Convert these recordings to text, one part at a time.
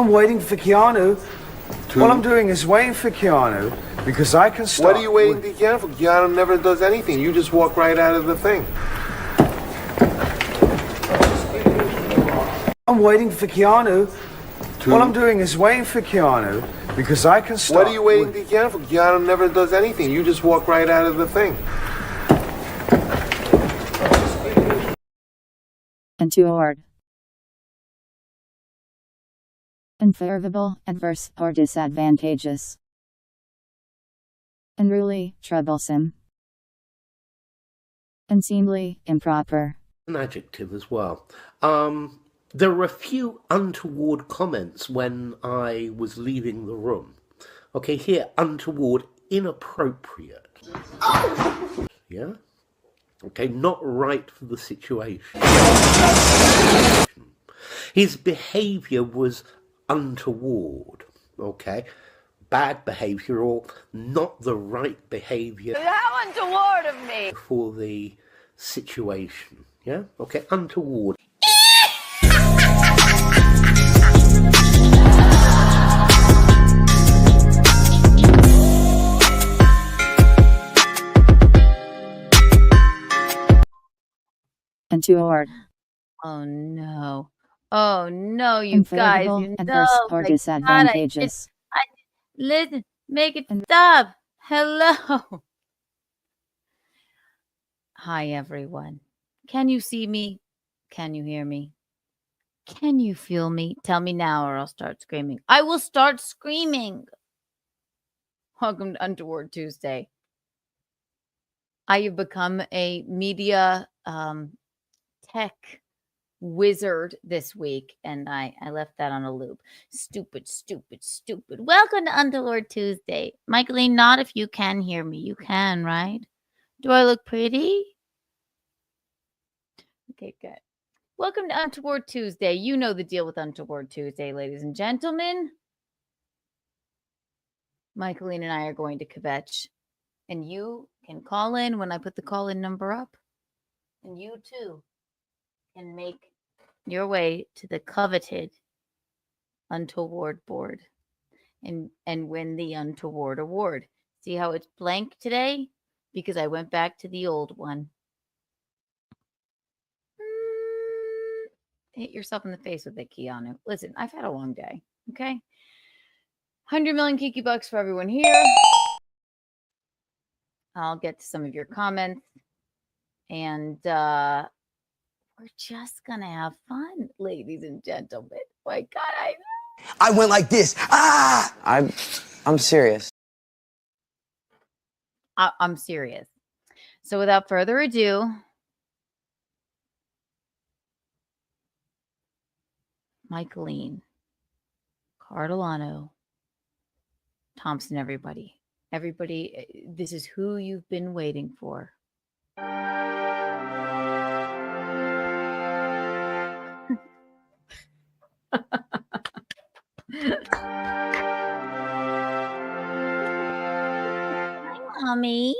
I'm waiting for Keanu. What I'm doing is waiting for Keanu because I can start. What are you waiting for Keanu for? Keanu never does anything. You just walk right out of the thing. I'm waiting for Keanu. What I'm doing is waiting for Keanu because I can start. What are you waiting for Keanu for? Keanu never does anything. You just walk right out of the thing. Untoward. Unfavorable, adverse, or disadvantageous. Unruly, troublesome. Unseemly, improper. An adjective as well. There were a few untoward comments when I was leaving the room. Okay, here, untoward, inappropriate. Yeah? Okay, not right for the situation. His behaviour was untoward. Okay? Bad behaviour or not the right behaviour. How untoward of me! For the situation. Yeah? Okay, untoward. Untoward. Oh no. Oh no, you guys. Unfavorable, You adverse, know, or my disadvantageous. God, listen, make it stop. Hello. Hi, everyone. Can you see me? Can you hear me? Can you feel me? Tell me now or I'll start screaming. I will start screaming. Welcome to Untoward Tuesday. I have become a media tech wizard this week, and I left that on a loop. Stupid, stupid, stupid. Welcome to Untoward Tuesday. Michaeline, not if you can hear me. You can, right? Do I look pretty? Okay, good. Welcome to Untoward Tuesday. You know the deal with Untoward Tuesday, ladies and gentlemen. Michaeline and I are going to kvetch, and you can call in when I put the call-in number up, and you too can make your way to the coveted Untoward board and win the Untoward Award. See how it's blank today? Because I went back to the old one. Hit yourself in the face with it, Keanu. Listen, I've had a long day, okay? 100 million Kiki bucks for everyone here. I'll get to some of your comments. And we're just going to have fun, ladies and gentlemen. My God, I went like this. Ah! I'm serious. I'm serious. So without further ado, Michaeline, Cardolano, Thompson, everybody. Everybody, this is who you've been waiting for. Hi, Mommy.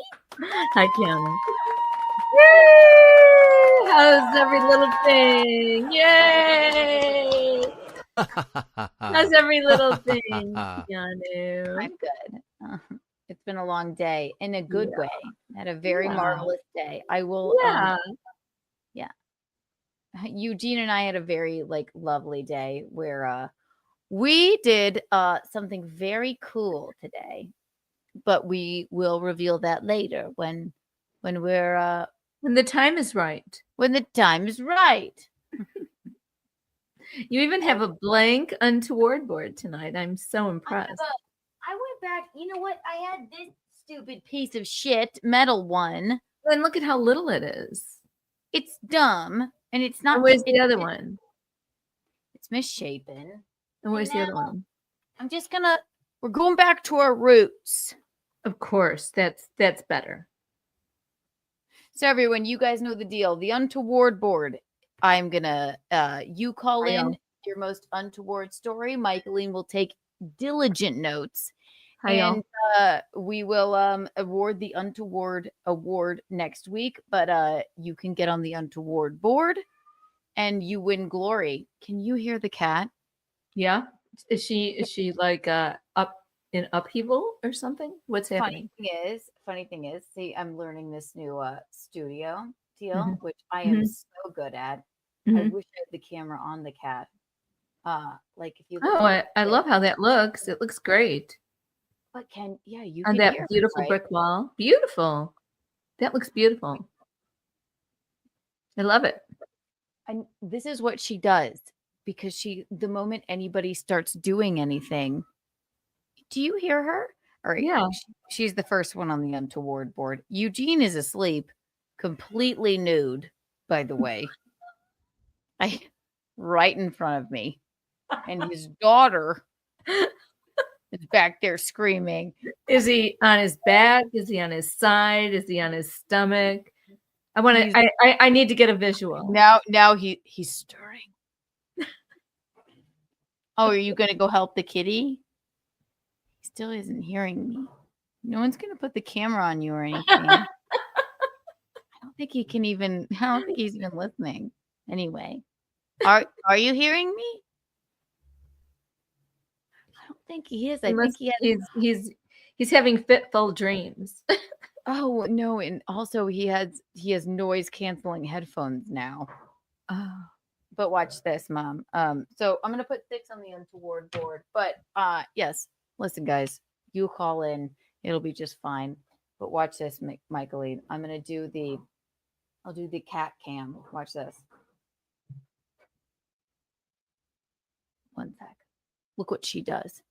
Hi, Keanu. Yay! How's every little thing? Yay! How's every little thing, Keanu? I'm good. It's been a long day in a good way. I had a very marvelous day. I will. Yeah. Eugene and I had a very lovely day where we did something very cool today, but we will reveal that later when we're when the time is right. When the time is right. You even have a blank Untoward board tonight. I'm so impressed. I went back. You know what? I had this stupid piece of shit metal one. And look at how little it is. It's dumb, and it's not. And where's the other one? It's misshapen. And where's the other one? I'm just gonna. We're going back to our roots. Of course, that's better. So everyone, you guys know the deal. The Untoward board. I'm gonna. You call in your most untoward story. Michaeline will take diligent notes. And we will award the Untoward Award next week. But you can get on the Untoward board and you win glory. Can you hear the cat? Yeah. Is she like up in upheaval or something? What's happening? Funny thing is, see, I'm learning this new studio deal, Mhm. which I am Mhm. so good at. I Mhm. wish I had the camera on the cat. Like if you Oh, I love how that looks. It looks great. but yeah, you On can that hear me, beautiful right? brick wall. Beautiful. That looks beautiful. I love it. And this is what she does because the moment anybody starts doing anything, do you hear her? All right. Yeah. She's the first one on the untoward board. Eugene is asleep, completely nude, by the way. Right in front of me. And his daughter is back there screaming. Is he on his back? Is he on his side? Is he on his stomach? I want He's- to. I need to get a visual. Now he's stirring. Oh, are you gonna go help the kitty? He still isn't hearing me. No one's gonna put the camera on you or anything. I don't think he can even. I don't think he's even listening. Anyway, are you hearing me? I don't think he is. I think he has. He's having fitful dreams. Oh no, and also he has noise canceling headphones now. Oh. But watch this, Mom. So I'm gonna put 6 on the untoward board. But yes, listen, guys, you call in, it'll be just fine. But watch this, Michaeline. I'll do the cat cam. Watch this. One sec. Look what she does.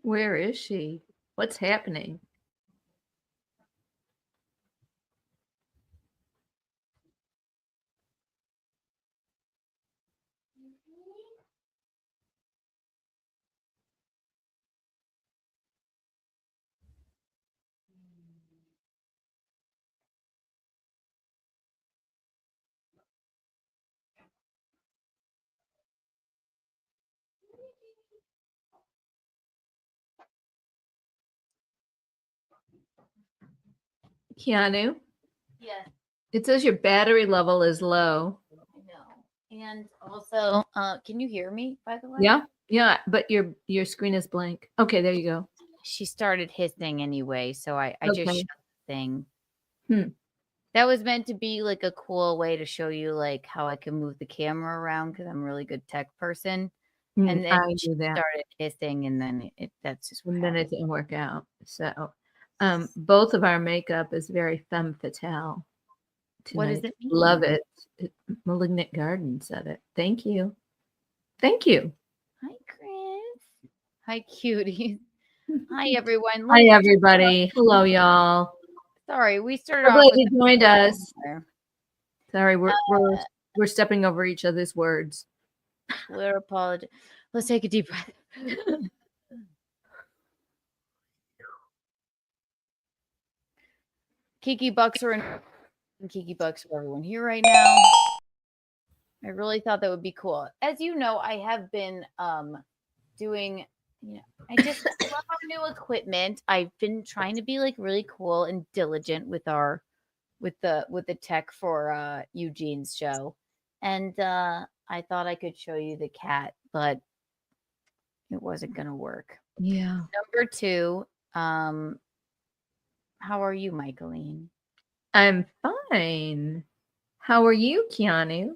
Where is she? What's happening? Keanu, Yes, it says your battery level is low. I know. And also, can you hear me, by the way? Yeah, but your screen is blank. Okay, there you go. She started hissing anyway, so I just Okay. shut the thing. Hmm. That was meant to be like a cool way to show you like how I can move the camera around because I'm a really good tech person. And then I she do that. started hissing, and then that's just what And then it happened. didn't work out. So, both of our makeup is very femme fatale What does tonight. it mean? Love it. Malignant Garden said it. Thank you. Thank you. Hi, Chris. Hi, cuties. Hi, everyone. Hi, everybody. Hello, y'all. Sorry, we started We're off glad with you joined us. there. Sorry, we're stepping over each other's words. We're apologize. Let's take a deep breath. Kiki Bucks are in Kiki Bucks for everyone here right now. I really thought that would be cool. As you know, I have been doing, I just love our new equipment. I've been trying to be like really cool and diligent with the tech for Eugene's show. And I thought I could show you the cat, but it wasn't gonna work. Yeah. Number 2, how are you, Michaeline? I'm fine. How are you, Keanu?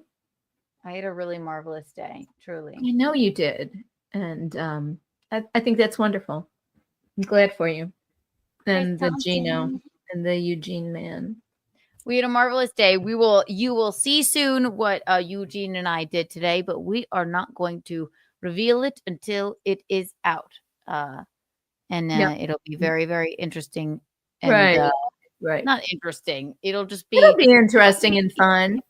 I had a really marvelous day, truly. I know you did. And I think that's wonderful. I'm glad for you. And the Gino and the Eugene man. We had a marvelous day. You will see soon what Eugene and I did today, but we are not going to reveal it until it is out. It'll be very, very interesting. And, right. Not interesting. It'll just be. It'll be interesting and fun.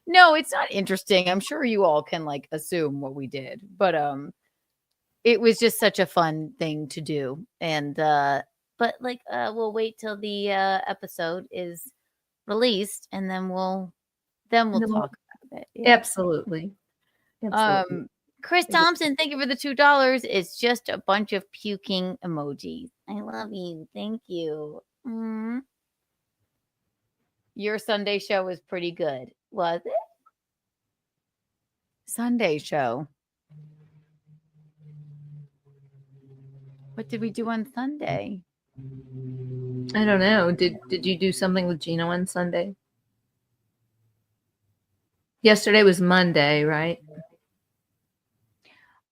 No, it's not interesting. I'm sure you all can like assume what we did, but it was just such a fun thing to do, and but like we'll wait till the episode is released, and then we'll Then we'll- talk about it. Yeah. Absolutely. Absolutely. Chris Thompson, thank you for the $2. It's just a bunch of puking emojis. I love you. Thank you. Your Sunday show was pretty good, was it? Sunday show. What did we do on Sunday? I don't know. Did you do something with Gino on Sunday? Yesterday was Monday, right?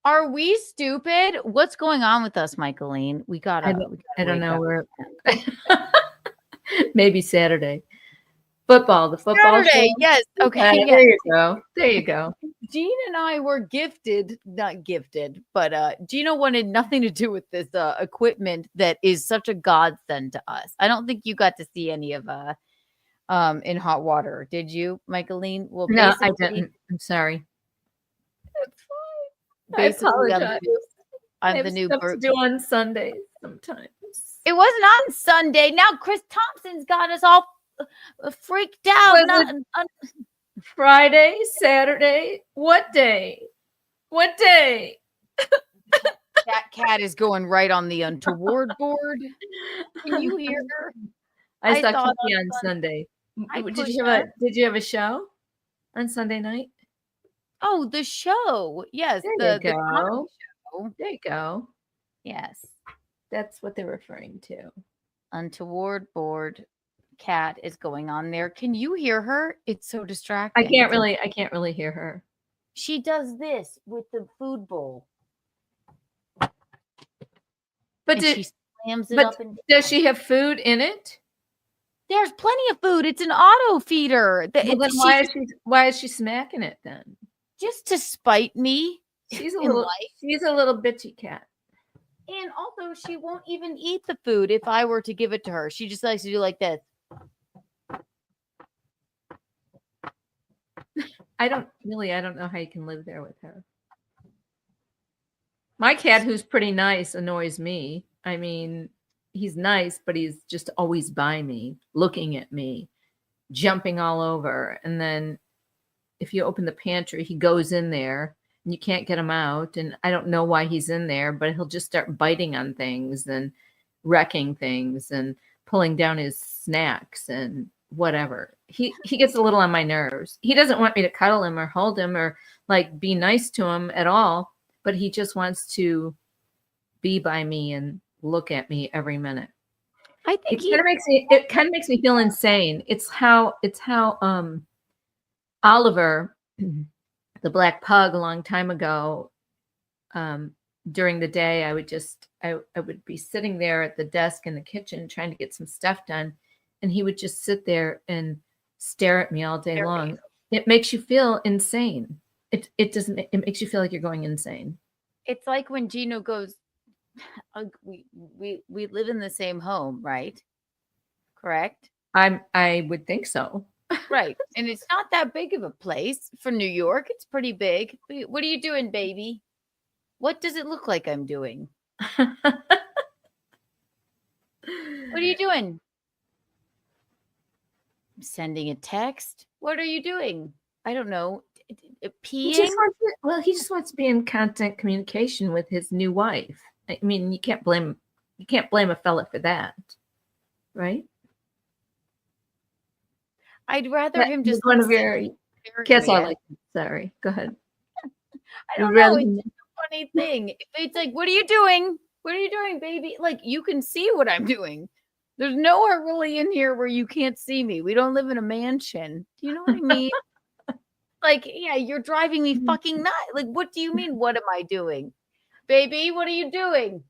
Are we stupid? What's going on with us, Michaeline? We gotta. I don't know where. Maybe Saturday. Football. The football. Saturday. Show? Yes. Okay. There you go. There you go. Gene and I were gifted, not gifted, but Gino wanted nothing to do with this equipment that is such a godsend to us. I don't think you got to see any of in hot water, did you, Michaeline? Well, No, I didn't. I'm sorry. It's fine. I apologize. I'm the new stuff to do on Sundays sometimes. It wasn't on Sunday. Now Chris Thompson's got us all freaked out. Friday, Saturday. What day? What day? That cat is going right on the Untoward board. Can you hear her? I saw thought Kiki on Sunday. I Did pushed you have a show on Sunday night? Oh, the show. Yes. There The you go. comedy show. There you go. Yes. That's what they're referring to. Untoward board. Cat is going on there. Can you hear her? It's so distracting. I can't really hear her. She does this with the food bowl. But she slams it up and does she have food in it? there's plenty of food. It's an auto feeder. Well, then why is she smacking it then? Just to spite me. She's a little bitchy cat. And also she won't even eat the food if I were to give it to her. She just likes to do like this. I don't know how you can live there with her. My cat, who's pretty nice, annoys me. I mean, he's nice, but he's just always by me, looking at me, jumping all over. And then if you open the pantry, he goes in there and you can't get him out. And I don't know why he's in there, but he'll just start biting on things and wrecking things and pulling down his snacks and whatever. He gets a little on my nerves. He doesn't want me to cuddle him or hold him or like be nice to him at all, but he just wants to be by me and look at me every minute. I think it kind of makes me feel insane. It's how Oliver, the black pug, a long time ago, during the day, I would be sitting there at the desk in the kitchen trying to get some stuff done, and he would just sit there and stare at me all day long. It makes you feel insane. It makes you feel like you're going insane. It's like when Gino goes, we live in the same home, right? Correct? I would think so. Right. And it's not that big of a place for New York. It's pretty big. What are you doing, baby? What does it look like I'm doing? What are you doing? I'm sending a text. What are you doing? I don't know. Peeing? He just wants to be in constant communication with his new wife. I mean, you can't blame a fella for that, right? I'd rather him just one of your cats. I like. Sorry, go ahead. I don't know. It's just a funny thing. It's like, what are you doing? What are you doing, baby? Like, you can see what I'm doing. There's nowhere really in here where you can't see me. We don't live in a mansion. Do you know what I mean? Like, yeah, you're driving me fucking nuts. Like, what do you mean? What am I doing? Baby, what are you doing?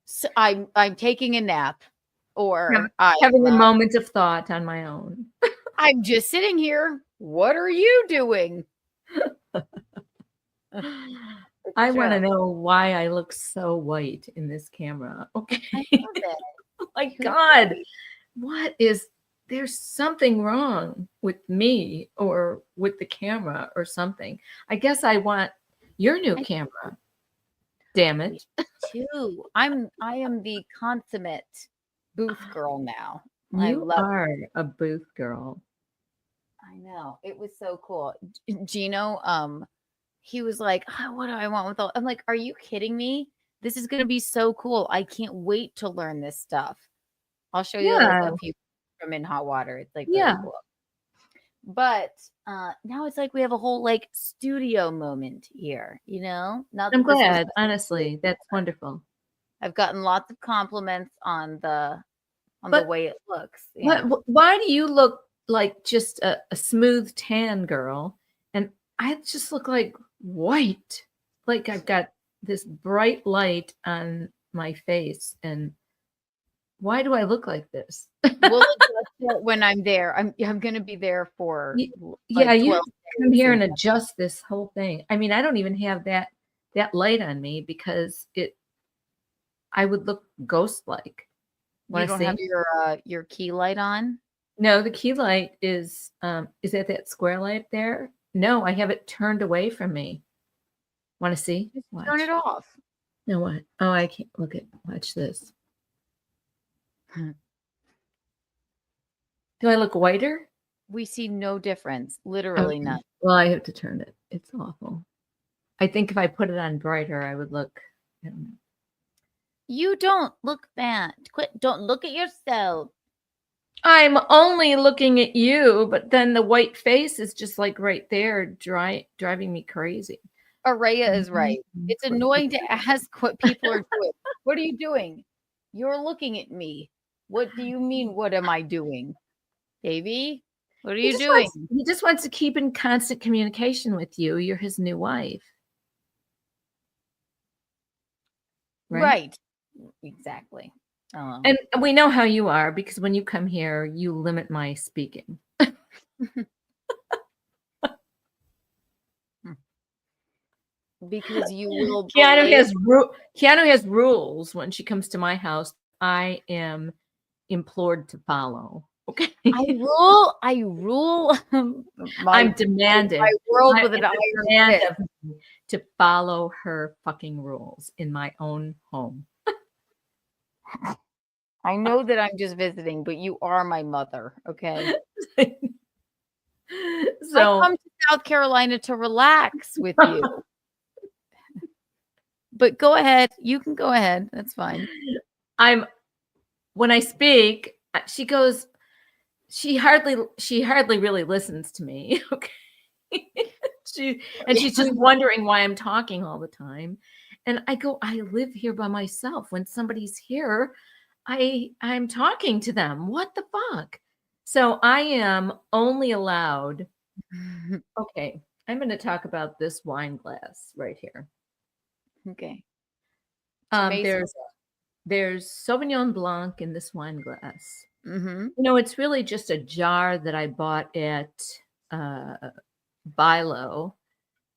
So I'm taking a nap, or I'm having a moment of thought on my own. I'm just sitting here. What are you doing? I want to know why I look so white in this camera. Okay. I love it. Oh my God. There's something wrong with me or with the camera or something. I guess I want your new camera. Damn it. too. I am the consummate booth girl now. I You love are a booth girl. I know. It was so cool. Gino, he was like, "Oh, what do I want with all?" I'm like, "Are you kidding me? This is gonna be so cool. I can't wait to learn this stuff." I'll show you like Yeah. a few from In Hot Water. It's like Yeah. really cool. But now it's like we have a whole like studio moment here, Not I'm that this was glad, honestly. That's wonderful. I've gotten lots of compliments on the But way it looks. Yeah. why do you look like just a smooth tan girl? And I just look like white. Like I've got this bright light on my face. And why do I look like this? We'll adjust it when I'm there. I'm going to be there for Yeah, like you 12 have to come days here and adjust this whole thing. I mean, I don't even have that light on me because I would look ghost-like. You Wanna don't see? have your key light on? No, the key light is that square light there? No, I have it turned away from me. Want to see? Just turn it off. No, what? Oh, I can't look at. Watch this. Do I look whiter? We see no difference. Literally Okay. none. Well, I have to turn it. It's awful. I think if I put it on brighter, I would look. I don't know. You don't look bad. Quit. Don't look at yourself. I'm only looking at you, but then the white face is just like right there, driving me crazy. Araya is right. It's annoying to ask what people are doing. What are you doing? You're looking at me. What do you mean? What am I doing? Baby, what are you doing? He just wants to keep in constant communication with you. You're his new wife. Right. Exactly. And we know how you are because when you come here, you limit my speaking. Because you will. Keanu has rules when she comes to my house. I am implored to follow. Okay. I rule. I'm demanded. My world with an iron fist. of me to follow her fucking rules in my own home. I know that I'm just visiting, but you are my mother. Okay. So I come to South Carolina to relax with you. But go ahead. You can go ahead. That's fine. When I speak, she goes, she hardly really listens to me. Okay. She's just wondering why I'm talking all the time. And I go, I live here by myself. When somebody's here, I'm talking to them. What the fuck? So I am only allowed. Okay. I'm going to talk about this wine glass right here. Okay. There's Sauvignon Blanc in this wine glass. Mm-hmm. It's really just a jar that I bought at Bilo,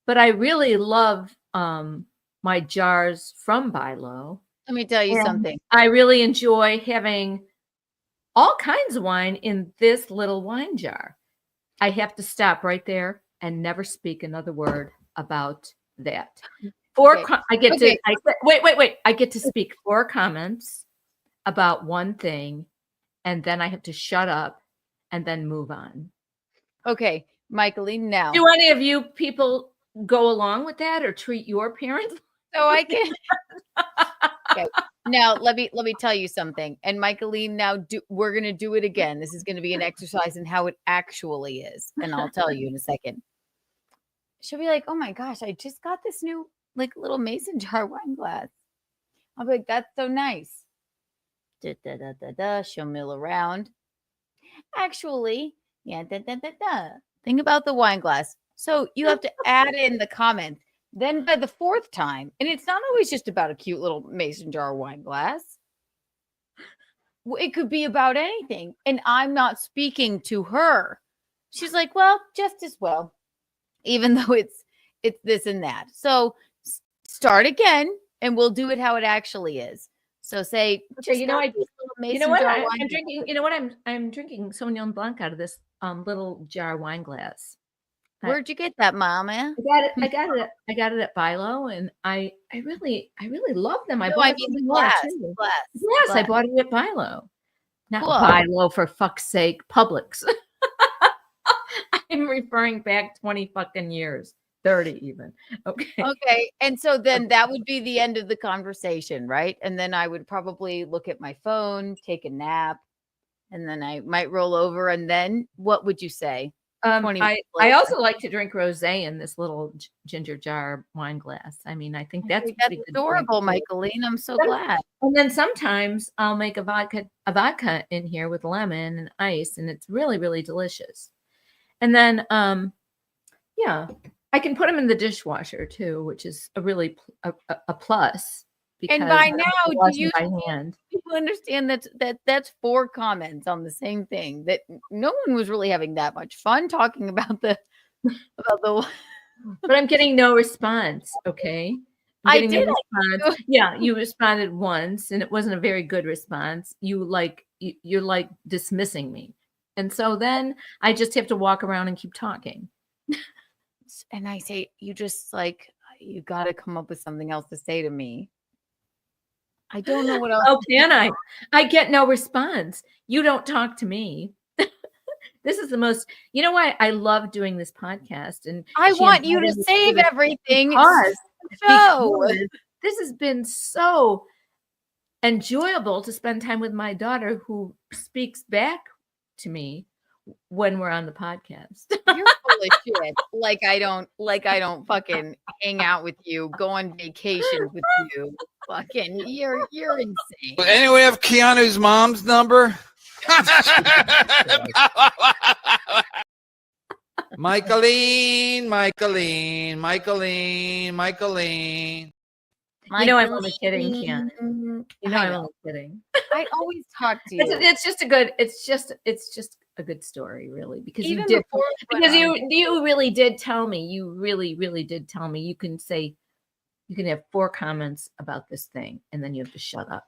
but I really love my jars from Bilo. Let me tell you something. I really enjoy having all kinds of wine in this little wine jar. I have to stop right there and never speak another word about that. Wait. I get to speak 4 comments about one thing, and then I have to shut up and then move on. Okay, Michaeline, now. Do any of you people go along with that or treat your parents? So I can. Okay. Now let me tell you something. And Michaeline, we're gonna do it again. This is gonna be an exercise in how it actually is, and I'll tell you in a second. She'll be like, "Oh my gosh, I just got this new like little mason jar wine glass." I'll be like, "That's so nice." She'll mill around. Actually, yeah. Think about the wine glass. So you have to add in the comments. Then by the 4th time, and it's not always just about a cute little mason jar wine glass. It could be about anything. And I'm not speaking to her. She's like, well, just as well, even though it's this and that. So start again, and we'll do it how it actually is. So say, okay, I'm drinking. I'm drinking Sauvignon Blanc out of this little jar wine glass. Where'd you get that, Mama? I got it at Bilo, and I really love them. I No, bought I it mean from the Bilo, glass. too. Glass. Yes, I glass. bought it at Bilo. Not Cool. Bilo, for fuck's sake, Publix. I'm referring back 20 fucking years, 30 even. Okay. Okay. And so then that would be the end of the conversation, right? And then I would probably look at my phone, take a nap, and then I might roll over. And then what would you say? 20 minutes I later. also like to drink rosé in this little ginger jar wine glass. I mean, I think that's That's pretty good adorable, drink, too. Michaeline. I'm so Some- glad. And then sometimes I'll make a vodka in here with lemon and ice, and it's really, really delicious. And then, yeah, I can put them in the dishwasher too, which is a really a plus. And because by I don't have now, to wash do you them by hand? people understand that's 4 comments on the same thing? That no one was really having that much fun talking about the But I'm getting no response. Okay, I getting no did. response. Yeah, you responded once, and it wasn't a very good response. You're like dismissing me, and so then I just have to walk around and keep talking. And I say, you just like, you got to come up with something else to say to me. I don't know what else. Oh, can I? I get no response. You don't talk to me. This is the most, you know why I love doing this podcast? And I she want you to invited me save this everything. because So this has been so enjoyable to spend time with my daughter who speaks back to me when we're on the podcast. you're full of shit. Like I don't fucking hang out with you, go on vacation with you. Fucking, you're insane. Anyone have Keanu's mom's number? Michaeline. You know I'm only kidding, Keanu. Michaeline. You know I I'm know. only kidding. I always talk to you. It's just a good story, really, because Even you did before we went because on you really did tell me. You really did tell me. You can have 4 comments about this thing, and then you have to shut up.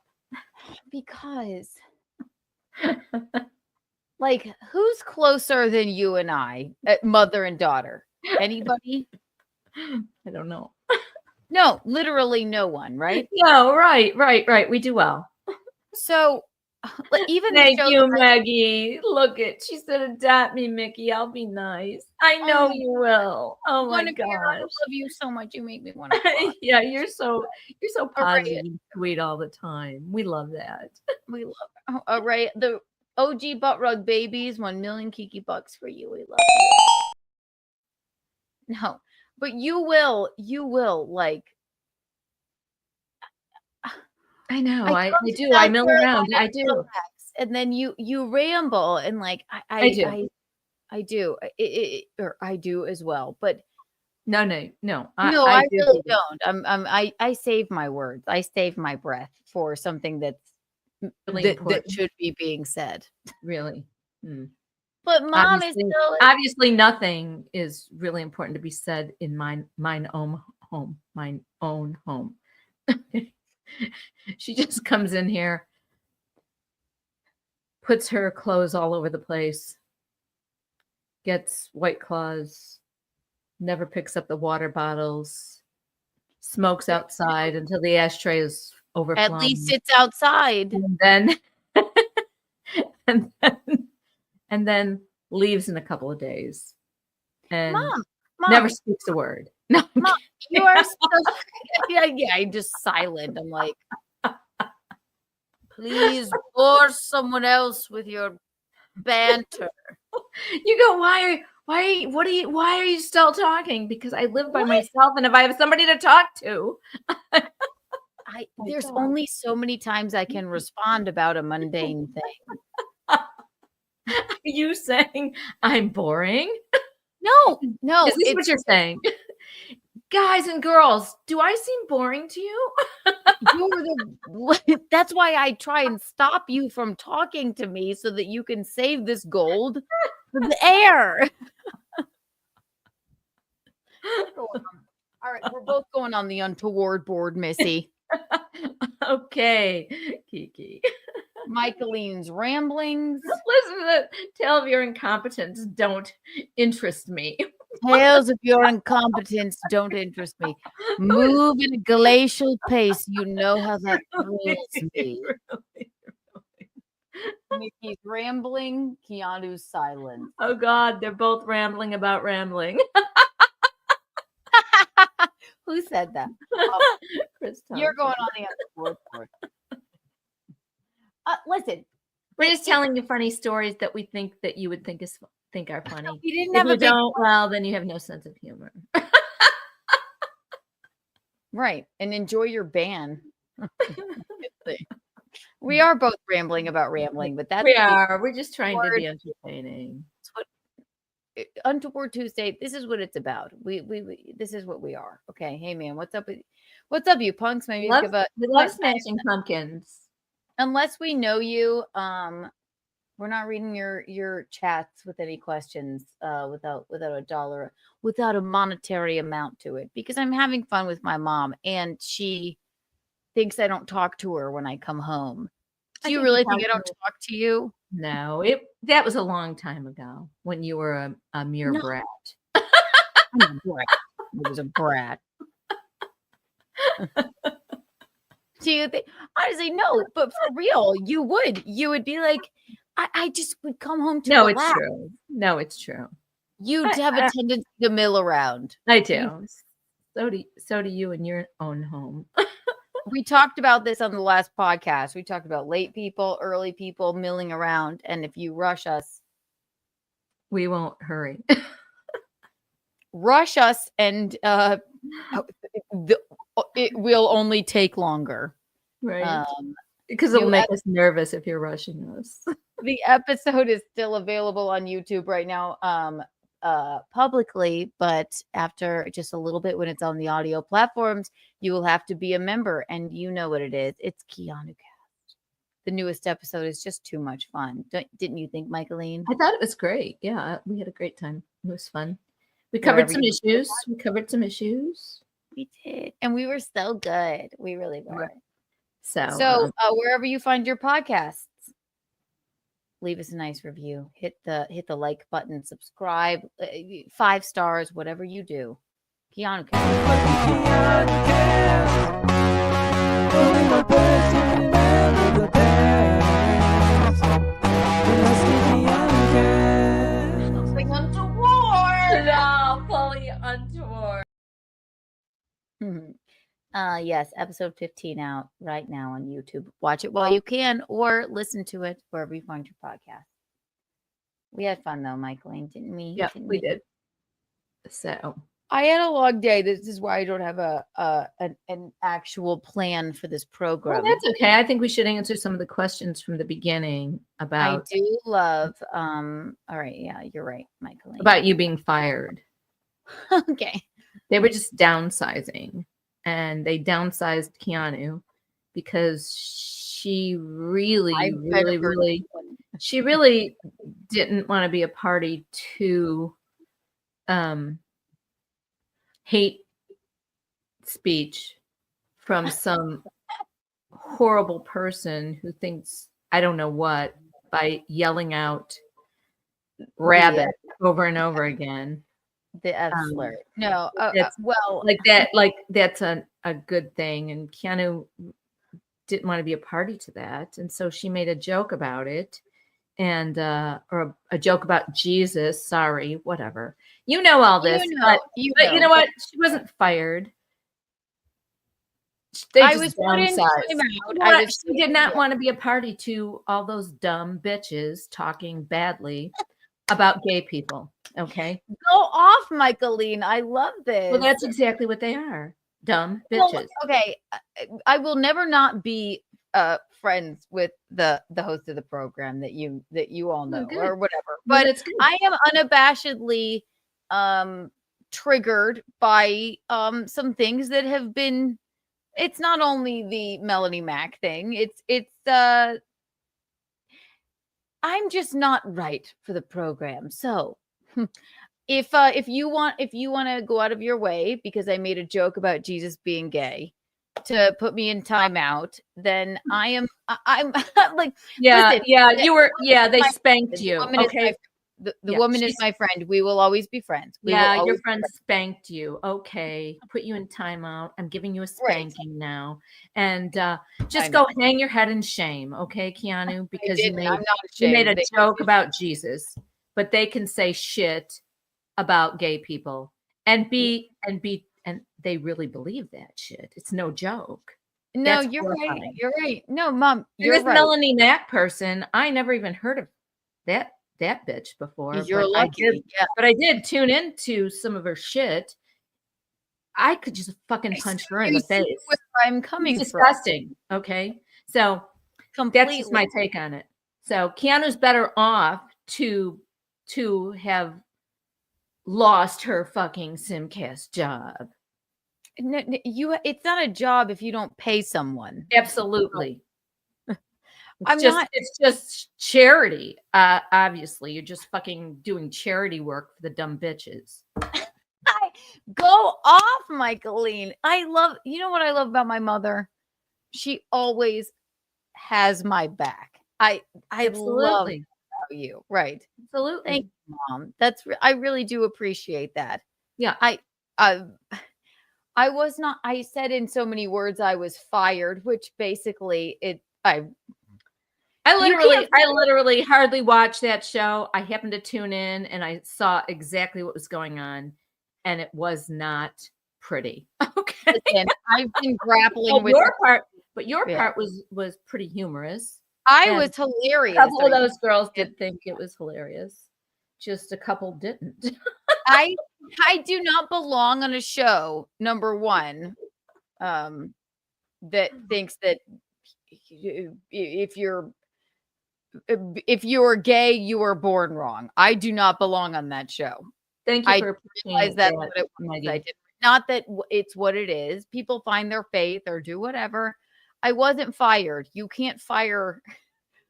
because like who's closer than you and I, mother and daughter? Anybody? I don't know. No, literally no one, right? No, right. We do well. So even the Thank show you, that I- Maggie. Look it. She said, "Adopt me, Mickey. I'll be nice." I know Oh, you will. Oh my Wanna be here. I gosh. love you so much. You make me want to cry. Yeah, you're so All positive right. and sweet all the time. We love that. We love all right. The OG butt rug babies, 1 million Kiki bucks for you. We love you. No, but you will like I know. I come to do. I mill South around. Carolina I and do. relax, and then you ramble and like I do. I do or I do as well, but No. no, I I do really believe- don't. I save my words. I save my breath for something that's Really that important. should be being said. Really. Hmm. But mom is Obviously, still obviously nothing is really important to be said in mine own home. She just comes in here, puts her clothes all over the place, gets White Claws, never picks up the water bottles, smokes outside until the ashtray is overflowing. at least it's outside. and then and then and then leaves in a couple of days and Mom, never speaks a word. No, Mom, you are so yeah, I'm just silent. I'm like, please bore someone else with your banter. you go, why are you still talking? Because I live by myself, and if I have somebody to talk to, There's God. only so many times I can respond about a mundane thing. are you saying I'm boring? No, Is this what you're saying? Guys and girls, do I seem boring to you? that's why I try and stop you from talking to me so that you can save this gold for the air. All right, we're both going on the untoward board, Missy. Okay, Kiki. Michaeline's ramblings. Listen to the tale of your incompetence don't interest me. Tales of your incompetence don't interest me. Move at a glacial pace. You know how that thrills me. Nikki's rambling, Keanu's silent. Oh God, they're both rambling about rambling. Who said that? Chris You're Thompson. going on the Untoward board. Listen, We're just telling you funny stories that we think that you would think are funny. we didn't If have you a big don't, well, then you have no sense of humor. right, and enjoy your ban. We are both rambling about rambling, but that's We are. We're just trying to Word. be entertaining. Untoward Tuesday. This is what it's about. We this is what we are. Okay, hey man, what's up? You punks? Maybe Love, give a we love smashing pumpkins. unless we know you. We're not reading your chats with any questions. Without a monetary amount to it, because I'm having fun with my mom, and she thinks I don't talk to her when I come home. Do you really think I don't talk to you? No, that was a long time ago when you were a mere brat. I'm a brat. I was a brat. Do you think? Honestly, no. But for real, you would be like, I just would come home to No, relax. it's true. No, it's true. You'd have a tendency to mill around. I do. So do you in your own home. We talked about this on the last podcast. We talked about late people, early people milling around, and if you rush us, We won't hurry. and it will only take longer. Right. Because it'll new make us nervous if you're rushing us. The episode is still available on YouTube right now, publicly, but after just a little bit when it's on the audio platforms, you will have to be a member, and you know what it is. It's Keanu Cast. The newest episode is just too much fun. Didn't you think, Michaeline? I thought it was great. Yeah, we had a great time. It was fun. We covered some issues. We did, and we were so good. We really were. Right. So wherever you find your podcasts, leave us a nice review. Hit the like button, subscribe, 5 stars, whatever you do. Keanu fully untoward. Yes, episode 15 out right now on YouTube. Watch it while you can, or listen to it wherever you find your podcast. We had fun though, Michaeline, didn't we? Yeah, Didn't we did. So I had a long day. This is why I don't have an actual plan for this program. well, that's okay. I think we should answer some of the questions from the beginning about I do love. All right, yeah, you're right, Michaeline. about you being fired. Okay. They were just downsizing, and they downsized Keanu because she really didn't want to be a party to hate speech from some horrible person who thinks I don't know what by yelling out rabbit over and over again. The F slur. No, well, Like that, like that's a good thing. And Keanu didn't want to be a party to that. And so she made a joke about it, and or a joke about Jesus. Sorry, whatever. You know all this. But you know what? She wasn't fired. I was put in timeout. She did not want to be a party to all those dumb bitches talking badly about gay people. Okay. Go off, Michaeline. I love this. Well, that's exactly what they are. Dumb bitches. Well, okay. I will never not be friends with the host of the program that you all know or whatever. But it's good. I am unabashedly triggered by some things that have been. It's not only the Melanie Mac thing. It's I'm just not right for the program. So if you want to go out of your way because I made a joke about Jesus being gay to put me in timeout, then I'm like, yeah, listen, yeah, you were, yeah, they spanked you. Okay. the Yeah, woman is she's- my friend. We will always be friends. We will Yeah, your always friend spanked you. Okay, put you in timeout. I'm giving you a Right. spanking now, and just know. go hang your head in shame, okay, Keanu? Because you didn't. made I'm not you made a ashamed. joke about Jesus, but they can say shit about gay people and they really believe that shit. It's no joke. No, That's you're right. horrifying. You're right. No, Mom, And you're this right. Melanie Mack person, I never even heard of that bitch before. You're but lucky. I did, Yeah. but I did tune into some of her shit. I could just fucking punch her in You the see face. where I'm coming It's from. disgusting. Okay, so that's just Completely. my take on it. So Keanu's better off to have lost her fucking Simcast job. No, it's not a job if you don't pay someone. Absolutely. I'm not. It's just charity. Obviously, you're just fucking doing charity work for the dumb bitches. Go off, Michaeline. You know what I love about my mother? She always has my back. I love Absolutely. about you. Right. Absolutely. Thank you, Mom. I really do appreciate that. Yeah. I was not, I said in so many words I was fired, which basically I literally hardly watched that show. I happened to tune in and I saw exactly what was going on, and it was not pretty. Okay. listen, I've been grappling Well, with your part, but your Yeah. part was pretty humorous. I and was hilarious. A couple of during- those girls did think it was hilarious. Just a couple didn't. I do not belong on a show, number one, that thinks that if you're gay, you were born wrong. I do not belong on that show. Thank you I for realize appreciating that's that, what it was. Maggie. I did not that it's what it is. People find their faith or do whatever. I wasn't fired. You can't fire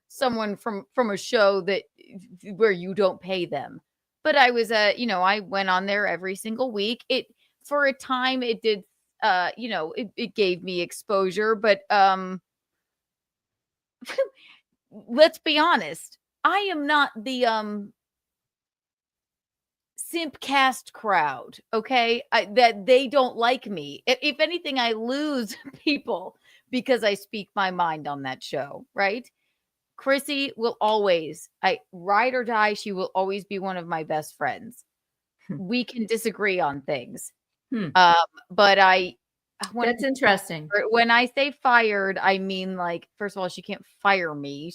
someone from a show that where you don't pay them. But I was I went on there every single week. It for a time it did it gave me exposure, but let's be honest. I am not the Simpcast crowd, okay? That they don't like me. If anything, I lose people because I speak my mind on that show, right? Chrissy will always, ride or die, she will always be one of my best friends. We can disagree on things. But That's interesting. when I say fired, I mean, like, first of all, she can't fire me.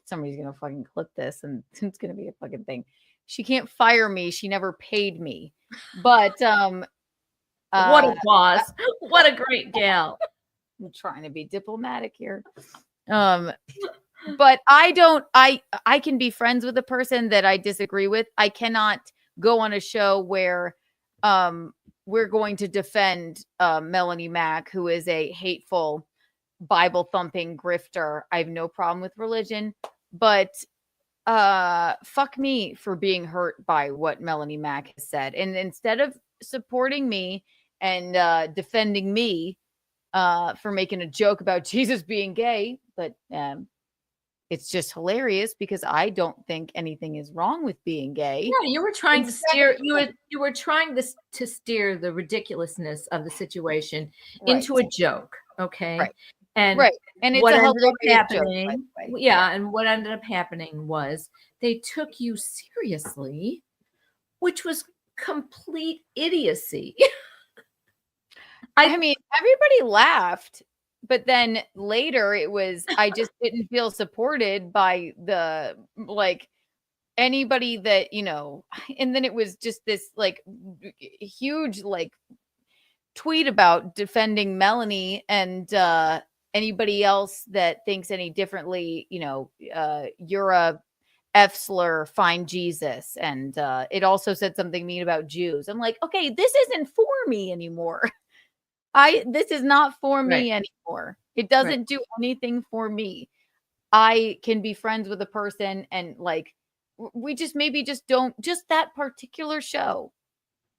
Somebody's gonna fucking clip this and it's gonna be a fucking thing. She can't fire me. She never paid me. But What a boss. What a great gal. I'm trying to be diplomatic here. But I can be friends with a person that I disagree with. I cannot go on a show where we're going to defend Melanie Mack, who is a hateful Bible thumping grifter. I have no problem with religion, but fuck me for being hurt by what Melanie Mack has said. And instead of supporting me and defending me for making a joke about Jesus being gay, but it's just hilarious because I don't think anything is wrong with being gay. Yeah, you were trying to steer you were trying to steer the ridiculousness of the situation into a joke, okay? Right. And And it's what a ended up hilarious joke, by happening, the way. and what ended up happening was they took you seriously, which was complete idiocy. I mean, everybody laughed, but then later it was, I just didn't feel supported by the, like, anybody that, and then it was just this, like, huge, like, tweet about defending Melanie and anybody else that thinks any differently, you're a F slur, find Jesus. And it also said something mean about Jews. I'm like, okay, this isn't for me anymore. This is not for me anymore. It doesn't do anything for me. I can be friends with a person and, like, we just maybe just don't, just that particular show.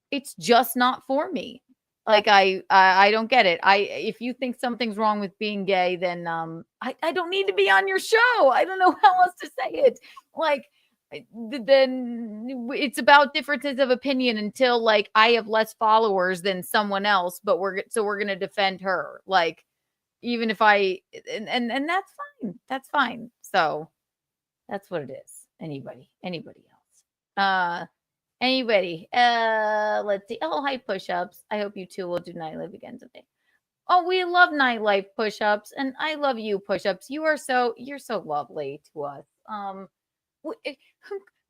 It's just not for me. Like I don't get it. If you think something's wrong with being gay, then I don't need to be on your show. I don't know how else to say it. Like then it's about differences of opinion until like I have less followers than someone else, but we're going to defend her. Like even if I and that's fine. That's fine. So that's what it is. Anybody else? Anybody? Let's see. Oh, hi, push-ups. I hope you two will do nightlife again someday. Oh, we love nightlife push-ups, and I love you, push-ups. You're so lovely to us.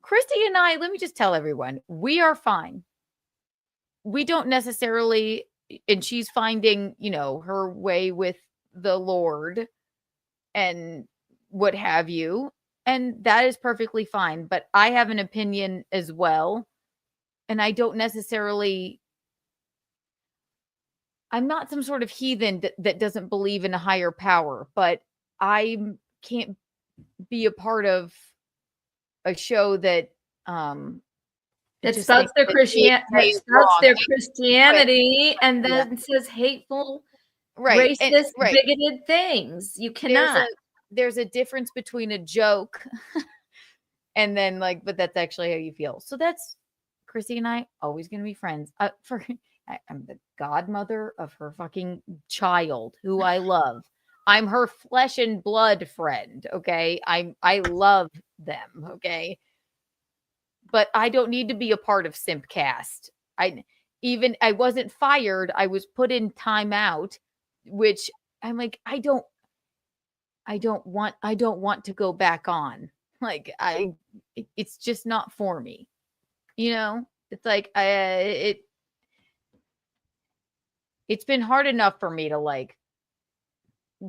Christy and I, let me just tell everyone, we are fine. We don't necessarily, and she's finding, her way with the Lord and what have you. And that is perfectly fine. But I have an opinion as well. And I don't necessarily, I'm not some sort of heathen that doesn't believe in a higher power, but I can't be a part of a show that spouts their Christianity and then says hateful, racist, bigoted things. You cannot. There's a difference between a joke and then but that's actually how you feel. So that's Chrissy and I always going to be friends. I'm the godmother of her fucking child who I love. I'm her flesh and blood friend. Okay. I love them. Okay. But I don't need to be a part of Simpcast. I wasn't fired. I was put in timeout, which I'm like, I don't want to go back on. Like it's just not for me. It's like it's been hard enough for me to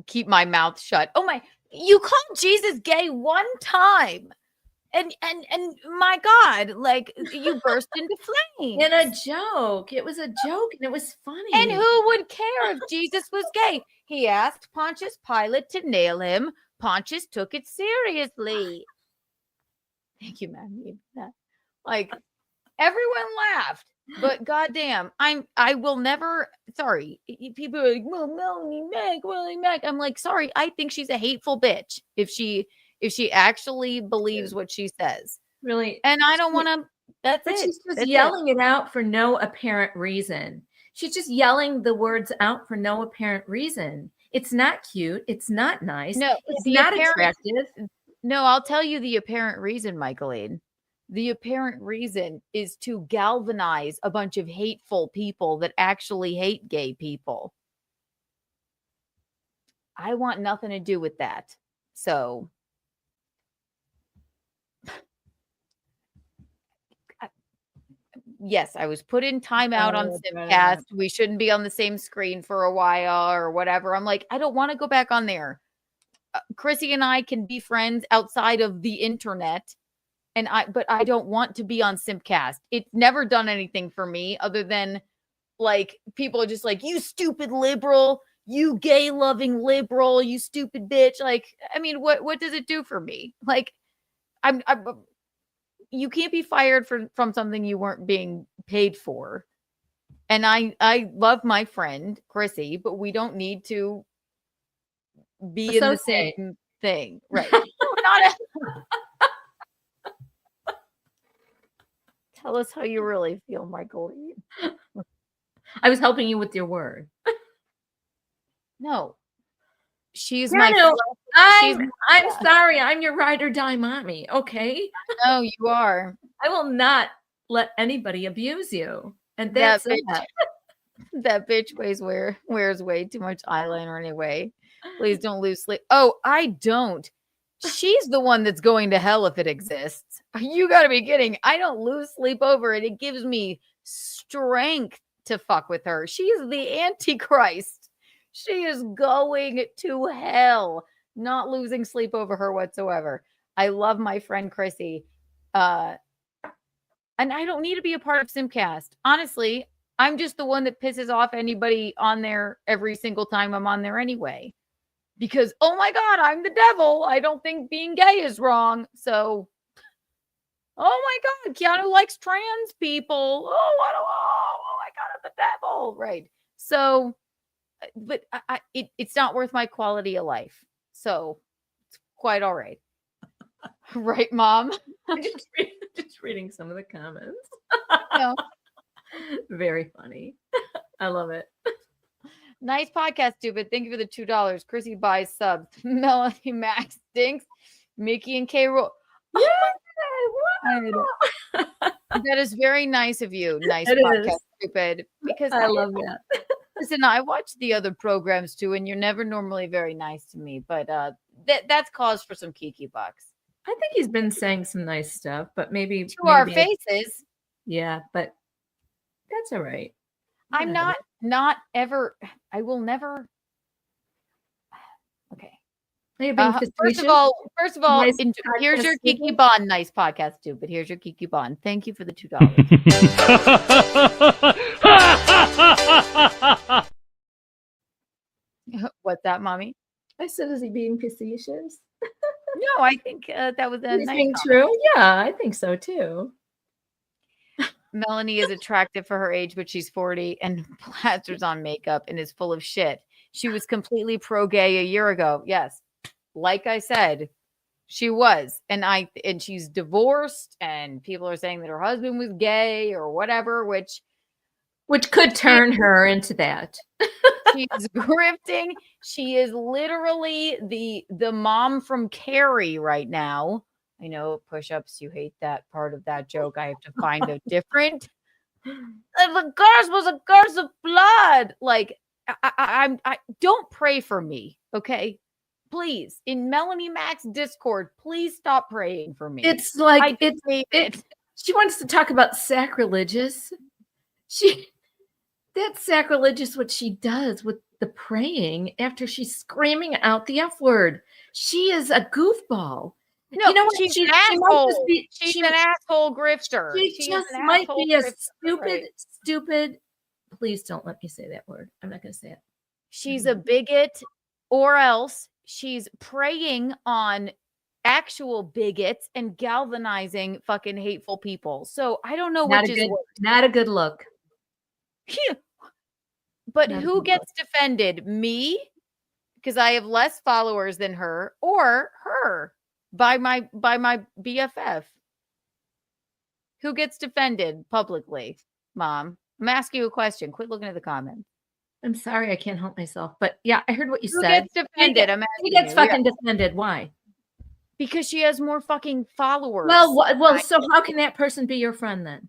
keep my mouth shut. Oh my, you called Jesus gay one time. And my God, you burst into flames. In a joke. It was a joke and it was funny. And who would care if Jesus was gay? He asked Pontius Pilate to nail him. Pontius took it seriously. Thank you, man. Everyone laughed, but goddamn, I will never. Sorry, people are like, well, Melanie Mac. I'm like, sorry. I think she's a hateful bitch if she actually believes what she says. Really, and I don't want to. That's it. She's just yelling it out for no apparent reason. She's just yelling the words out for no apparent reason. It's not cute. It's not nice. No, it's not attractive. No, I'll tell you the apparent reason, Michaeline. The apparent reason is to galvanize a bunch of hateful people that actually hate gay people. I want nothing to do with that. So, yes, I was put in timeout on Simcast. We shouldn't be on the same screen for a while or whatever. I'm like, I don't want to go back on there. Chrissy and I can be friends outside of the internet. But I don't want to be on Simpcast. It's never done anything for me other than people are just like, you stupid liberal, you gay loving liberal, you stupid bitch. What does it do for me? You can't be fired from something you weren't being paid for. And I love my friend Chrissy, but we don't need to be in the same thing. Right. Tell us how you really feel, Michael. I was helping you with your word. No. She's I'm sorry. I'm your ride or die mommy. Okay. No, you are. I will not let anybody abuse you. And that's it. That bitch wears way too much eyeliner anyway. Please don't lose sleep. Oh, I don't. She's the one that's going to hell if it exists. You got to be kidding. I don't lose sleep over it. It gives me strength to fuck with her. She is the Antichrist. She is going to hell. Not losing sleep over her whatsoever. I love my friend Chrissy. And I don't need to be a part of Simcast. Honestly, I'm just the one that pisses off anybody on there every single time I'm on there anyway. Because, oh my God, I'm the devil. I don't think being gay is wrong. So, oh my God, Keanu likes trans people. Oh my God, I'm the devil. Right. So, but it's not worth my quality of life. So it's quite all right. Right, Mom? I'm just reading some of the comments. No. Very funny. I love it. Nice podcast, stupid. Thank you for the $2. Chrissy buys subs. Melanie Max stinks. Mickey and K roll. That is very nice of you. Nice It podcast, is. Stupid. Because I love that. listen, I watch the other programs too, and you're never normally very nice to me. But that's cause for some Kiki bucks. I think he's been saying some nice stuff, but maybe To our faces. Yeah, but that's all right. I'm not ever. I will never. Okay. Are you being First of all, Nice here's your podcast, Kiki stupid. Bond. Nice podcast, stupid. Here's your Kiki Bond. Thank you for the $2. What's that, Mommy? I said, is he being facetious? No, I think that was a Is nice being comment. true? Yeah, I think so too. Melanie is attractive for her age, but she's 40 and plasters on makeup and is full of shit. She was completely pro-gay a year ago. Yes. Like I said, she was. And she's divorced, and people are saying that her husband was gay or whatever, which could turn her into that. she's grifting. She is literally the mom from Carrie right now. I know, push-ups, you hate that part of that joke. I have to find a different. The curse was a curse of blood. Like, I don't pray for me, okay? Please, in Melanie Max Discord, please stop praying for me. It's like she wants to talk about sacrilegious. That's sacrilegious what she does with the praying after she's screaming out the F word. She is a goofball. No, you know what? she's She an might asshole. just be- She's an asshole grifter. She She's just an might asshole be a grifter. stupid. Please don't let me say that word. I'm not going to say it. She's a bigot, or else she's preying on actual bigots and galvanizing fucking hateful people. So I don't know which is worse. Not a good look. But Not a who good gets defended? Me? Because I have less followers than her, or her by my BFF. Who gets defended publicly? Mom, I'm asking you a question. Quit looking at the comments. I'm sorry, I can't help myself. But yeah, I heard what you Who said. gets defended? I'm He asking gets you. fucking defended. Why? Because she has more fucking followers. Well, so how can that person be your friend then?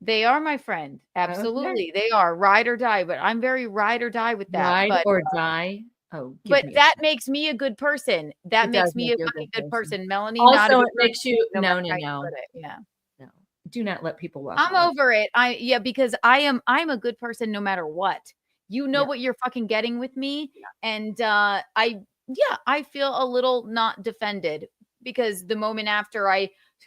They are my friend. Absolutely. They are ride or die, but I'm very ride or die with that. Ride or die. Oh, but that makes me a good person. That It makes does me make a you a fucking good good person. person. Melanie, Also, not a good it makes you person, no. matter how you put it. Yeah. No. Do not let people walk. I'm away. over it. Because I'm a good person no matter what. You know what you're fucking getting with me. Yeah. And I feel a little not defended, because the moment after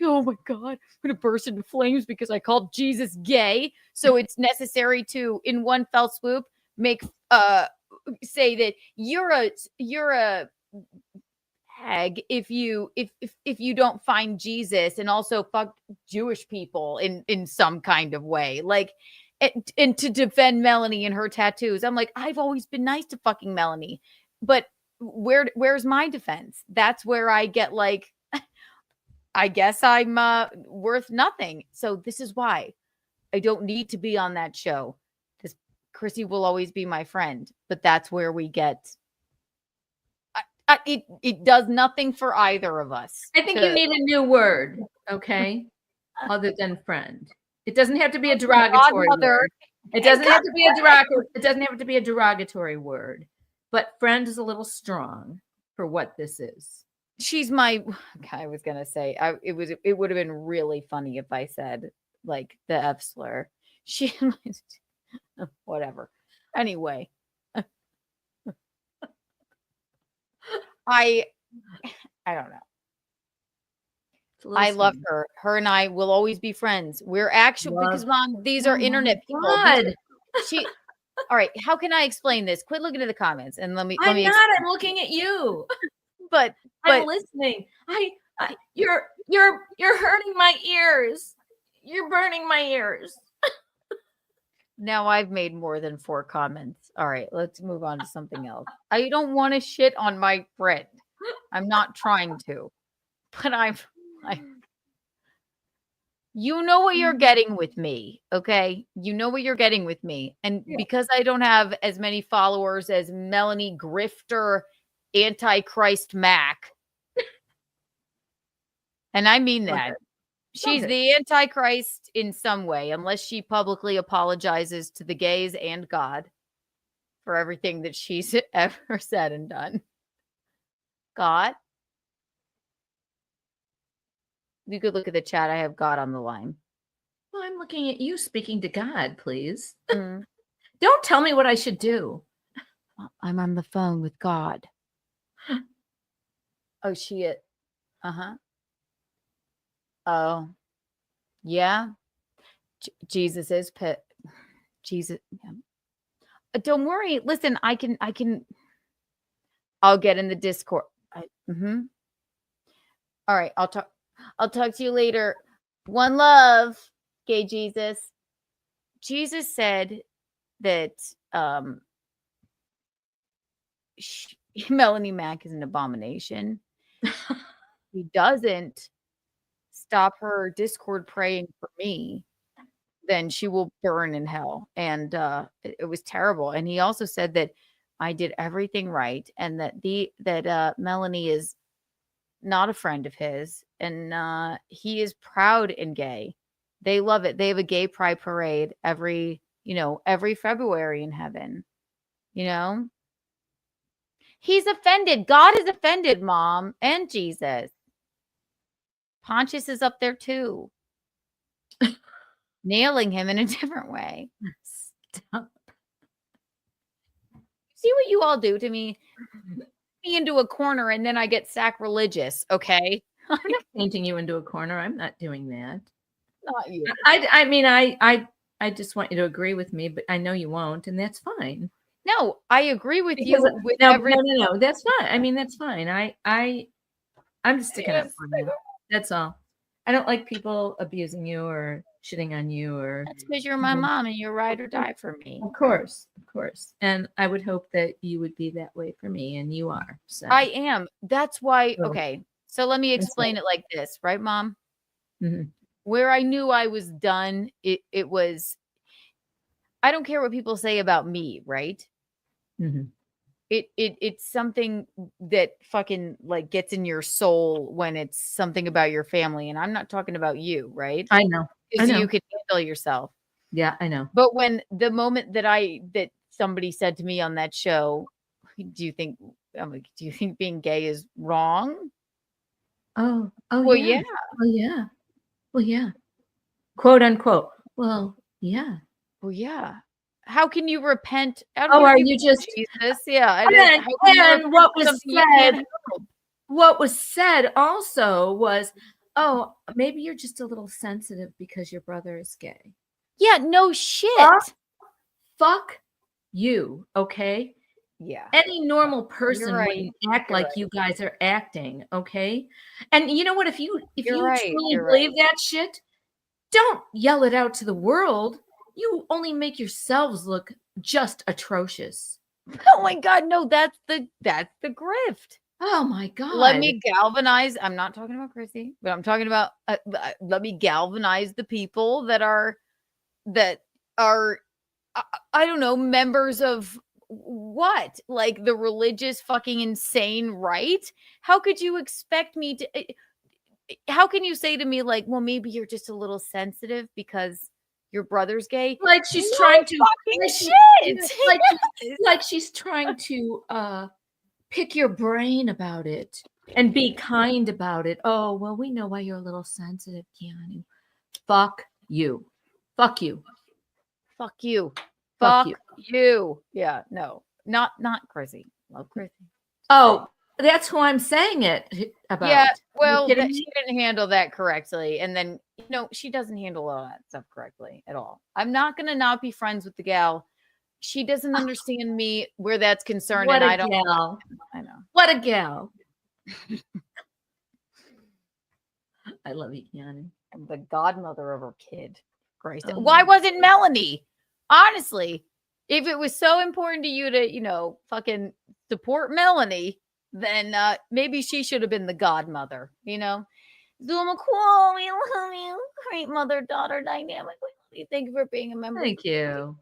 oh my God, I'm gonna burst into flames because I called Jesus gay. So it's necessary to, in one fell swoop, make say that you're a hag if you don't find Jesus, and also fuck Jewish people in some kind of way. Like, and to defend Melanie and her tattoos, I'm like, I've always been nice to fucking Melanie, but where's my defense? That's where I get like, I guess I'm worth nothing. So this is why I don't need to be on that show. Because Chrissy will always be my friend, but that's where we get. It does nothing for either of us. I think you need a new word, okay? Other than friend. It doesn't have to be a derogatory word. It doesn't have to be a derogatory. It doesn't have to be a derogatory word. But friend is a little strong for what this is. She's my. I was gonna say it would have been really funny if I said like the F slur. She, whatever. Anyway, I don't know. I love her. Her and I will always be friends. We're actually because Mom, these are internet people. All right. How can I explain this? Quit looking at the comments and let me. I'm looking at you. But I'm listening. You're hurting my ears. You're burning my ears. Now I've made more than 4 comments. All right, let's move on to something else. I don't want to shit on my friend. I'm not trying to, but you know what you're getting with me, okay? You know what you're getting with me. And because I don't have as many followers as Melanie Grifter Antichrist Mac, and I mean that. She's the Antichrist in some way, unless she publicly apologizes to the gays and God for everything that she's ever said and done. God? You could look at the chat. I have God on the line. Well, I'm looking at you speaking to God, please. Mm. Don't tell me what I should do. I'm on the phone with God. Oh, shit. Uh-huh. Oh, yeah. Jesus is pit. Jesus. Yeah. Don't worry. Listen, I'll get in the Discord. All right. I'll talk to you later. One love, gay Jesus. Jesus said that Melanie Mack is an abomination. He doesn't stop her Discord praying for me, then she will burn in hell. And it was terrible. And he also said that I did everything right, and that Melanie is not a friend of his, and he is proud and gay. They love it. They have a gay pride parade every February in heaven. He's offended. God is offended, Mom, and Jesus. Pontius is up there too, nailing him in a different way. Stop. See what you all do to me? Me into a corner, and then I get sacrilegious. Okay, I'm not painting you into a corner. I'm not doing that. not you. I mean, I just want you to agree with me, but I know you won't, and that's fine. No, I agree with you. With no, that's fine. I mean, that's fine. I'm just sticking up for you. That's all. I don't like people abusing you or shitting on you, or That's because you're my mom and you're ride or die for me. Of course. And I would hope that you would be that way for me, and you are. So I am. That's why. So- Okay, so let me explain it like this, right, Mom? Mhm. Where I knew I was done, it was. I don't care what people say about me, right? Mhm. It's something that fucking like gets in your soul when it's something about your family, and I'm not talking about you, right? I know. Because you can handle yourself. Yeah, I know. But when the moment that somebody said to me on that show, do you think being gay is wrong? Oh, Well, yeah. yeah. Well, yeah. Quote unquote. Well, yeah. Well, yeah. How can you repent? Oh, are you just Jesus? Yeah. And what was said? What was said also was, oh, maybe you're just a little sensitive because your brother is gay. Yeah. No shit. Fuck you. Okay. Yeah. Any normal person right. wouldn't act You're like right. you guys are acting. Okay. And you know what? If you right. truly You're believe that shit, don't yell it out to the world. You only make yourselves look just atrocious. Oh my God. No, that's the grift. Oh my God. Let me galvanize. I'm not talking about Chrissy, but I'm talking about let me galvanize the people that are I don't know, members of what? Like the religious fucking insane right? How could you expect me to how can you say to me like, well, maybe you're just a little sensitive because your brother's gay? Like she's No trying to fucking shit. like she's trying to pick your brain about it and be kind about it. Oh, well, we know why you're a little sensitive, Keanu. Fuck you. Fuck you. Fuck you. Fuck Fuck you. Yeah, no. Not Chrissy. Love Chrissy. Oh, that's who I'm saying it about. Yeah, well, You kidding she me? didn't handle that correctly. And then, she doesn't handle all that stuff correctly at all. I'm not going to not be friends with the gal. She doesn't understand me where that's concerned. What and a I don't. gal. I know. What a gal. I love you, Keanu. I'm the godmother of her kid. Christ. Oh. Why wasn't Melanie? honestly, if it was so important to you to, fucking support Melanie, then maybe she should have been the godmother, Zuma, cool. We love you. Great mother-daughter dynamic. We love you. Thank you for being a member. Thank you.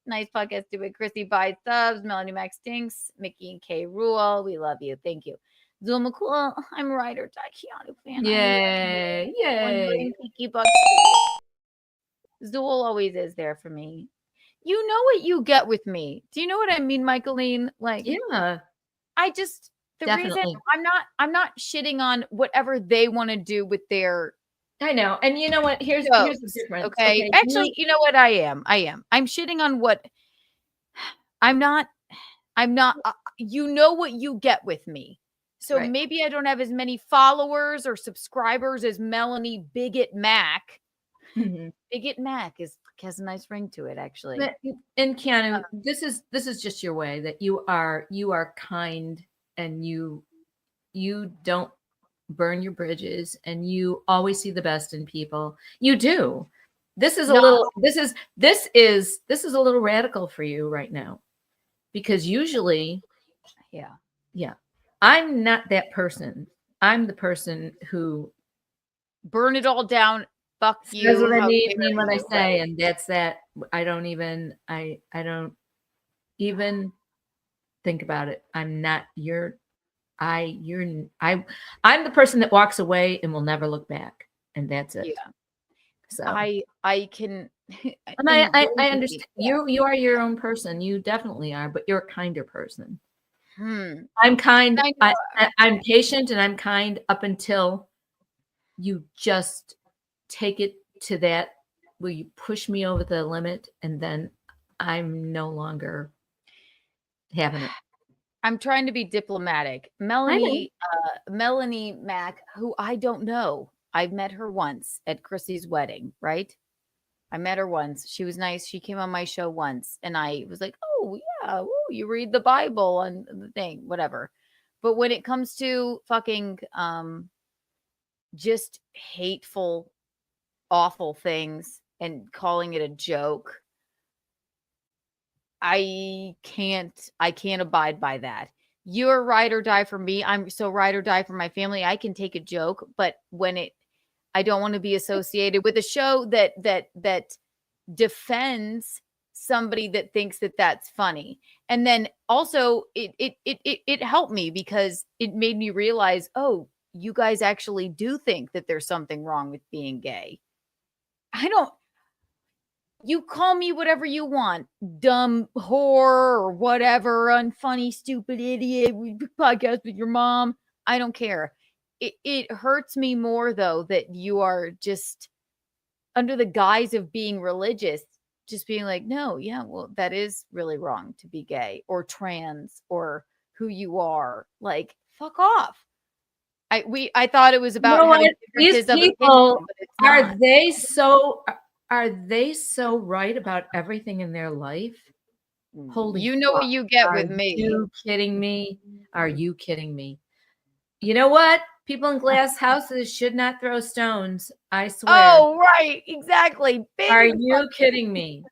Nice podcast, stupid. Chrissy buys subs. Melanie Max stinks. Mickey and Kay rule. We love you. Thank you. Zuma, cool. I'm a Ride or Die Keanu fan. Yay. Yay. Peaky Bucks. Zool always is there for me. You know what you get with me. Do you know what I mean, Michaeline? Like, Yeah. I just the Definitely. reason I'm not shitting on whatever they want to do with their I know. And you know what? Here's shows, the difference. okay? Actually, you know what I am? I'm shitting on what I'm not you know what you get with me. So Right. maybe I don't have as many followers or subscribers as Melanie Bigot Mac. Mhm. Bigot Mac has a nice ring to it, actually. And Keanu, this is just your way that you are kind, and you don't burn your bridges, and you always see the best in people. You do. This is a little radical for you right now, because usually, yeah, I'm not that person. I'm the person who burn it all down. Fuck you. That's what I mean what I say, and that's that. I don't even think about it. I'm not I'm the person that walks away and will never look back, and that's it. Yeah. So I can and I understand you are your own person. You definitely are, but you're a kinder person. I'm kind. I'm patient and I'm kind up until you just take it to that where you push me over the limit, and then I'm no longer having it. I'm trying to be diplomatic. Melanie Mac, who I don't know. I've met her once at Chrissy's wedding, right? I met her once. She was nice. She came on my show once, and I was like, oh, yeah, you read the Bible and the thing, whatever. But when it comes to fucking just hateful, awful things and calling it a joke, I can't abide by that. You're ride or die for me. I'm so ride or die for my family. I can take a joke, but I don't want to be associated with a show that defends somebody that thinks that that's funny. And then also it helped me because it made me realize, oh, you guys actually do think that there's something wrong with being gay. You call me whatever you want, dumb whore or whatever, unfunny, stupid idiot, podcast with your mom. I don't care. It hurts me more, though, that you are just under the guise of being religious, just being like, no, yeah, well, that is really wrong to be gay or trans or who you are. Like, fuck off. I thought it was about having these people are they so right about everything in their life? Holy, you know what you get with me. Are you kidding me? Are you kidding me? You know what? People in glass houses should not throw stones. I swear. Oh, right. Exactly. Are you kidding me?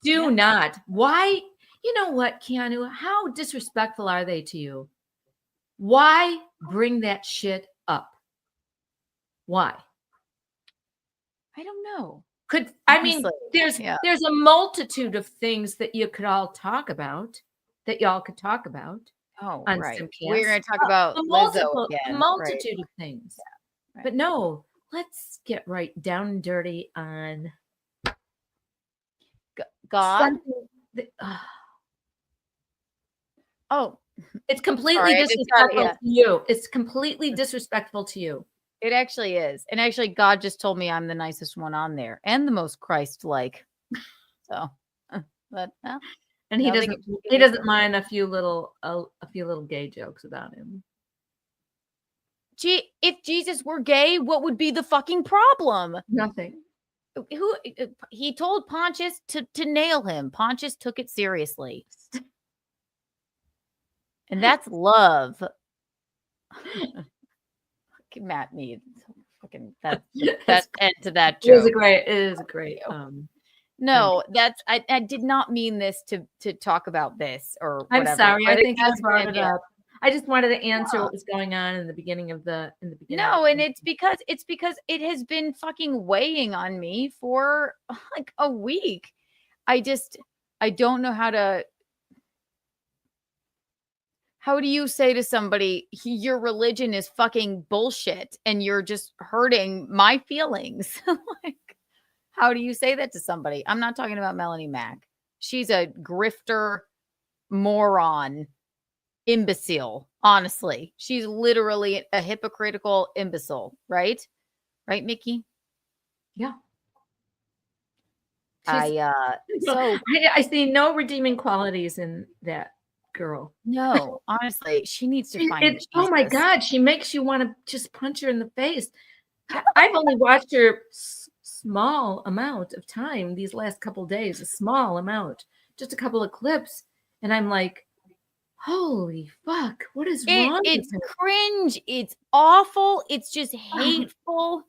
Do not. Why? You know what, Keanu? How disrespectful are they to you? Why bring that shit up? Why? I don't know. There's a multitude of things that you could all talk about, that y'all could talk about. Oh, on right. Simcast. We're going to talk about a multitude of things. Right. But no, let's get right down and dirty on God. It's completely disrespectful to you. It's completely disrespectful to you. It actually is. And actually, God just told me I'm the nicest one on there and the most Christ-like. So, but and he doesn't mind a few little gay jokes about him. Gee, if Jesus were gay, what would be the fucking problem? Nothing. He told Pontius to nail him. Pontius took it seriously. And that's love. Matt needs fucking that end to that joke. It is a great No, that's I did not mean this to talk about this or I'm whatever. sorry. I think I that's brought gonna it be up. I just wanted to answer No. what was going on in the beginning of the No, and it's because it has been fucking weighing on me for like a week. I don't know how do you say to somebody your religion is fucking bullshit and you're just hurting my feelings? Like, how do you say that to somebody? I'm not talking about Melanie Mack. She's a grifter, moron, imbecile. Honestly, she's literally a hypocritical imbecile, right? Right, Mickey? Yeah. So I see no redeeming qualities in that girl. no, honestly, she needs to find Oh my Jesus. God, she makes you want to just punch her in the face. I've only watched her small amount of time these last couple days, a small amount, just a couple of clips, and I'm like, holy fuck, what is wrong It's with her? cringe. It's awful. It's just hateful.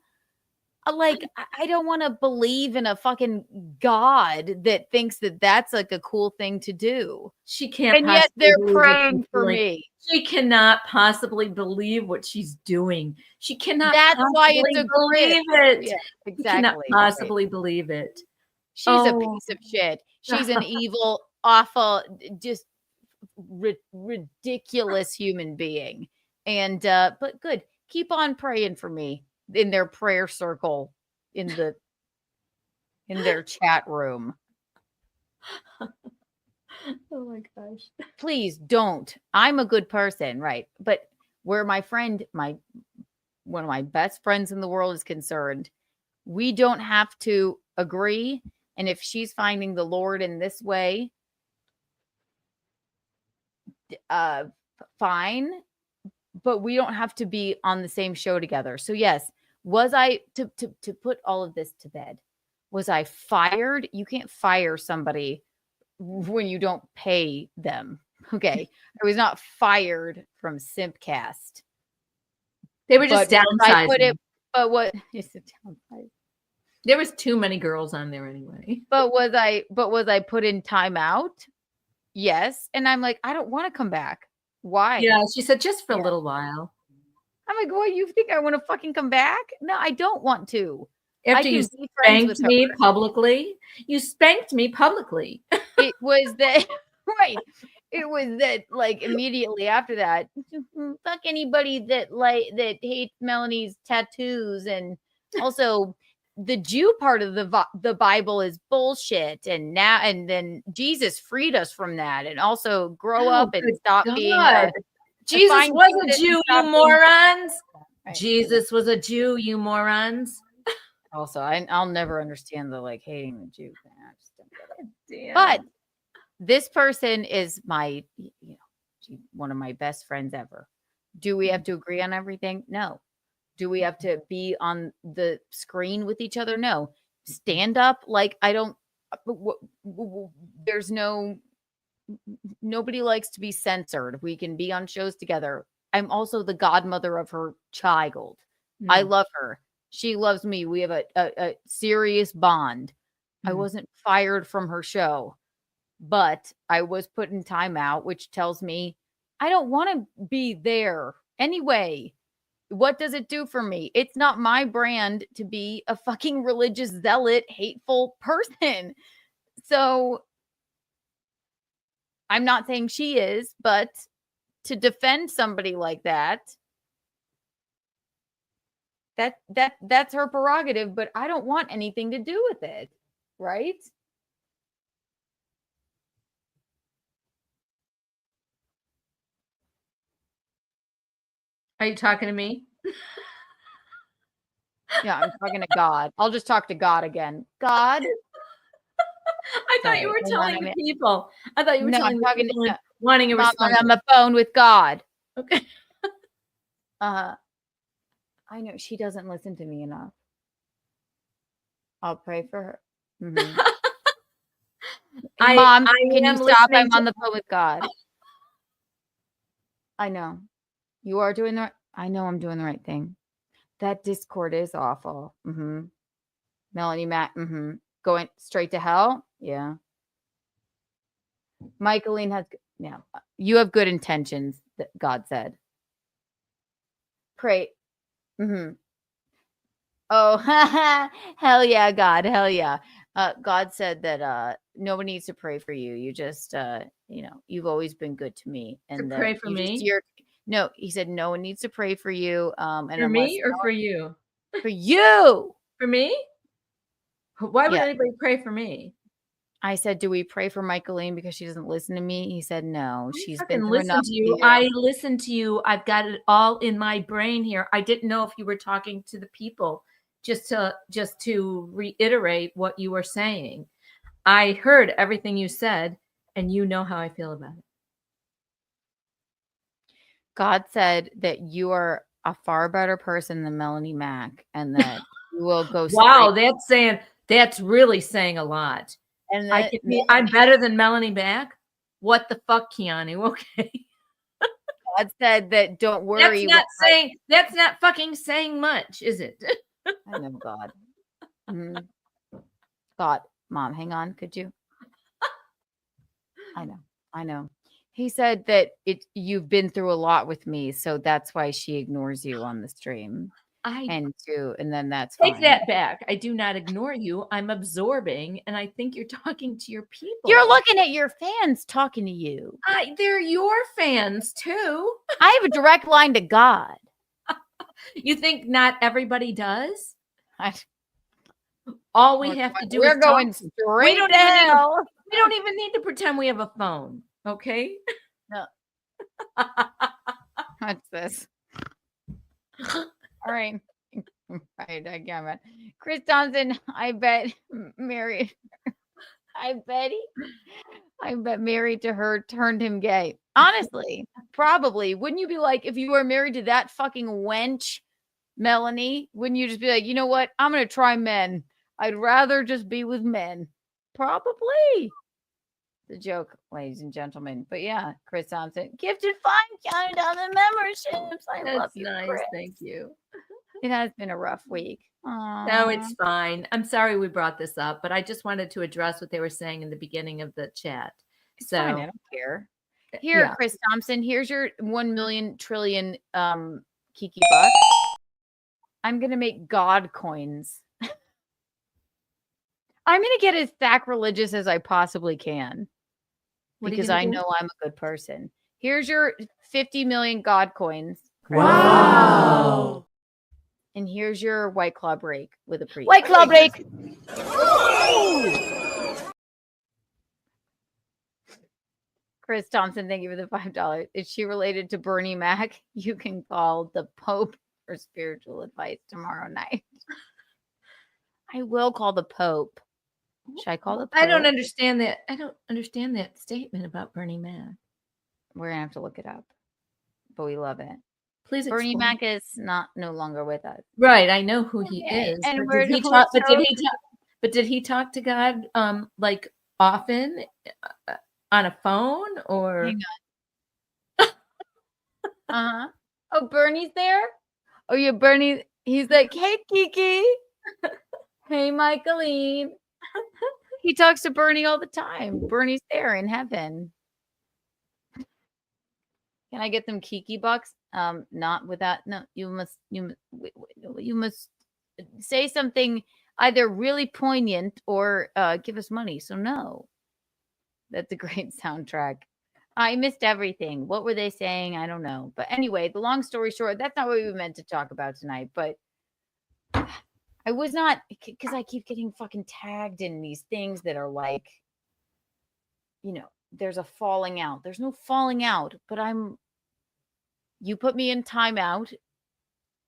Like, I don't want to believe in a fucking God that thinks that that's like a cool thing to do. She can't And yet possibly they're believe what praying she's for doing. me. She cannot possibly believe what she's doing. She cannot That's why possibly it's a believe cringe. it. Yeah, She cannot exactly. possibly believe it. She's a piece of shit. She's an evil, awful, just ridiculous human being. And but good. Keep on praying for me in their prayer circle in their chat room. Oh my gosh. Please don't. I'm a good person, right? But where my friend, one of my best friends in the world is concerned, we don't have to agree. And if she's finding the Lord in this way, fine. But we don't have to be on the same show together. So yes, was I to put all of this to bed? Was I fired? You can't fire somebody when you don't pay them. Okay. I was not fired from Simpcast. They were just But downsizing. but what is it downsizing? There was too many girls on there anyway. But was I put in timeout? Yes. And I'm like, I don't want to come back. Why? Yeah, she said just for a little while. I'm like, what, you think I want to fucking come back? No, I don't want to. After you spanked me publicly. You spanked me publicly. It was that right. It was that like immediately after that, fuck anybody that hates Melanie's tattoos, and also the Jew part of the Bible is bullshit, and then Jesus freed us from that, and also grow up and stop being Jesus was a Jew, you morons. Right. Jesus was a Jew, you morons. Also, I'll never understand the like hating the Jew thing. I just don't get it. Damn. But this person is my, one of my best friends ever. Do we have to agree on everything? No. Do we have to be on the screen with each other? No. Stand up. Like, there's nobody likes to be censored. We can be on shows together. I'm also the godmother of her child. I love her. She loves me. We have a serious bond. I wasn't fired from her show, but I was put in timeout, which tells me I don't want to be there anyway. What does it do for me? It's not my brand to be a fucking religious zealot, hateful person. So I'm not saying she is, but to defend somebody like that's her prerogative, but I don't want anything to do with it, right? Are you talking to me? Yeah, I'm talking to God. I'll just talk to God again. God. I thought you were telling the people. I thought you were telling the people and wanting a response. I'm on the phone with God. Okay. I know she doesn't listen to me enough. I'll pray for her. Mm-hmm. Mom, can you stop? I'm on the phone with God. I know. You are doing the right. I know I'm doing the right thing. That Discord is awful. Mm-hmm. Melanie Matt. Mm-hmm. Going straight to hell? Yeah. Michaeline has, yeah. You have good intentions, God said. Pray. Mm-hmm. Oh, hell yeah, God. Hell yeah. God said that no one needs to pray for you. You just, you've always been good to me. And To that pray for you just, me? no, he said no one needs to pray for you. And For me or for you? for you. For me? Why would Yeah. anybody pray for me? I said, do we pray for Michaeline because she doesn't listen to me? He said, no, I she's fucking been through listen enough to for you. I listen to you. I've got it all in my brain here. I didn't know if you were talking to the people just to reiterate what you were saying. I heard everything you said, and you know how I feel about it. God said that you are a far better person than Melanie Mack, and that you will go. Wow, that's really saying a lot. And I'm better than Melanie Mack. What the fuck, Keanu? Okay. God said that don't worry. That's not fucking saying much, is it? I know God. God, Mom, hang on. Could you? I know. He said that you've been through a lot with me, so that's why she ignores you on the stream. And then that's take fine. that back. I do not ignore you. I'm absorbing, and I think you're talking to your people. You're looking at your fans talking to you. They're your fans too. I have a direct line to God. You think not everybody does? All we have to do is going straight to hell. We don't even need to pretend we have a phone. Okay. No. What's this? All right. Right. I got it. Chris Thompson, I bet married married to her turned him gay. Honestly, probably. Wouldn't you be like, if you were married to that fucking wench, Melanie, wouldn't you just be like, you know what? I'm going to try men. I'd rather just be with men. Probably. The joke, ladies and gentlemen. But yeah, Chris Thompson, gifted $5 memberships. I love you, nice. Chris. Thank you. It has been a rough week. Aww. No, it's fine. I'm sorry we brought this up, but I just wanted to address what they were saying in the beginning of the chat. It's fine. I don't care. Here, yeah. Chris Thompson, here's your 1 million trillion Kiki bucks. I'm going to make God coins. I'm going to get as sacrilegious as I possibly can because I know I'm a good person. Here's your 50 million God coins. Wow. And here's your White Claw break with a priest. White Claw break. Chris Thompson, thank you for the $5. Is she related to Bernie Mac? You can call the Pope for spiritual advice tomorrow night. I will call the Pope. Should I call the Pope? I don't understand that. I don't understand that statement about Bernie Mac. We're gonna have to look it up, but we love it. Please Bernie explain. Mac is no longer with us. Right, I know who he is. And but did he talk to God like often on a phone or? Hang on. Oh, Bernie's there. Oh, yeah, Bernie. He's like, hey, Kiki. Hey, Michaeline. He talks to Bernie all the time. Bernie's there in heaven. Can I get them Kiki bucks? Not with that. No, you must say something either really poignant or give us money. So no, that's a great soundtrack. I missed everything. What were they saying? I don't know. But anyway, the long story short, that's not what we were meant to talk about tonight. But I was not, because I keep getting fucking tagged in these things that are like, there's a falling out. There's no falling out, but you put me in timeout,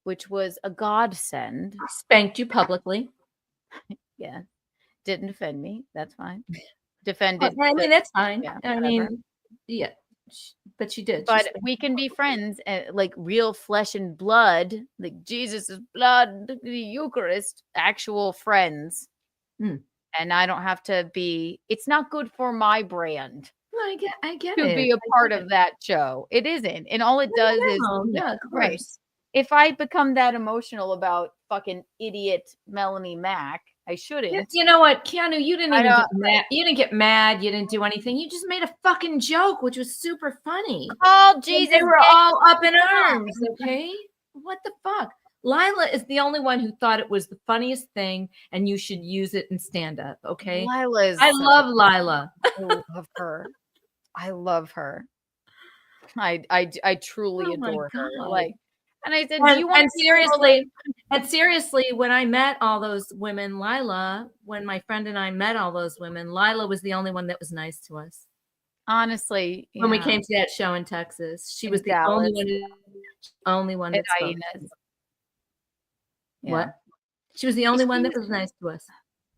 which was a godsend. Spanked you publicly. Yeah. Didn't defend me. That's fine. Defended. I mean, that's fine. Yeah, I mean, yeah. But she did. But we can be friends, like real flesh and blood, like Jesus' blood, the Eucharist, actual friends. And I don't have to be, it's not good for my brand. I get to it. be a part of that show. It isn't. And all it does is, yeah, of course. Right. If I become that emotional about fucking idiot Melanie Mack, I shouldn't. You know what, Keanu? You didn't I even know, get mad. You didn't get mad. You didn't do anything. You just made a fucking joke, which was super funny. Oh, And Jesus. they were gay. all up in arms. Okay, what the fuck? Lila is the only one who thought it was the funniest thing, and you should use it in stand up. Okay, Lila is I such love Lila. I love her. I love her. I truly Oh my adore her. God. Like, and I said, do you want And to see her seriously, when I met all those women, when my friend and I met all those women, Lila was the only one that was nice to us. honestly, When we yeah, came to that show in Texas, she In was the Dallas. only one and that spoke. hyenas. What? She was the only one that was nice to us.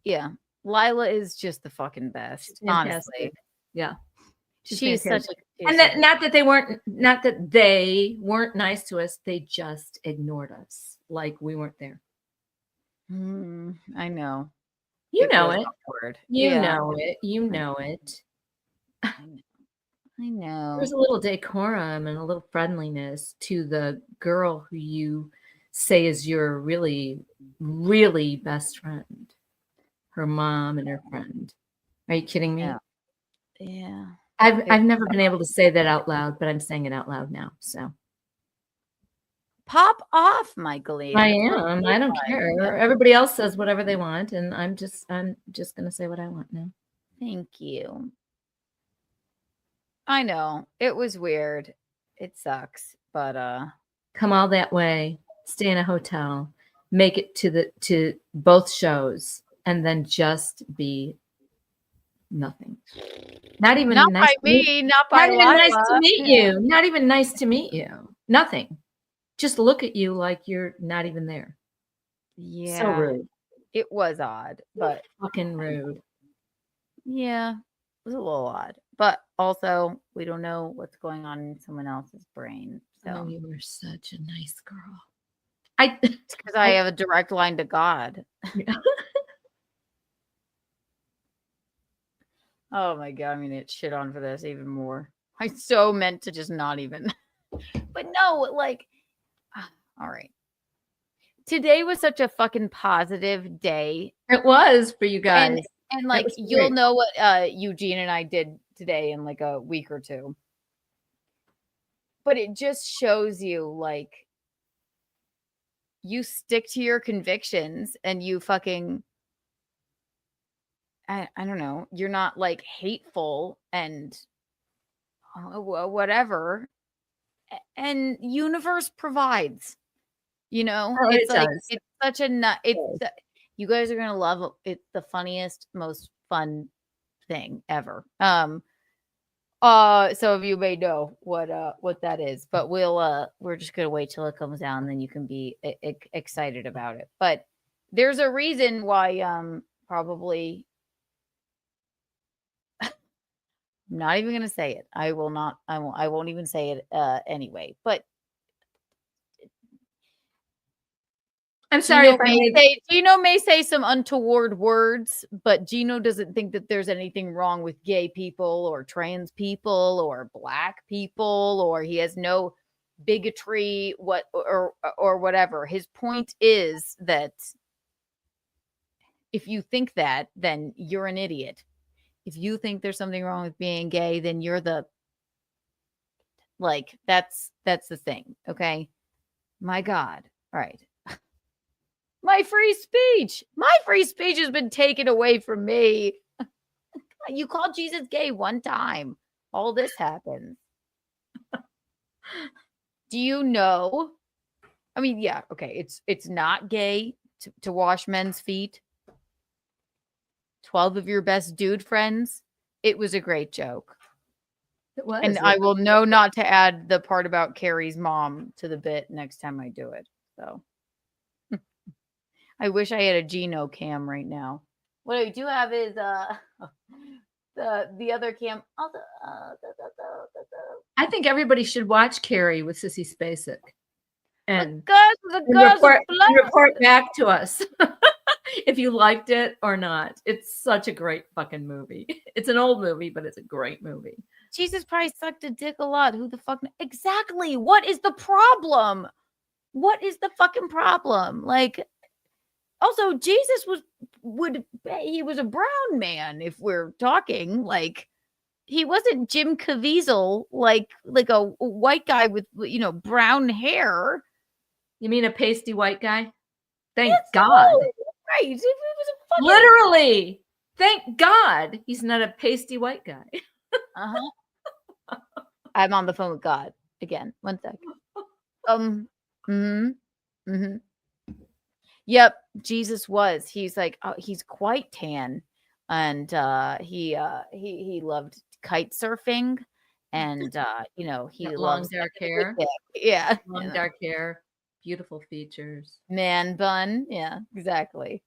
Yeah. Lila is just the fucking best. Fantastic. Honestly. Yeah. She's such fantastic. a And not that they weren't nice to us, they just ignored us like we weren't there. I know. You know was it. awkward. You Yeah. know it. You know it. I know. There's a little decorum and a little friendliness to the girl who you say is your really, really best friend. Her mom and her friend. Are you kidding me? Yeah. Yeah. I've never been able to say that out loud, but I'm saying it out lound now. So Pop off, Michaeline. I am. I don't care. Everybody else says whatever they want, and I'm just gonna say what I want now. Thank you. I know. It was weird. It sucks. But Come all that way, stay in a hotel, make it to both shows, and then just be nothing. Not even not nice by to meet- me, not by Not even nice to Lila. meet you. Not even nice to meet you. Nothing. Just look at you like you're not even there. Yeah. So rude. It was odd, but Fucking rude. yeah, it was a little odd. But also, we don't know what's going on in someone else's brain. So Oh, you were such a nice girl. it's because I have a direct line to God. Oh my God, I'm gonna get shit on for this even more. I so meant to just not even. But no, like, all right. Today was such a fucking positive day. It was for you guys. And like, was you'll great. know what Eugene and I did today in like a week or two. But it just shows you, like, you stick to your convictions and you fucking, I don't know, you're not like hateful and whatever. And universe provides, you know, Oh, it's it like, does. it's such a, you guys are going to love it. It's the funniest, most fun thing ever. Some of you may know what that is, but we're just gonna wait till it comes down, and then you can be excited about it. But there's a reason why probably I'm not even gonna say it. I won't even say it anyway. But I'm sorry if I made Gino may say some untoward words, but Gino doesn't think that there's anything wrong with gay people or trans people or black people, or he has no bigotry or whatever. His point is that if you think that, then you're an idiot. If you think there's something wrong with being gay, then you're that's the thing. Okay. My God. All right. My free speech has been taken away from me. You called Jesus gay one time. All this happens. Do you know? I mean, yeah, okay. It's not gay to wash men's feet. 12 of your best dude friends. It was a great joke. it was. And I will know not to add the part about Carrie's mom to the bit next time I do it. So I wish I had a Gino cam right now. What I do have is the other cam. I think everybody should watch Carrie with Sissy Spacek and report back to us if you liked it or not. It's such a great fucking movie. It's an old movie, but it's a great movie. Jesus probably sucked a dick a lot. Who the fuck? Exactly. What is the problem? What is the fucking problem? Like, Also, Jesus he was a brown man. If we're talking like, he wasn't Jim Caviezel, like a white guy with brown hair. You mean a pasty white guy? Thank Yes, God. no, right? It was a fucking Literally. Thank God he's not a pasty white guy. Uh-huh. I'm on the phone with God again. One sec. Yep, Jesus was. He's like, he's quite tan, and he loved kite surfing, and he That loves long dark hair. Yeah, Long dark hair, beautiful features. man bun. Yeah, exactly.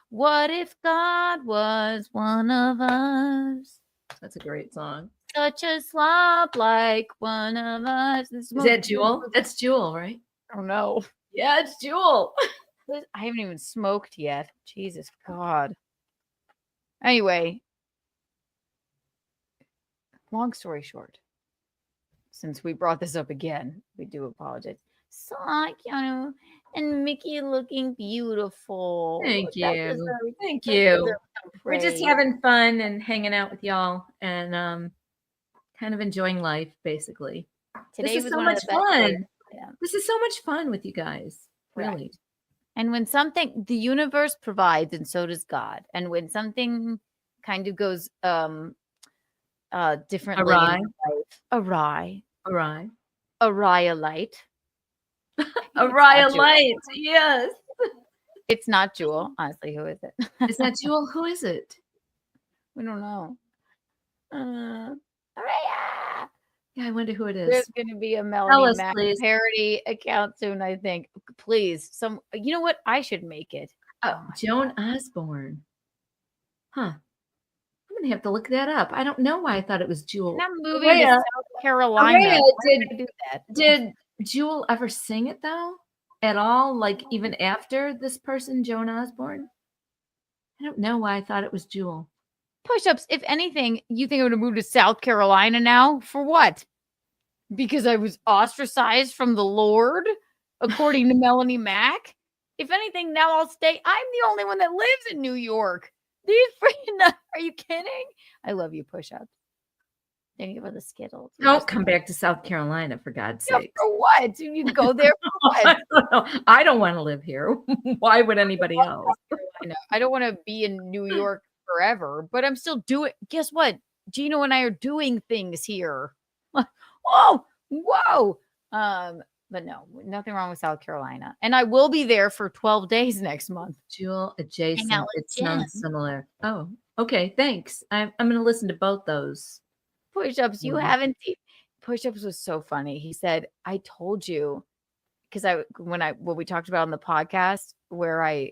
What if God was one of us? That's a great song. Such a slob like one of us. Is that Jewel? That's Jewel, right? Oh no. Yeah, it's Jewel. I haven't even smoked yet. Jesus God. Anyway, long story short, since we brought this up again, we do apologize. Saw Keanu and Mickey looking beautiful. Thank That you. deserves- Thank that you. deserves some We're just praise. having fun and hanging out with y'all and kind of enjoying life, basically. Today This is was so one of much the best days. fun. Yeah. This is so much fun with you guys. Correct. Really. And when something the universe provides, and so does God. And when something kind of goes differently in Awry. awry, Awry. a light. Araya Jewel. Light. Yes. It's not Jewel. Honestly, who is it? Is that Jewel? Who is it? We don't know. Araya! Yeah, I wonder who it is. There's going to be a Tell Melanie us, Mac please. parody account soon, I think. Please, you know what? I should make it. Joan Osborne. Huh. I'm gonna have to look that up. I don't know why I thought it was Jewel. And I'm moving Araya, to South Carolina. Araya, Why would I do that? Did Jewel ever sing it though? At all? Like even after this person, Joan Osborne? I don't know why I thought it was Jewel. Push-ups. If anything, you think I'm going to move to South Carolina now? For what? Because I was ostracized from the Lord, according to Melanie Mack? If anything, now I'll stay. I'm the only one that lives in New York. These freaking, are you kidding? I love you, push-ups. Thank you for the Skittles. Don't come back to South Carolina, for God's Yeah, sake. for what? You can go there for what? I don't want to live here. Why would anybody else? I don't want to be in New York forever, but I'm still doing. Guess what? Gino and I are doing things here. Whoa. But no, nothing wrong with South Carolina, and I will be there for 12 days next month. Jewel adjacent. out with It sounds Jen. similar. Oh, okay. Thanks. I'm going to listen to both those. Push-ups, you Mhm. haven't seen. Push-ups was so funny. He said, "I told you," because when we talked about on the podcast where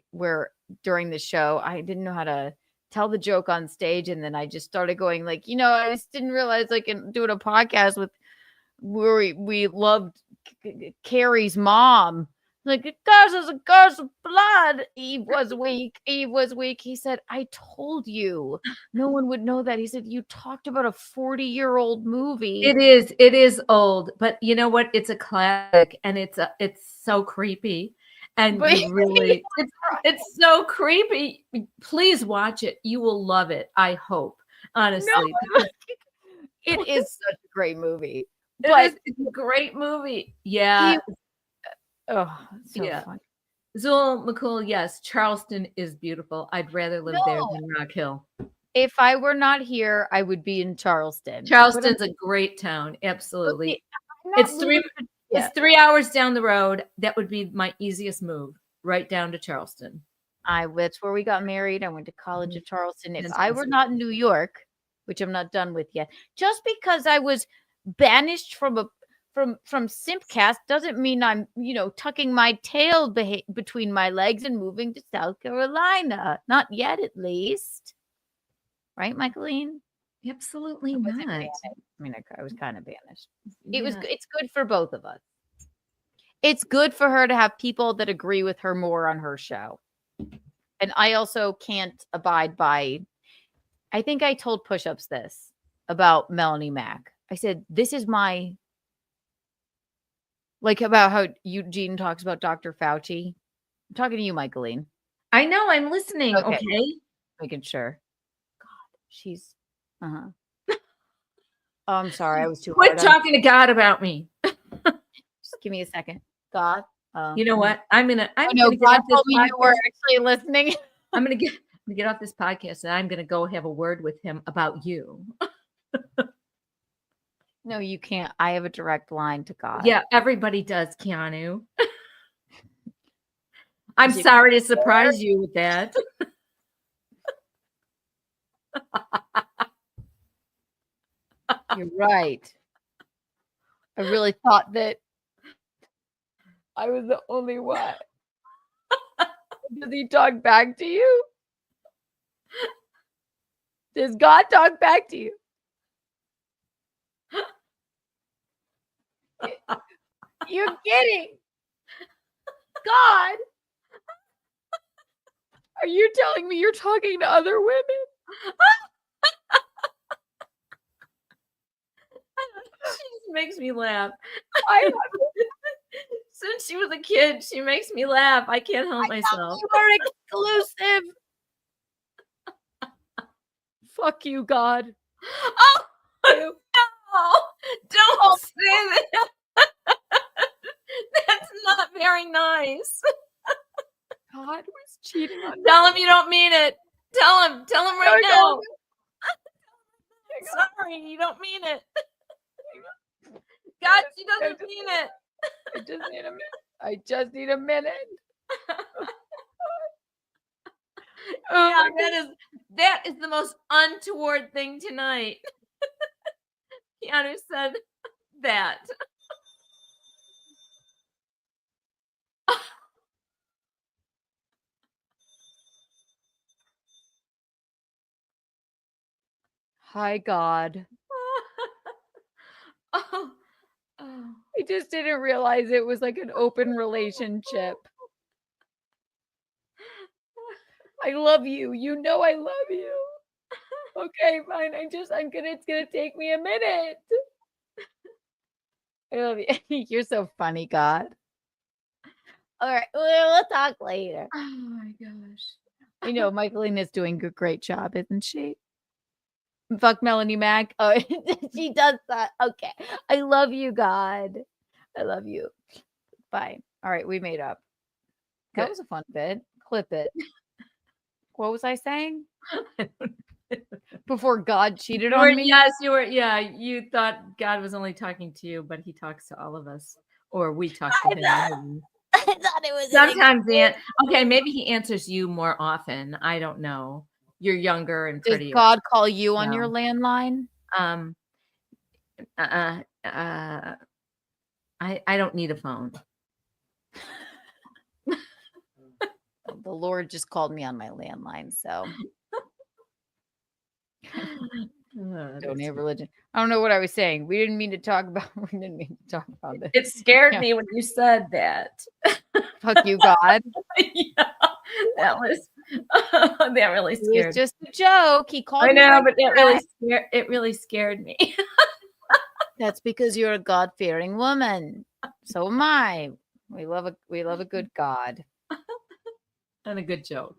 during the show I didn't know how to tell the joke on stage, and then I just started going like, I just didn't realize like doing a podcast with where we loved Carrie's mom. Like, it is a curse of blood. Eve was weak. He said, I told you. No one would know that. He said, you talked about a 40-year-old movie. It is old, but you know what? It's a classic, and it's so creepy, and But- you really it's so creepy. Please watch it. You will love it. I hope, honestly. It is such a great movie. It's a great movie. Yeah. Oh, so Yeah. fun. Zool McCool, yes, Charleston is beautiful. I'd rather live there No. than Rock Hill. If I were not here, I would be in Charleston. Charleston's a great town. Absolutely. It's It's 3 hours down the road. That would be my easiest move, right down to Charleston. That's where we got married. I went to College Mhm. of Charleston. If That's I were awesome. not in New York, which I'm not done with yet, just because I was banished from Simpcast doesn't mean I'm, tucking my tail between my legs and moving to South Carolina. Not yet, at least. Right, Michaeline? Absolutely I wasn't not. banished. I mean, I was kind of banished. It's Yeah. good for both of us. It's good for her to have people that agree with her more on her show. And I also can't abide by, I think I told Push-Ups this about Melanie Mack. I said, this is my, like about how Eugene talks about Dr. Fauci. I'm talking to you, Michaeline. I know. I'm listening. Okay. Okay. Making sure. God, she's. Oh, I'm sorry. I was too Quit hard on. talking to God about me. Just give me a second. God. You know what? I'm Oh gonna no, get God off this told me you were podcast. actually listening. I'm gonna get off this podcast, and I'm gonna go have a word with him about you. No, you can't. I have a direct line to God. Yeah, everybody does, Keanu. I'm Is it sorry to surprise you with that. You're right. I really thought that I was the only one. Does he talk back to you? Does God talk back to you? You're kidding. God. Are you telling me you're talking to other women? She just makes me laugh. I Since she was a kid, she makes me laugh. I can't help myself. You are exclusive. Fuck you, God. Oh, no. Don't say that. That's not very nice. God was cheating on me. Tell him you don't mean it. Tell him right now. Sorry, you don't mean it. God, she doesn't mean it. I just need a minute. I just need a minute. Yeah, that is the most untoward thing tonight. Keanu said that. Hi, God. Oh. I just didn't realize it was like an open relationship. I love you. You know I love you. Okay, fine. It's gonna take me a minute. I love you. You're so funny, God. All right, we'll talk later. Oh my gosh. You know, Michaelina's doing a great job, isn't she? Fuck Melanie Mac. Oh, she does that. Okay. I love you, God. I love you. Bye. All right, we made up. That Good. was a fun bit. Clip it. What was I saying? Before God cheated on me? Yes, you were. Yeah, you thought God was only talking to you, but he talks to all of us. Or we talk to him. I thought it was Sometimes okay, maybe he answers you more often. I don't know. You're younger and Does prettier. God call you on No. your landline? I don't need a phone. The Lord just called me on my landline, so donate religion. I don't know what I was saying. We didn't mean to talk about this. It scared me when you said that. Fuck you, God. Yeah, that really It scared was just a joke. He called me. I me. know, but it really scared me. That's because you're a God-fearing woman. So am I. We love a good God. And a good joke.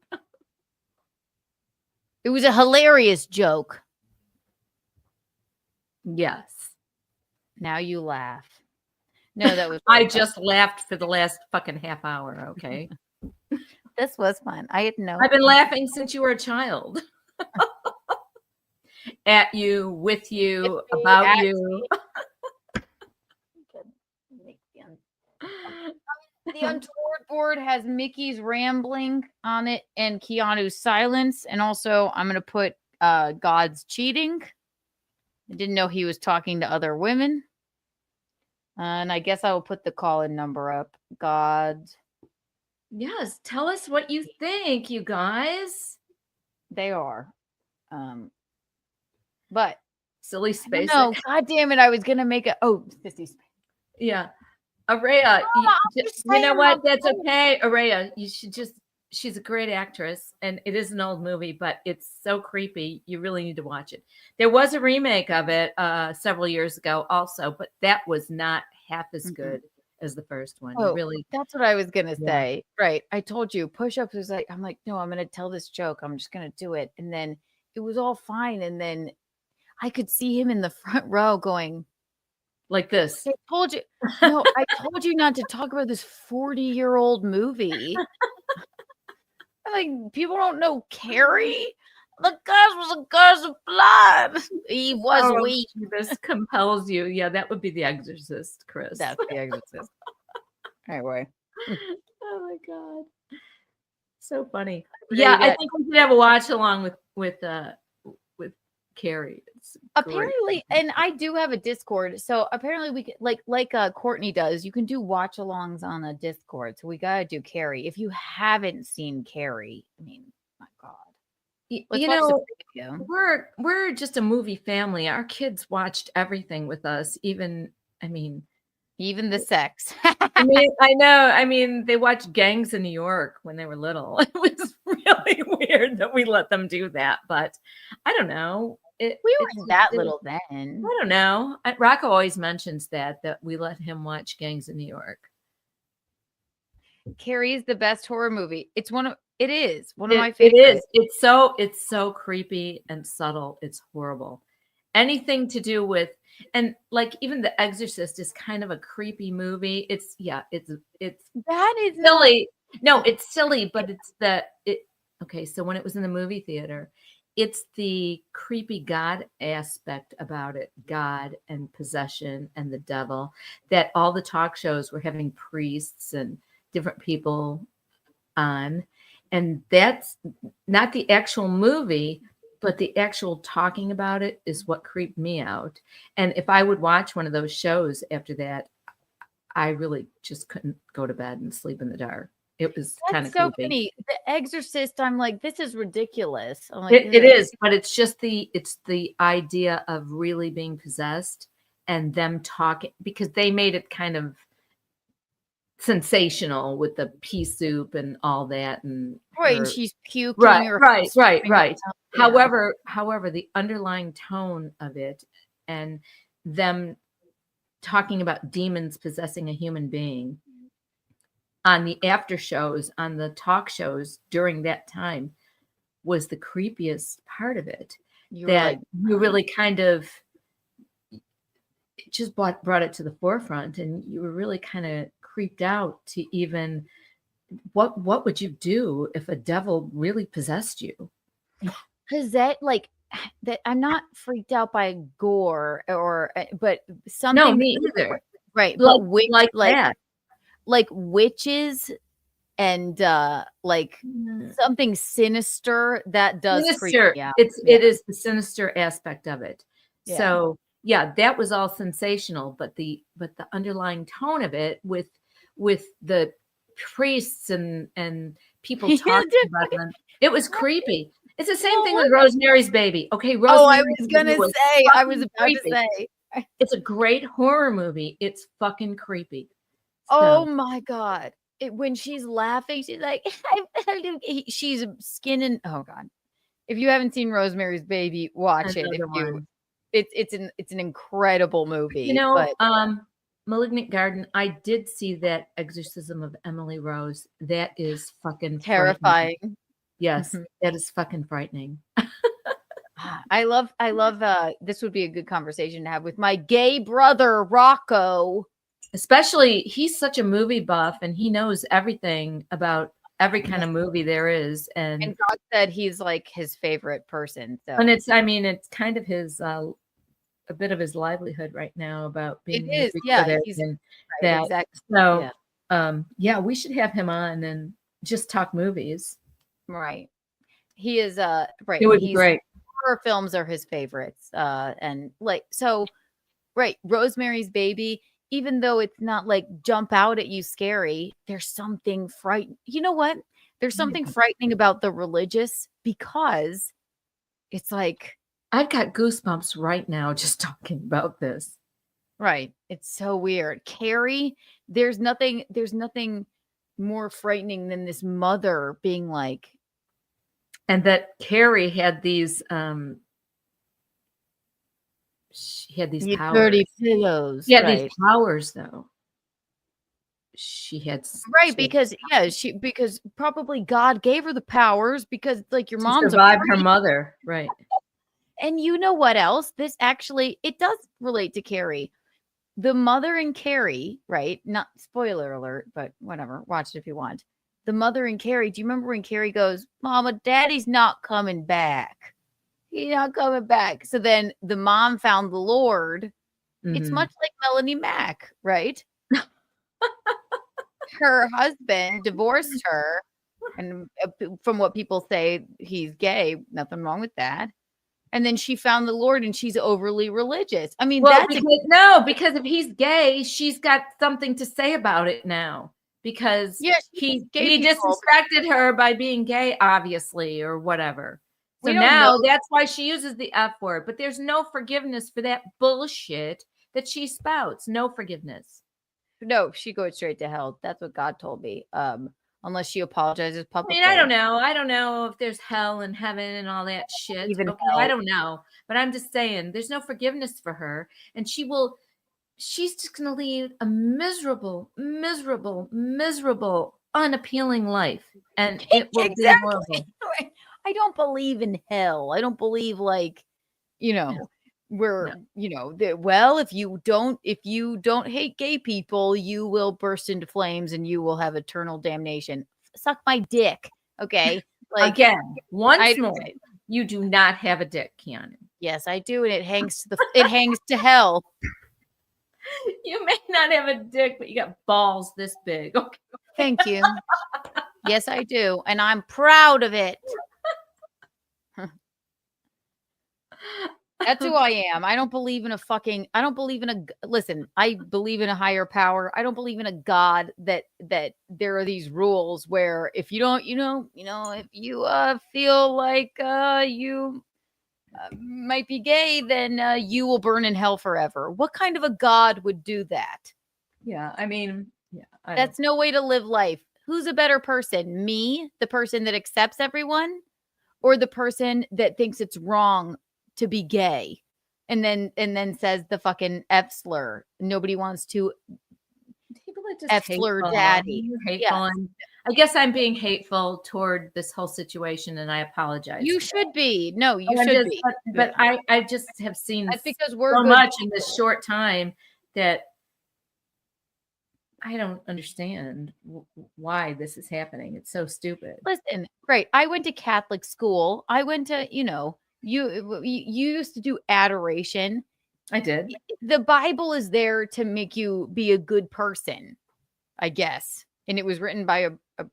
It was a hilarious joke. Yes. Now you laugh. No, that was I just laughed for the last fucking half hour, okay? This was fun. I had no. I've been laughing since you were a child. At you, with you, about you. The Untoward board has Mickey's rambling on it and Keanu's silence. And also, I'm going to put God's cheating. I didn't know he was talking to other women. And I guess I will put the call-in number up. God. Yes, tell us what you think, you guys. They are. But Silly space. No, God damn it. I was going to make a. Oh, Sissy Space. Yeah. Araya, you know what? That's okay. Araya, you should she's a great actress and it is an old movie, but it's so creepy. You really need to watch it. There was a remake of it several years ago also, but that was not half as good as the first one. Oh, You really, that's what I was gonna yeah. say. Right. I told you push-ups was like, I'm like, no, I'm gonna tell this joke. I'm just gonna do it. And then it was all fine. And then I could see him in the front row going, Like this. I told you, no, I told you not to talk about this 40-year-old movie. I'm like, people don't know Carrie. The curse was a curse of blood. He was Oh, weak. this compels you. Yeah, that would be The Exorcist, Chris. That's The Exorcist. Anyway. Oh my god, so funny. There Yeah, you I go. think we should have a watch along with Carrie. It's great. Apparently, and I do have a Discord. So apparently we can, like Courtney does, you can do watch alongs on a Discord. So we gotta do Carrie. If you haven't seen Carrie, I mean, my God. Let's You watch the know, video. we're just a movie family. Our kids watched everything with us. Even, I mean, Even the sex. I know. I mean, they watched Gangs in New York when they were little. It was really weird that we let them do that, but I don't know. We weren't that little then. I don't know. Rocco always mentions that we let him watch Gangs in New York. Carrie is the best horror movie. It is one of my favorites. It is. It's so creepy and subtle. It's horrible. Anything to do with, and like even The Exorcist is kind of a creepy movie. It's that is silly. No, it's silly, but okay, so when it was in the movie theater, it's the creepy God aspect about it, God and possession and the devil, that all the talk shows were having priests and different people on. And that's not the actual movie, but the actual talking about it is what creeped me out. And if I would watch one of those shows after that, I really just couldn't go to bed and sleep in the dark. It was kind of so creepy. funny. The Exorcist, I'm like, this is ridiculous. I'm like, It is, but it's just the idea of really being possessed and them talking, because they made it kind of sensational with the pea soup and all that, and right, and she's puking. right. Yeah. However, the underlying tone of it and them talking about demons possessing a human being on the after shows, on the talk shows during that time, was the creepiest part of it. You really kind of, it just brought it to the forefront, and you were really kind of creeped out to even, what would you do if a devil really possessed you? Because that I'm not freaked out by gore but something. No, me either. Right, but like witches and something sinister that does freak me out. It is the sinister aspect of it. Yeah. So yeah, that was all sensational, but the underlying tone of it with the priests and people talking about them, it was creepy. It's the same thing with Rosemary's Baby. Okay, I was about to say. It's a great horror movie. It's fucking creepy. Oh my God. When she's laughing, she's like, she's skinning. Oh God. If you haven't seen Rosemary's Baby, watch it. It's an incredible movie. You know, Malignant Garden, I did see that Exorcism of Emily Rose. That is fucking terrifying. Yes, that is fucking frightening. I love this would be a good conversation to have with my gay brother Rocco. Especially, he's such a movie buff and he knows everything about every kind of movie there is. And God said he's like his favorite person. So. And it's kind of his a bit of his livelihood right now about being it is, yeah. Exactly. So yeah, we should have him on and just talk movies. Right. He is right. It would be great. Horror films are his favorites. And right, Rosemary's Baby, even though it's not like jump out at you scary, there's something frightening. You know what? There's something frightening about the religious, because it's like I've got goosebumps right now just talking about this. Right. It's so weird. Carrie, there's nothing more frightening than this mother being like, and that Carrie had these she had these powers. Dirty pillows. Yeah, right. These powers though. she had Right, because because probably God gave her the powers because like your to mom's a survive her freak. mother, right? And you know what else? This actually it does relate to Carrie. The mother in Carrie, right? Not spoiler alert, but whatever. Watch it if you want. The mother in Carrie, do you remember when Carrie goes, Mama, Daddy's not coming back? He's not coming back. So then the mom found the Lord. It's Mhm. much like Melanie Mack, right? Her husband divorced her. And from what people say, he's gay. Nothing wrong with that. And then she found the Lord and she's overly religious. I mean, Well, that's because if he's gay, she's got something to say about it now. Because yeah, he gay people. disrespected her by being gay, obviously, or whatever. So We don't now know. that's why she uses the F word. But there's no forgiveness for that bullshit that she spouts. No forgiveness. No, she goes straight to hell. That's what God told me. Unless she apologizes I publicly. mean, I don't know. I don't know if there's hell and heaven and all that shit. Even Okay, hell. I don't know. But I'm just saying there's no forgiveness for her. And she's just going to lead a miserable, unappealing life. And it will be horrible. I don't believe in hell. I don't believe like, where, well, if you don't hate gay people, you will burst into flames and you will have eternal damnation. Suck my dick. Okay. Like Again, once more, I- you do not have a dick, Keanu. yes, I do. And it hangs to hell. You may not have a dick, but you got balls this big. Okay. Thank you. Yes, I do. And I'm proud of it. That's who I am. I don't believe in listen, I believe in a higher power. I don't believe in a God that there are these rules where if you don't, if you feel like you might be gay, then you will burn in hell forever. What kind of a God would do that? Yeah, I mean, That's no way to live life. Who's a better person? Me, the person that accepts everyone, or the person that thinks it's wrong to be gay and then says the fucking F slur. Nobody wants to people are just F slur hateful. daddy. Hateful. And I guess I'm being hateful toward this whole situation, and I apologize. You should be. No, you I'm should just- be. But I just have seen That's because we're so good much in this short time that I don't understand why this is happening. It's so stupid. Listen, right. I went to Catholic school. I went to, you used to do adoration. I did. The Bible is there to make you be a good person, I guess. And it was written by a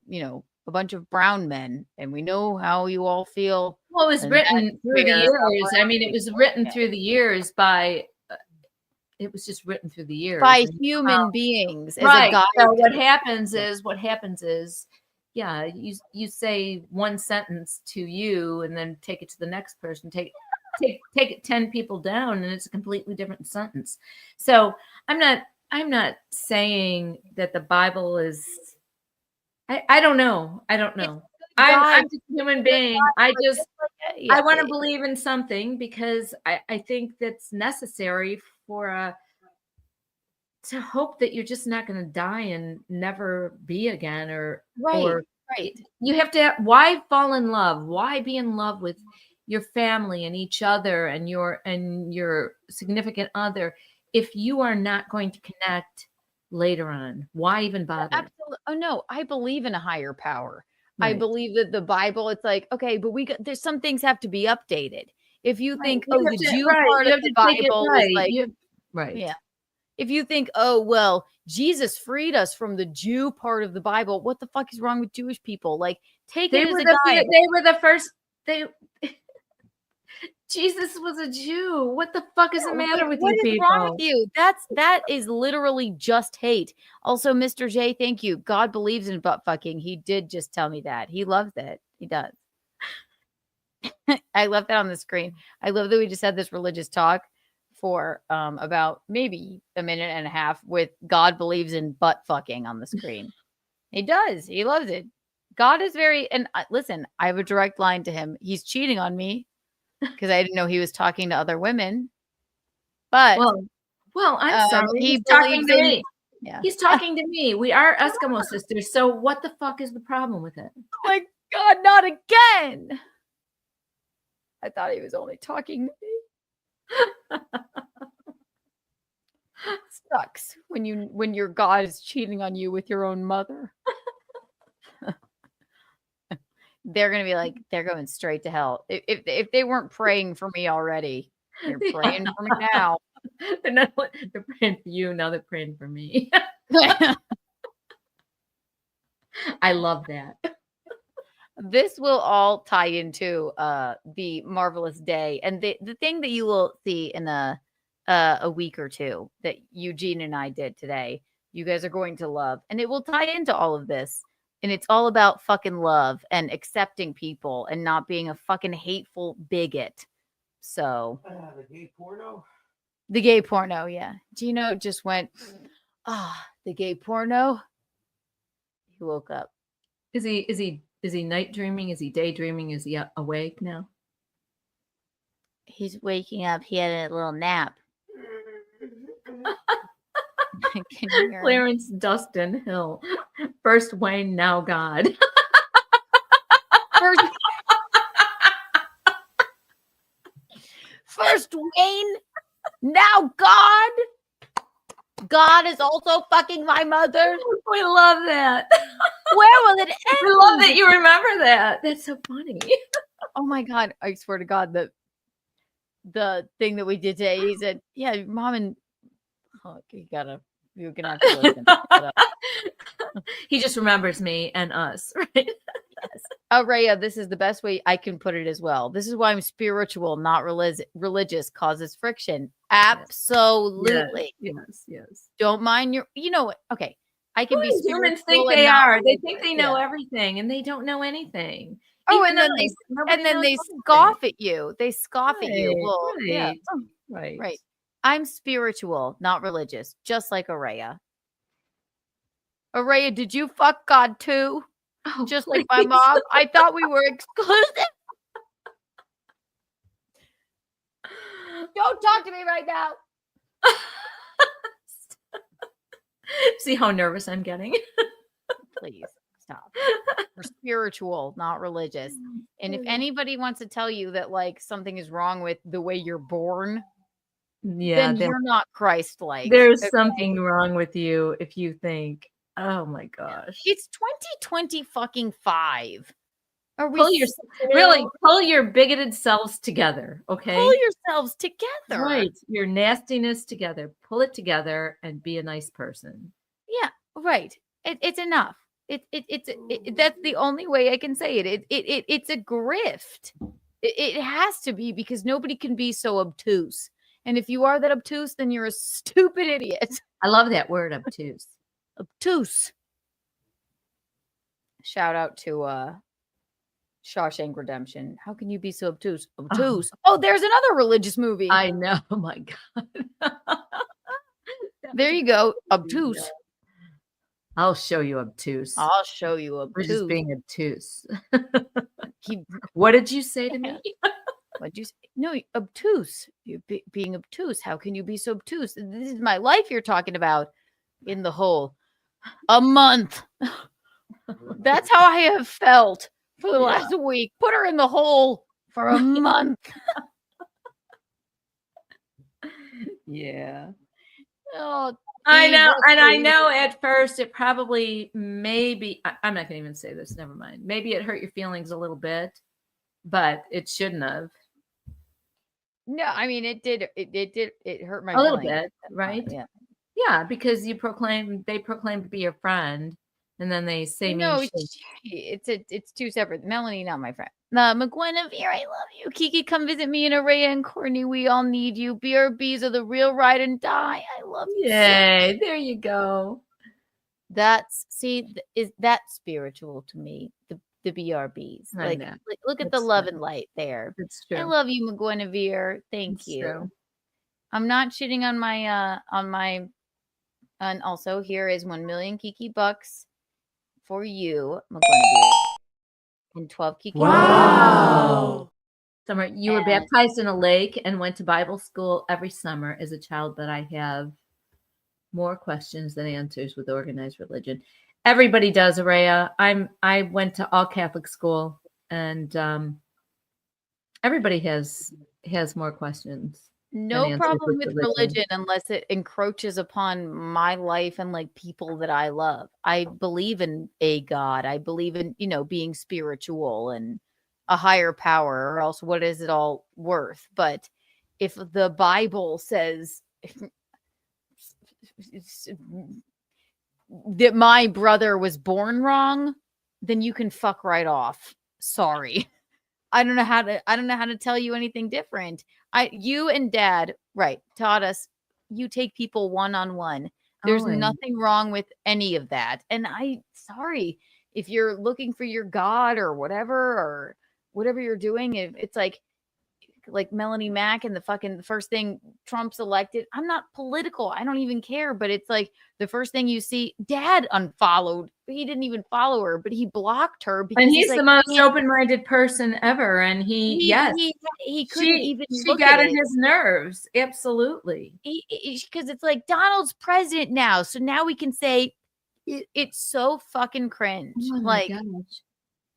bunch of brown men, and we know how you all feel. Well, it was written through the years. I mean, it was written through the years by. It was just written through the years by human beings. As right. A guide. So what happens is, yeah, you say one sentence to you, and then take it to the next person. Take it 10 people down, and it's a completely different sentence. So I'm not saying that the Bible is. I don't know. I'm just a human being. I want to believe in something because I think that's necessary for to hope that you're just not going to die and never be again right. You have to why fall in love? Why be in love with your family and each other and your significant other if you are not going to connect later on? Why even bother? Absolutely. Oh no, I believe in a higher power. Right. I believe that the Bible, it's like, okay, but there's some things have to be updated. If you think, You the have to- Jew right. part You of have the to take it Bible right. is like, right. Yeah. If you think, oh, well, Jesus freed us from the Jew part of the Bible, what the fuck is wrong with Jewish people? Like, take it as a guide. They were the first. Jesus was a Jew. What the fuck is the matter with you people? What is wrong with you? That is literally just hate. Also, Mr. J, thank you. God believes in butt fucking. He did just tell me that. He loves it. He does. I left that on the screen. I love that we just had this religious talk for about maybe a minute and a half with God believes in butt fucking on the screen. He does. He loves it. God is very, and listen, I have a direct line to him. He's cheating on me because I didn't know he was talking to other women. But well, I'm sorry. He He's talking believes to me. Yeah. He's talking to me. We are Eskimo sisters. So what the fuck is the problem with it? Oh my God, not again. I thought he was only talking to me. Sucks when your God is cheating on you with your own mother. They're gonna be like, they're going straight to hell. If they weren't praying for me already, they're praying for me now. They're praying for you, now they're praying for me. I love that. This will all tie into the marvelous day, and the thing that you will see in a week or two that Eugene and I did today. You guys are going to love, and it will tie into all of this. And it's all about fucking love and accepting people and not being a fucking hateful bigot. So The gay porno? the gay porno, yeah. Gino just went, the gay porno. He woke up. Is he night dreaming? Is he daydreaming? Is he awake now? He's waking up. He had a little nap. Can you hear him? Clarence Dustin Hill. First Wayne, now God. First Wayne, now God. God is also fucking my mother. We love that. Where will it end? We love that you remember that. That's so funny. Oh my God. I swear to God, the thing that we did today, he said, yeah, mom and you're gonna have to listen. He just remembers me and us, right? Yes. Rhea, this is the best way I can put it as well. This is why I'm spiritual, not religious, causes friction. Absolutely. Yes. Don't mind what? Okay. I can be spiritual. Humans think they are. They think they know everything, and they don't know anything. Oh, Even and then they scoff at you. They scoff at you. Well, yeah. Right. I'm spiritual, not religious, just like Araya. Araya, did you fuck God too? Oh, just like my mom? I thought we were exclusive. Don't talk to me right now. See how nervous I'm getting? Please stop. We're spiritual, not religious. And if anybody wants to tell you that like something is wrong with the way you're born, then you're not Christ-like. There's something wrong with you if you think, oh my gosh. It's 2025. Are we pull your bigoted selves together, okay? Pull yourselves together. Right. Your nastiness together. Pull it together and be a nice person. Yeah, right. It's enough. That's the only way I can say it. It's a grift. It has to be, because nobody can be so obtuse. And if you are that obtuse, then you're a stupid idiot. I love that word, obtuse. Obtuse. Shout out to Shawshank Redemption. How can you be so obtuse? Obtuse. Oh, there's another religious movie. I know. Oh my God. There you go. Obtuse. I'll show you obtuse. I'll show you obtuse. We're just being obtuse. What did you say to me? What'd you say? No, obtuse. You're being obtuse. How can you be so obtuse? This is my life you're talking about. In the hole. A month. That's how I have felt for the last week. Put her in the hole for a month. Yeah. Oh, I know. And I know at first it probably maybe, I'm not going to even say this. Never mind. Maybe it hurt your feelings a little bit, but it shouldn't have. No, I mean, it did. It hurt my a little feelings. bit, right? Yeah. Yeah, because they proclaim to be your friend, and then they say No, mean shit. it's two separate. Melanie, not my friend. McGuinevere, I love you. Kiki, come visit me and Araya and Courtney. We all need you. BRBs are the real ride and die. I love you. Yay! There you go. Is that spiritual to me? The BRBs. Like look at the love and light there. It's true. I love you, McGuinevere. Thank you. True. I'm not shitting on my and also here is 1 million Kiki bucks for you, McGuinevere. And 12 Kiki. Wow. Summer, you were baptized in a lake and went to Bible school every summer as a child, but I have more questions than answers with organized religion. Everybody does, Araya. I went to all Catholic school, and everybody has more questions. No answers problem with with religion unless it encroaches upon my life and like people that I love. I believe in a God. I believe in, being spiritual and a higher power, or else what is it all worth? But if the Bible says that my brother was born wrong, then you can fuck right off. Sorry. I don't know how to tell you anything different. You and Dad, right, taught us you take people one-on-one. There's Always. nothing wrong with any of that. And sorry if you're looking for your God or whatever you're doing. If it's like Melanie Mack and the first thing Trump's elected. I'm not political. I don't even care. But it's like the first thing you see, Dad unfollowed. He didn't even follow her, but he blocked her because And he's like, the most open-minded person ever. And he couldn't even she look got at on it. his nerves. Absolutely. Because it's like Donald's president now. So now we can say it's so fucking cringe. Oh my gosh.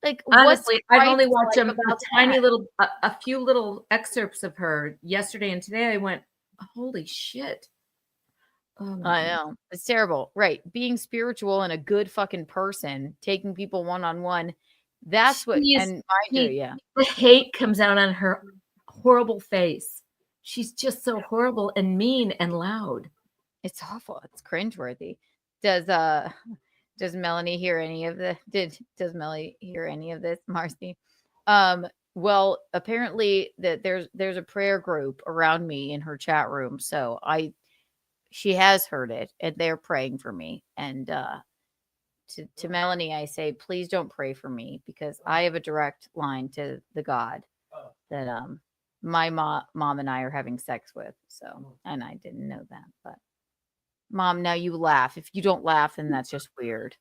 Like, honestly, I've only watched like a few little excerpts of her yesterday and today. I went, holy shit. Oh I know. It's terrible. Right. Being spiritual and a good fucking person, taking people one-on-one. That's what, and the hate comes out on her horrible face. She's just so horrible and mean and loud. It's awful. It's cringeworthy. Does Melanie hear any of this? Does Melanie hear any of this, Marcy? Well, apparently that there's a prayer group around me in her chat room. So she has heard it and they're praying for me. And to Melanie, I say, please don't pray for me because I have a direct line to the God that my mom and I are having sex with. So, and I didn't know that, but Mom, now you laugh. If you don't laugh, then that's just weird.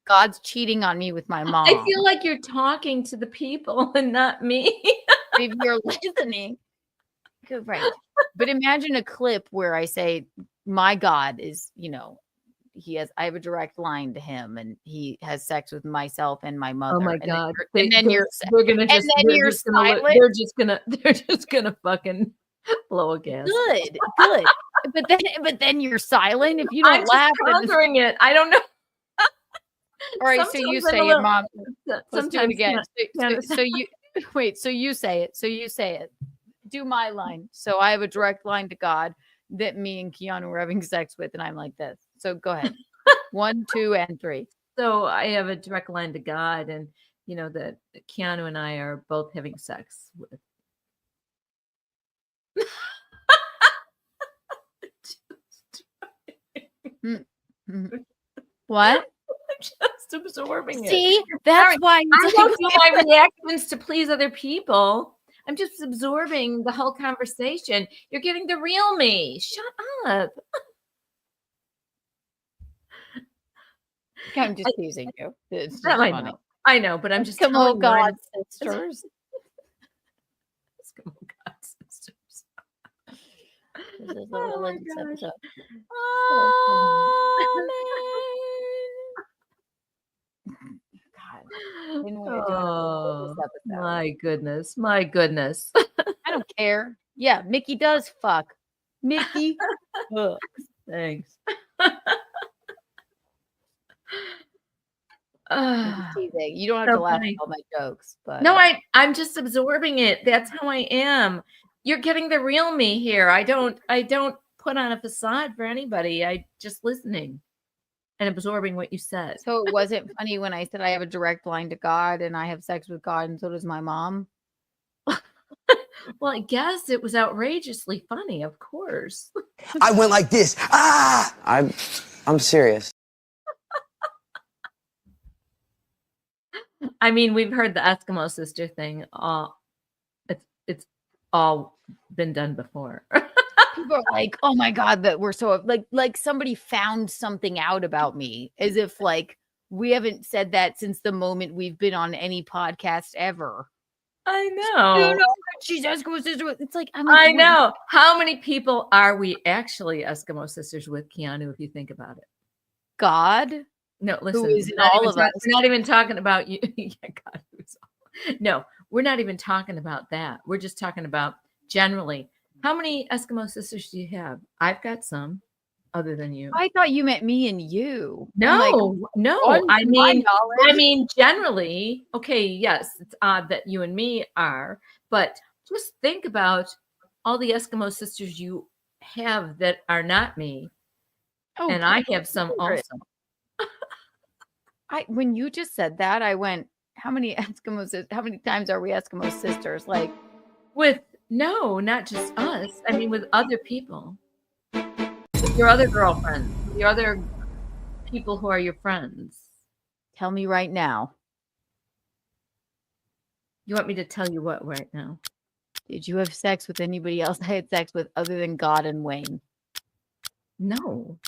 God's cheating on me with my mom. I feel like you're talking to the people and not me. If you're listening. Right. But imagine a clip where I say, my God is, I have a direct line to him and he has sex with myself and my mother. Oh my God. They're just gonna fucking blow a gas. Good. But then you're silent if you don't laugh. I'm just it. I don't know. All right, so you say it, Mom. Let's do it again. So you say it. Do my line. So I have a direct line to God that me and Keanu were having sex with, and I'm like this. So go ahead. 1, 2, and 3. So I have a direct line to God, and that Keanu and I are both having sex with. What? I'm just absorbing it. See, that's why I don't do my reactions to please other people. I'm just absorbing the whole conversation. You're getting the real me. Shut up. I'm just teasing you. It's just I funny. know. I know, but I'm just Eskimo God sisters. Eskimo God sisters. This is a religious episode. Oh, my goodness. My goodness. I don't care. Yeah, Mickey does fuck. Mickey fucks. Thanks. You don't have to laugh at all my jokes, but no, I'm just absorbing it. That's how I am. You're getting the real me here. I don't put on a facade for anybody. I just listening and absorbing what you said. So it wasn't funny when I said I have a direct line to God and I have sex with God and so does my mom. Well, I guess it was outrageously funny, of course. I went like this. I'm serious. I mean, we've heard the Eskimo sister thing. It's all been done before. People are like, "Oh my God, that we're so like somebody found something out about me," as if like we haven't said that since the moment we've been on any podcast ever. I You know. know that she's Eskimo sister with. It's like I'm like, I wait, know. How many people are we actually Eskimo sisters with, Keanu, if you think about it? God, No, who listen. is in all of us. We're not even talking about you. Yeah, God, no, we're not even talking about that. We're just talking about generally. How many Eskimo sisters do you have? I've got some, other than you. I thought you meant me and you. I'm No, like, no. one I to my mean, knowledge. generally, okay, yes, it's odd that you and me are, but just think about all the Eskimo sisters you have that are not me, Oh, and I have some 100. also. When you just said that, I went, how many how many times are we Eskimo sisters? Like, With no, not just us. I mean, with other people, with your other girlfriends, with your other people who are your friends. tell me right now, You want me to tell you what right now? did you have sex with anybody else I had sex with other than God and Wayne? No,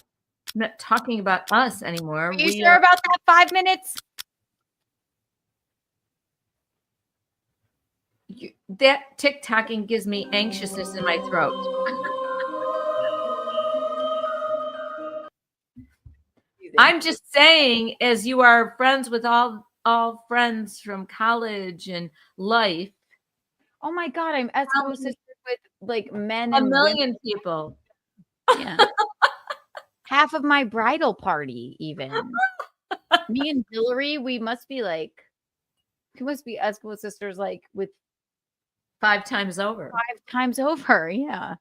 I'm not talking about us anymore. Are you sure about that 5 minutes? That tick-tocking gives me anxiousness in my throat. I'm just saying, as you are friends with all friends from college and life, Oh my God, I'm Eskimo many- sisters with like men a and women. million people. Yeah. Half of my bridal party, even. Me and Hillary, we must be Eskimo sisters like with 5 times over. 5 times over. Yeah.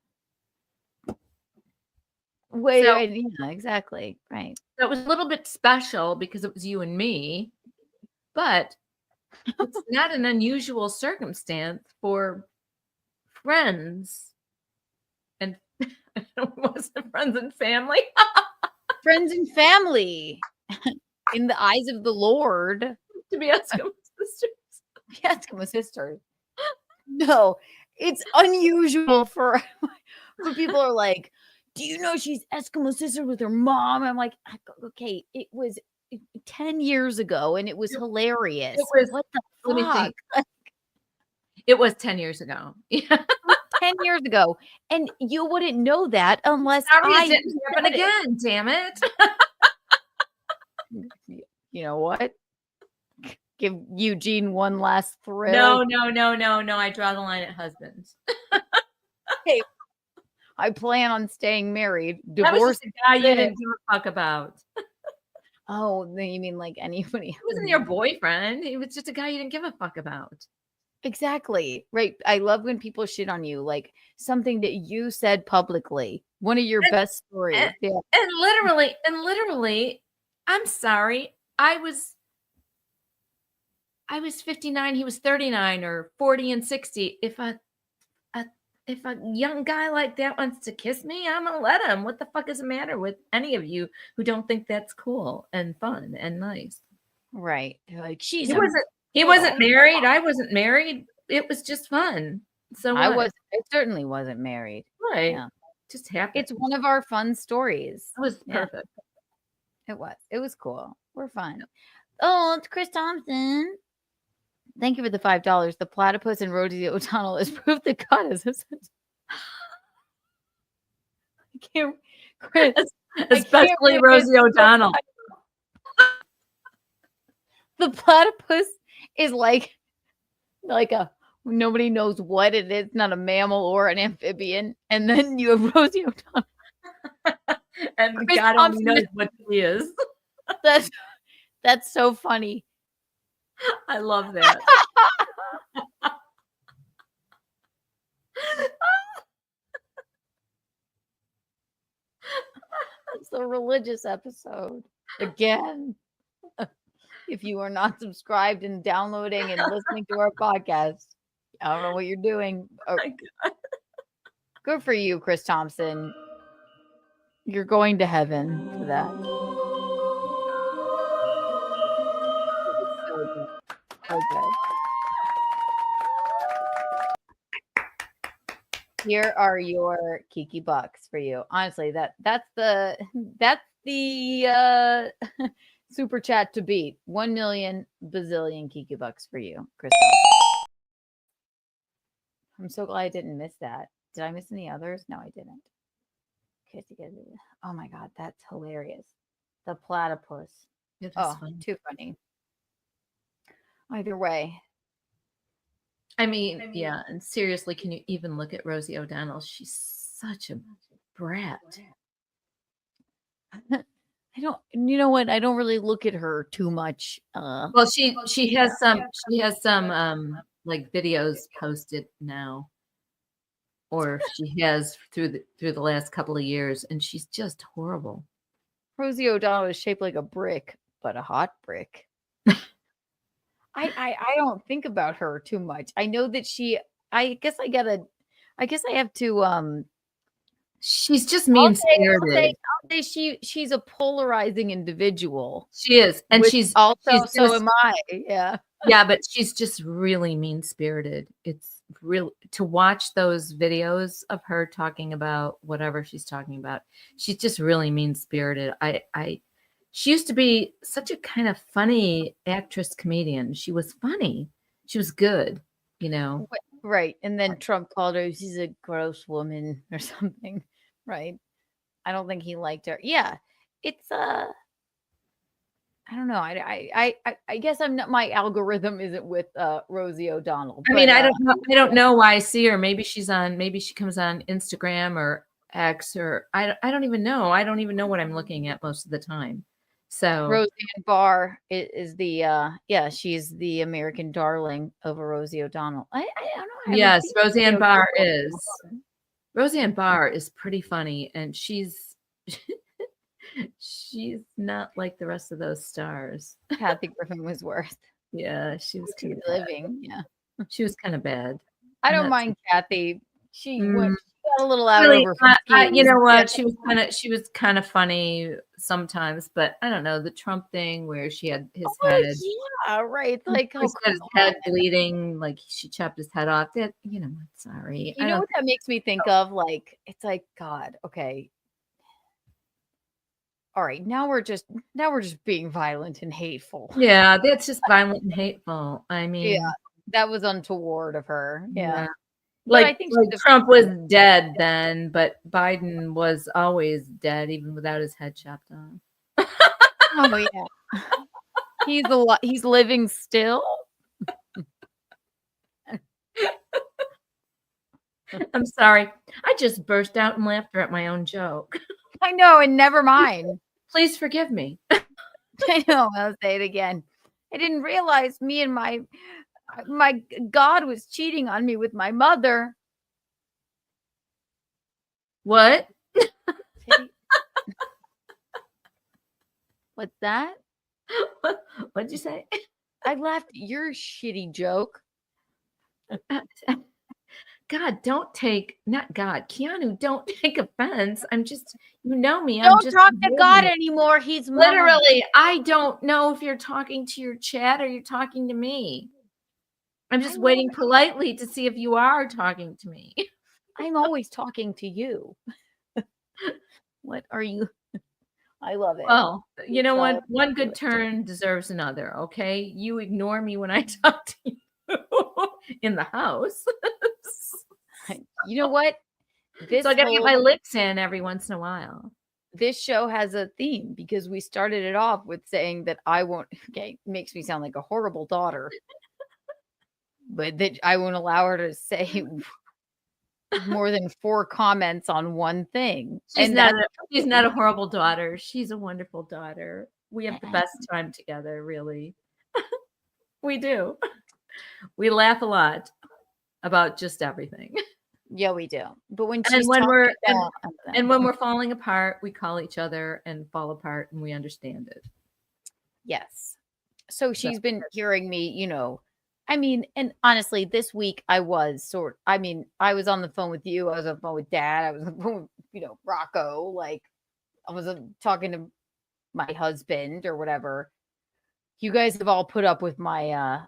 Wait, So- wait, yeah, exactly. Right. That was a little bit special because it was you and me, but it's not an unusual circumstance for friends and was it friends and family? Friends and family. In the eyes of the Lord. To be Eskimo sisters. Eskimo sisters. No, it's unusual for when people are like, do you know she's Eskimo sister with her mom? I'm like, okay, it was 10 years ago and it was hilarious. It was, What the let me fuck? think. It was 10 years ago. Yeah. 10 years ago. And you wouldn't know that unless Sorry, I it didn't happen said it. again. Damn it. You know what? Give Eugene one last thrill. No. I draw the line at husbands. I plan on staying married. That was Divorce. just a guy you didn't give a fuck about. Oh, then you mean like anybody? He wasn't your boyfriend. He was just a guy you didn't give a fuck about. Exactly. Right. I love when people shit on you, like something that you said publicly. One of your best stories. Yeah. And literally, I'm sorry. I was 59, he was 39 or 40 and 60. If a young guy like that wants to kiss me, I'm gonna let him. What the fuck is the matter with any of you who don't think that's cool and fun and nice? Right. They're like, He wasn't married. I wasn't married. It was just fun. So I what? certainly wasn't married. Right. Yeah. Just happened. It's one of our fun stories. It was Yeah. perfect. It was. It was cool. We're fun. Oh, it's Chris Thompson. Thank you for the $5. The platypus and Rosie O'Donnell is proof that God is. I can't, Chris. Especially Rosie O'Donnell. The platypus is like a nobody knows what it is, not a mammal or an amphibian. And then you have Rosie O'Donnell. And Chris God only Thompson knows what he is. That's so funny. I love that. It's a religious episode. Again. If you are not subscribed and downloading and listening to our podcast, I don't know what you're doing. Oh my God. Good for you, Chris Thompson. You're going to heaven for that. So good. So good. Here are your Kiki bucks for you. Honestly, that's the super chat to beat. 1 million bazillion Kiki bucks for you, Chris. I'm so glad I didn't miss that. Did I miss any others? No, I didn't. Oh my god, that's hilarious. The platypus. It is Oh, funny. too funny. Either way. I mean, yeah, and seriously, can you even look at Rosie O'Donnell? She's such a brat. I don't. You know what? I don't really look at her too much. Well, she has some like videos posted now, or she has through the last couple of years, and she's just horrible. Rosie O'Donnell is shaped like a brick, but a hot brick. I don't think about her too much. I know that I guess I have to She's just mean spirited. I'll say she's a polarizing individual. She is, and which she's also so just, am I. Yeah. yeah, but she's just really mean spirited. It's real to watch those videos of her talking about whatever she's talking about. She's just really mean spirited. She used to be such a kind of funny actress comedian. She was funny. She was good, you know. Right. And then Trump called her, she's a gross woman or something. Right. I don't think he liked her. Yeah. It's I don't know. I guess I'm not, my algorithm isn't with Rosie O'Donnell. I mean, I don't know why I see her. Maybe she comes on Instagram or X, or I don't even know. I don't even know what I'm looking at most of the time. So Roseanne Barr is the she's the American darling over Rosie O'Donnell. I don't know. Yes, Roseanne Barr is pretty funny, and she's not like the rest of those stars. Kathy Griffin was worth. Yeah, she was kind of living. Yeah, she was kind of bad. I don't mind Kathy. She got a little out over. You know what? She was kind of funny sometimes, but I don't know the Trump thing where she had his head. Yeah, right. Like his head bleeding, like she chopped his head off. That sorry. You know what that makes me think of? Like it's like God. Okay. All right, now we're just being violent and hateful. Yeah, that's just violent and hateful. I mean, yeah, that was untoward of her. Yeah. Like, I think Trump was dead then, but Biden was always dead, even without his head chopped off. Oh yeah, he's living still. I'm sorry, I just burst out in laughter at my own joke. I know, and never mind. Please forgive me. I know. I'll say it again. I didn't realize me and my God was cheating on me with my mother. What? What's that? What'd you say? I laughed at your shitty joke. God, Keanu, don't take offense. I'm just, me. Don't talk to God anymore. He's literally, I don't know if you're talking to your chat or you're talking to me. I'm just waiting politely to see if you are talking to me. I'm always talking to you. What are you? I love it. Well, you know what? One good turn deserves another, okay? You ignore me when I talk to you in the house. You know what? So I gotta get my lips in every once in a while. This show has a theme because we started it off with saying that I won't. Okay, makes me sound like a horrible daughter, but that I won't allow her to say more than 4 comments on one thing. She's not a horrible daughter. She's a wonderful daughter. We have the best time together, really. We do. We laugh a lot about just everything. Yeah, we do. But when we're falling apart, we call each other and fall apart, and we understand it. Yes. So she's been hearing me, I mean, and honestly, this week I was I was on the phone with you. I was on the phone with Dad. I was on the phone with, Rocco. Like I was talking to my husband or whatever. You guys have all put up with my, I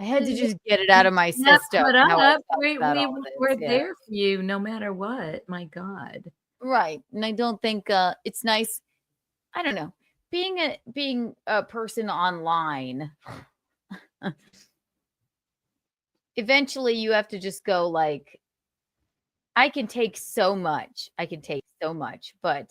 had to just get it out of my system. We're there for you no matter what. My God. Right. And I don't think it's nice. I don't know. Being a person online eventually you have to just go like, I can take so much. But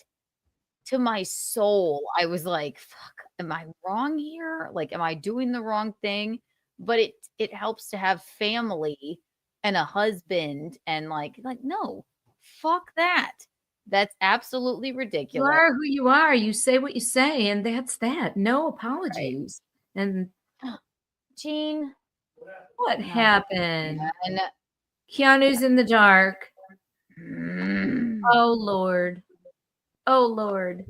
to my soul, I was like, fuck, am I wrong here? Like, am I doing the wrong thing? But it helps to have family and a husband and like no, fuck that. That's absolutely You ridiculous. are who you are. You say what you say, and that's that. No Right. apologies. And Gene, what no, happened? and Keanu's in the dark. mm, Oh Lord. Oh Lord.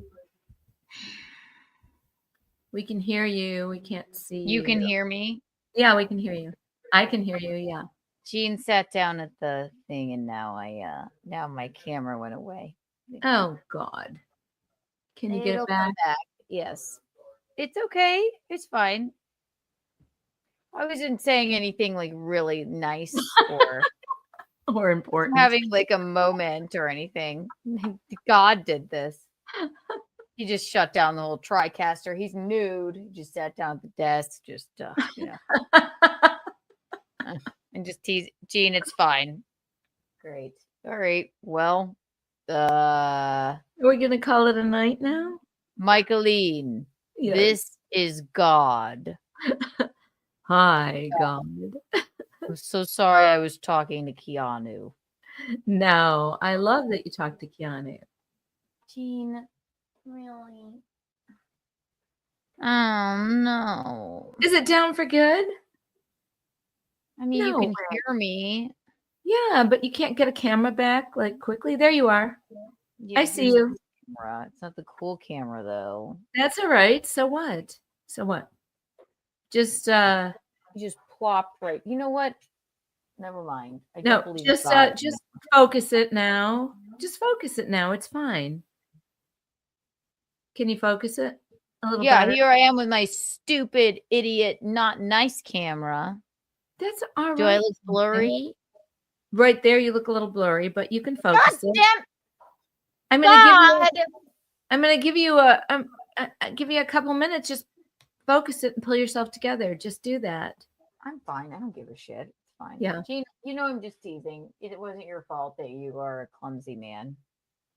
We can hear you. We can't see you you. can hear me. Yeah, we can hear you. I can hear you. Yeah. Gene sat down at the thing, and now now my camera went away. Oh God. Can you get It'll it come back? back. Yes, it's okay. It's fine. I wasn't saying anything like really nice or Or important? having like a moment or anything. God did this. He just shut down the whole TriCaster. He's nude. He just sat down at the desk, just and just tease Gene. It's fine. Great. All right. Well, Are we gonna call it a night now? Michaeline, Yes. this is God. Hi, God. I'm so sorry I was talking to Keanu. No, I love that you talked to Keanu. Gene, really? Oh no. Is it down for good? I mean, you No can way. hear me. Yeah, but you can't get a camera back like quickly. There you are. Yeah, I see here's you. the camera. It's not the cool camera though. That's all right. So what? So what? Just You just plopped right. You know what? Never mind. I no, don't believe just God. just focus it now. Just focus it now. It's fine. Can you focus it a little Yeah, better? here I am with my stupid, idiot, not nice camera. That's all right. Do I look blurry? Right there, you look a little blurry, but you can God focus it. damn I'm gonna give you. God! I'm gonna give you give you a couple minutes. Just focus it and pull yourself together. Just do that. I'm fine. I don't give a shit. It's fine. Yeah. Gene, you know I'm just teasing. It wasn't your fault that you are a clumsy man.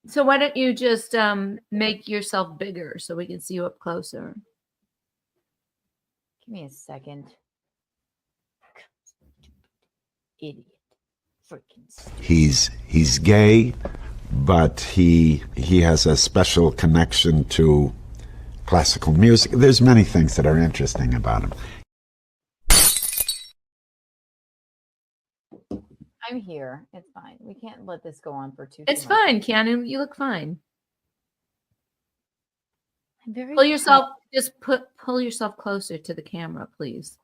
So why don't you just make yourself bigger so we can see you up closer? Give me a second. Idiot. Freaking stupid. He's gay, but he has a special connection to classical music. There's many things that are interesting about him. I'm here. It's fine. We can't let this go on for too It's long. fine, Keanu. You look fine. I'm very Pull yourself. Just pull yourself closer to the camera, please.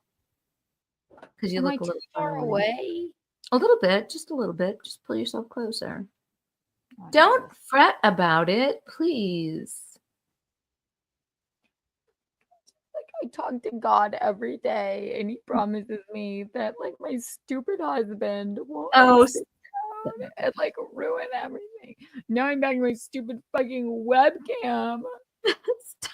Because you Am look I a too little far blurry. away? A little bit, just a little bit. Just pull yourself closer. Oh, Don't fret about it, please. Like I talk to God every day, and He promises me that like my stupid husband won't Oh, sit down and like ruin everything. Now I'm back to my stupid fucking webcam. Stop.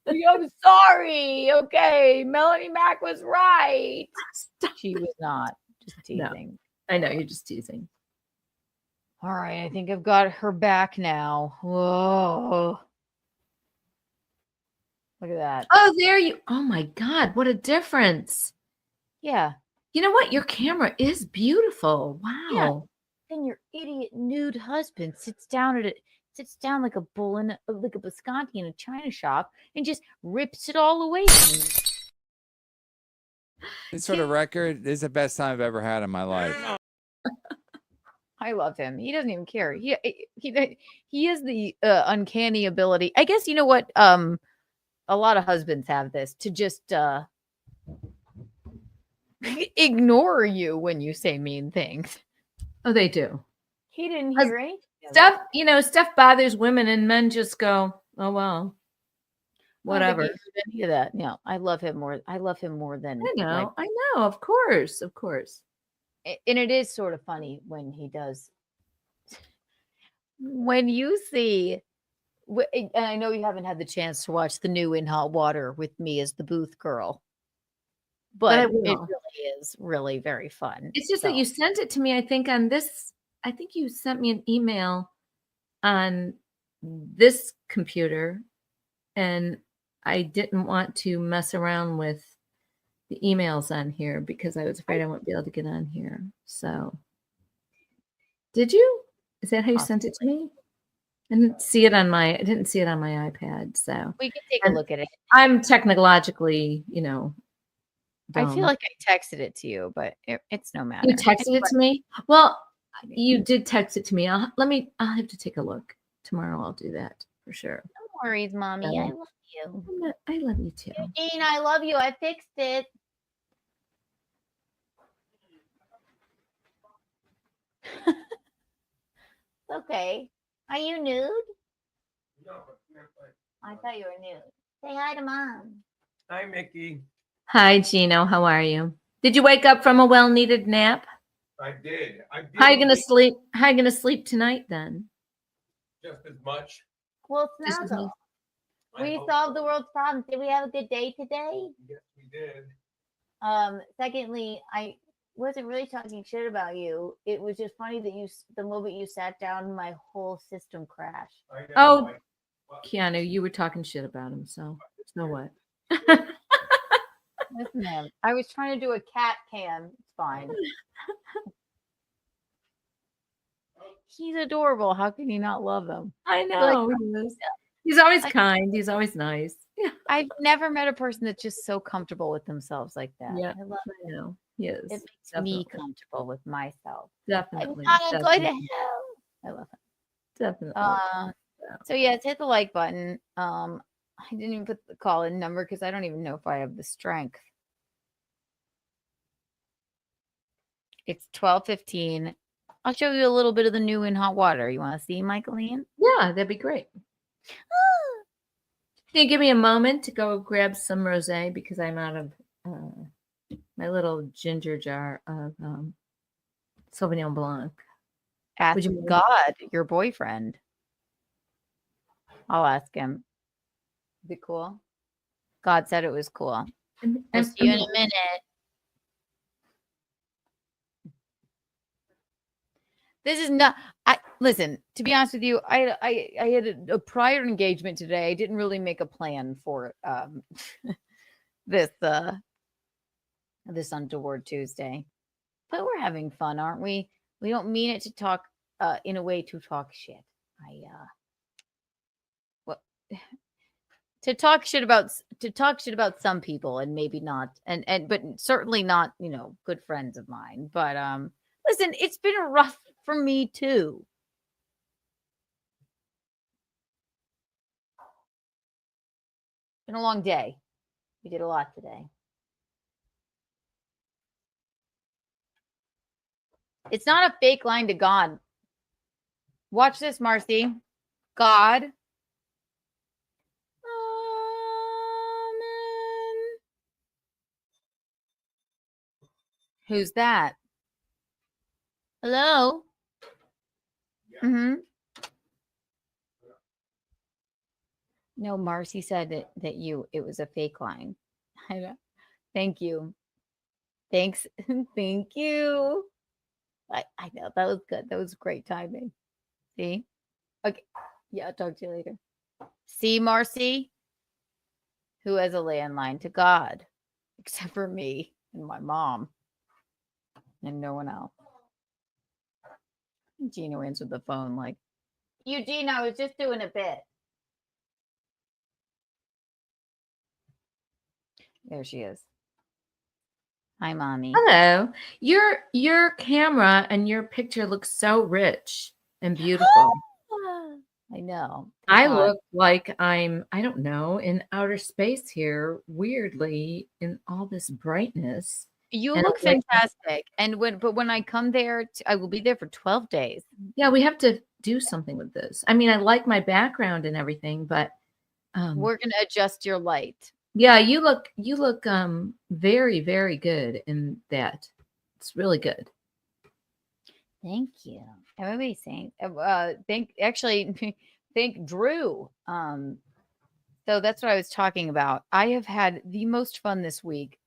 I'm sorry. Okay, Melanie Mac was right. Stop. She was not. Just No. teasing. I know you're just teasing. All right, I think I've got her back now. Whoa. Look at that. Oh, there you. Oh my God, what a difference! Yeah. You know what? Your camera is beautiful. Wow. Then your idiot nude husband sits down like a bull in like a bisconti in a china shop and just rips it all away from me. This sort of record is the best time I've ever had in my life. I love him. He doesn't even care. He has the uncanny ability. I guess you know what? A lot of husbands have this to just ignore you when you say mean things. Oh, they do. He didn't Hus- hear anything. of Stuff, that. stuff bothers women, and men just go, "Oh well, whatever." I don't think he heard any of that. No, I love him more. I love him more than I know, like, I know. Of course, of course. and it is sort of funny when he does. When you see, and I know you haven't had the chance to watch the new In Hot Water with me as the booth girl. but I it will. really is really very fun. It's just So, that you sent it to me, I think, on this. I think you sent me an email on this computer, and I didn't want to mess around with the emails on here because I was afraid I wouldn't be able to get on here. So, did you? Is that how you sent it to me? I didn't see it on my iPad. So we can take a and look at it. I'm technologically, I feel dumb. like I texted it to you, but it's no matter. You texted it to me? Well, you did text it to me. I'll have to take a look. Tomorrow I'll do that for sure. No worries, mommy. I love you. I love you too. Eugene, I love you. I fixed it. Okay. Are you nude? No. I thought you were nude. Say hi to mom. Hi, Mickey. Hi, Gino. How are you? Did you wake up from a well-needed nap? I did. How are you gonna sleep? How are you gonna sleep tonight then? just as much. Well, Just as snuggle. I We hope solved the so. world's problems. Did we have a good day today? Yes, we did. Secondly, I wasn't really talking shit about you. It was just funny that the moment you sat down, my whole system crashed. I know. Oh, Keanu, you were talking shit about him, so what? Listen, man, I was trying to do a cat cam. It's fine. He's adorable. How can you not love him? I know. He's always kind. He's always nice. Yeah. I've never met a person that's just so comfortable with themselves like that. Yeah, I love I know. Yes. it. It makes me comfortable with myself. Definitely. I'm not going to definitely, hell. I love it. Definitely. So yeah, hit the like button. I didn't even put the call in number because I don't even know if I have the strength. It's 12:15. I'll show you a little bit of the new in hot water. You want to see, Michaeline? Yeah, that'd be great. Can you give me a moment to go grab some rosé because I'm out of my little ginger jar of Sauvignon Blanc. Ask Would you mind? God, your boyfriend. I'll ask him. Is it cool? God said it was cool. We'll see you in a minute. This is not. Listen. To be honest with you, I had a prior engagement today. I didn't really make a plan for this this Untoward Tuesday, but we're having fun, aren't we? We don't mean it to talk in a way to talk shit. To talk shit about some people and maybe not and but certainly not, good friends of mine. But listen, it's been rough for me too. Been a long day. We did a lot today. It's not a fake line to God. Watch this, Marcy. God. Amen. Who's that? Hello? Mm-hmm. No, Marcy said that it was a fake line. I know. Thank you. Thanks. Thank you. I know. That was good. That was great timing. See? Okay. Yeah, I'll talk to you later. See, Marcy? Who has a landline to God? Except for me and my mom. And no one else. Gina answered the phone like, Eugene, I was just doing a bit. There she is. Hi, mommy. Hello. Your camera and your picture looks so rich and beautiful. I know. I God. look like I don't know, in outer space here, weirdly, in all this brightness. You And look I'm like, fantastic. And when I come there, I will be there for 12 days. yeah, we have to do something with this. I mean, I like my background and everything, but We're going to adjust your light. yeah, you look very, very good in that. It's really good. Thank you. Everybody's saying, thank Drew. So that's what I was talking about. I have had the most fun this week.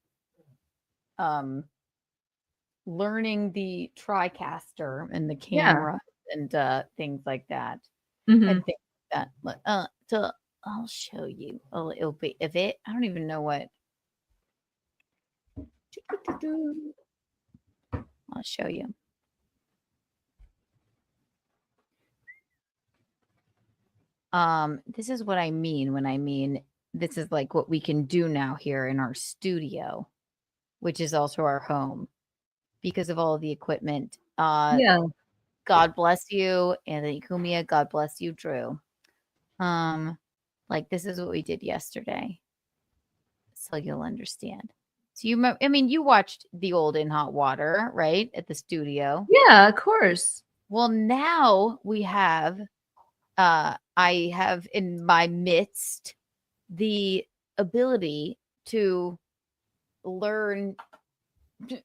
learning the TriCaster and the Yeah. camera and things like that. Mhm. And things like that. So I'll show you a little bit of it. I don't even know what. I'll show you. This is what I mean when I mean this is like what we can do now here in our studio, which is also our home because of all the equipment. Yeah. God bless you, Anthony Cumia. God bless you, Drew. Like this is what we did yesterday, so you'll understand. So you watched the old In Hot Water, right, at the studio? Yeah, of course. Well, now we have, I have in my midst the ability to learn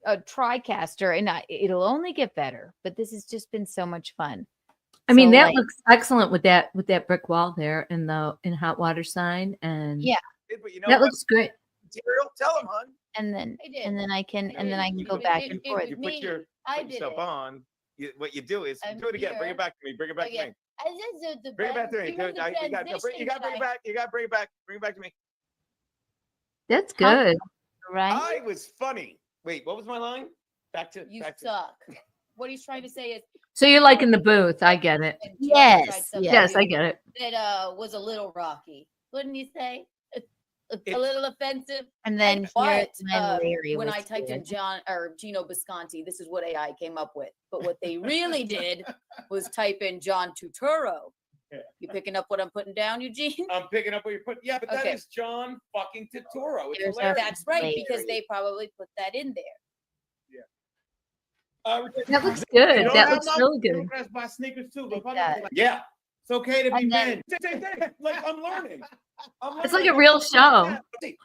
a TriCaster, and it'll only get better. But this has just been so much fun. I mean, So, that like, looks excellent with that brick wall there and the In Hot Water sign, and yeah, But you know that what? looks great. Material, tell them, hon. and then I did. I can You go put- back you and put- forth. You Me, put I did yourself it. on. What you do is I'm do it again. Bring here. it back to me. Bring it back to Okay. me. The Bring it back to me. you know the You got to bring transition it back. You got to bring it back. Bring it back to me. That's good. Right? I was funny. Wait, what was my line? Back to You back to. suck. What he's trying to say is So you're like in the booth. I get it. and Keanu tried Yes, something Yes, I new get it. that was a little rocky. Wouldn't you say? A It's- little offensive. And then But Larry when was I typed in good. John or Gino Bisconti, this is what AI came up with. But what they really did was type in John Turturro. Yeah. You picking up what I'm putting down, Eugene? I'm picking up what you're putting. Yeah, but that Okay. is John fucking Turturro. It's There's our- hilarious. That's right, because Hilarious. they probably put that in there. That looks good. You don't That have looks my- really you good. don't have my sneakers too, Like but that. yeah, it's okay to be And then- Ben. Same thing. Like I'm learning. It's like a real show.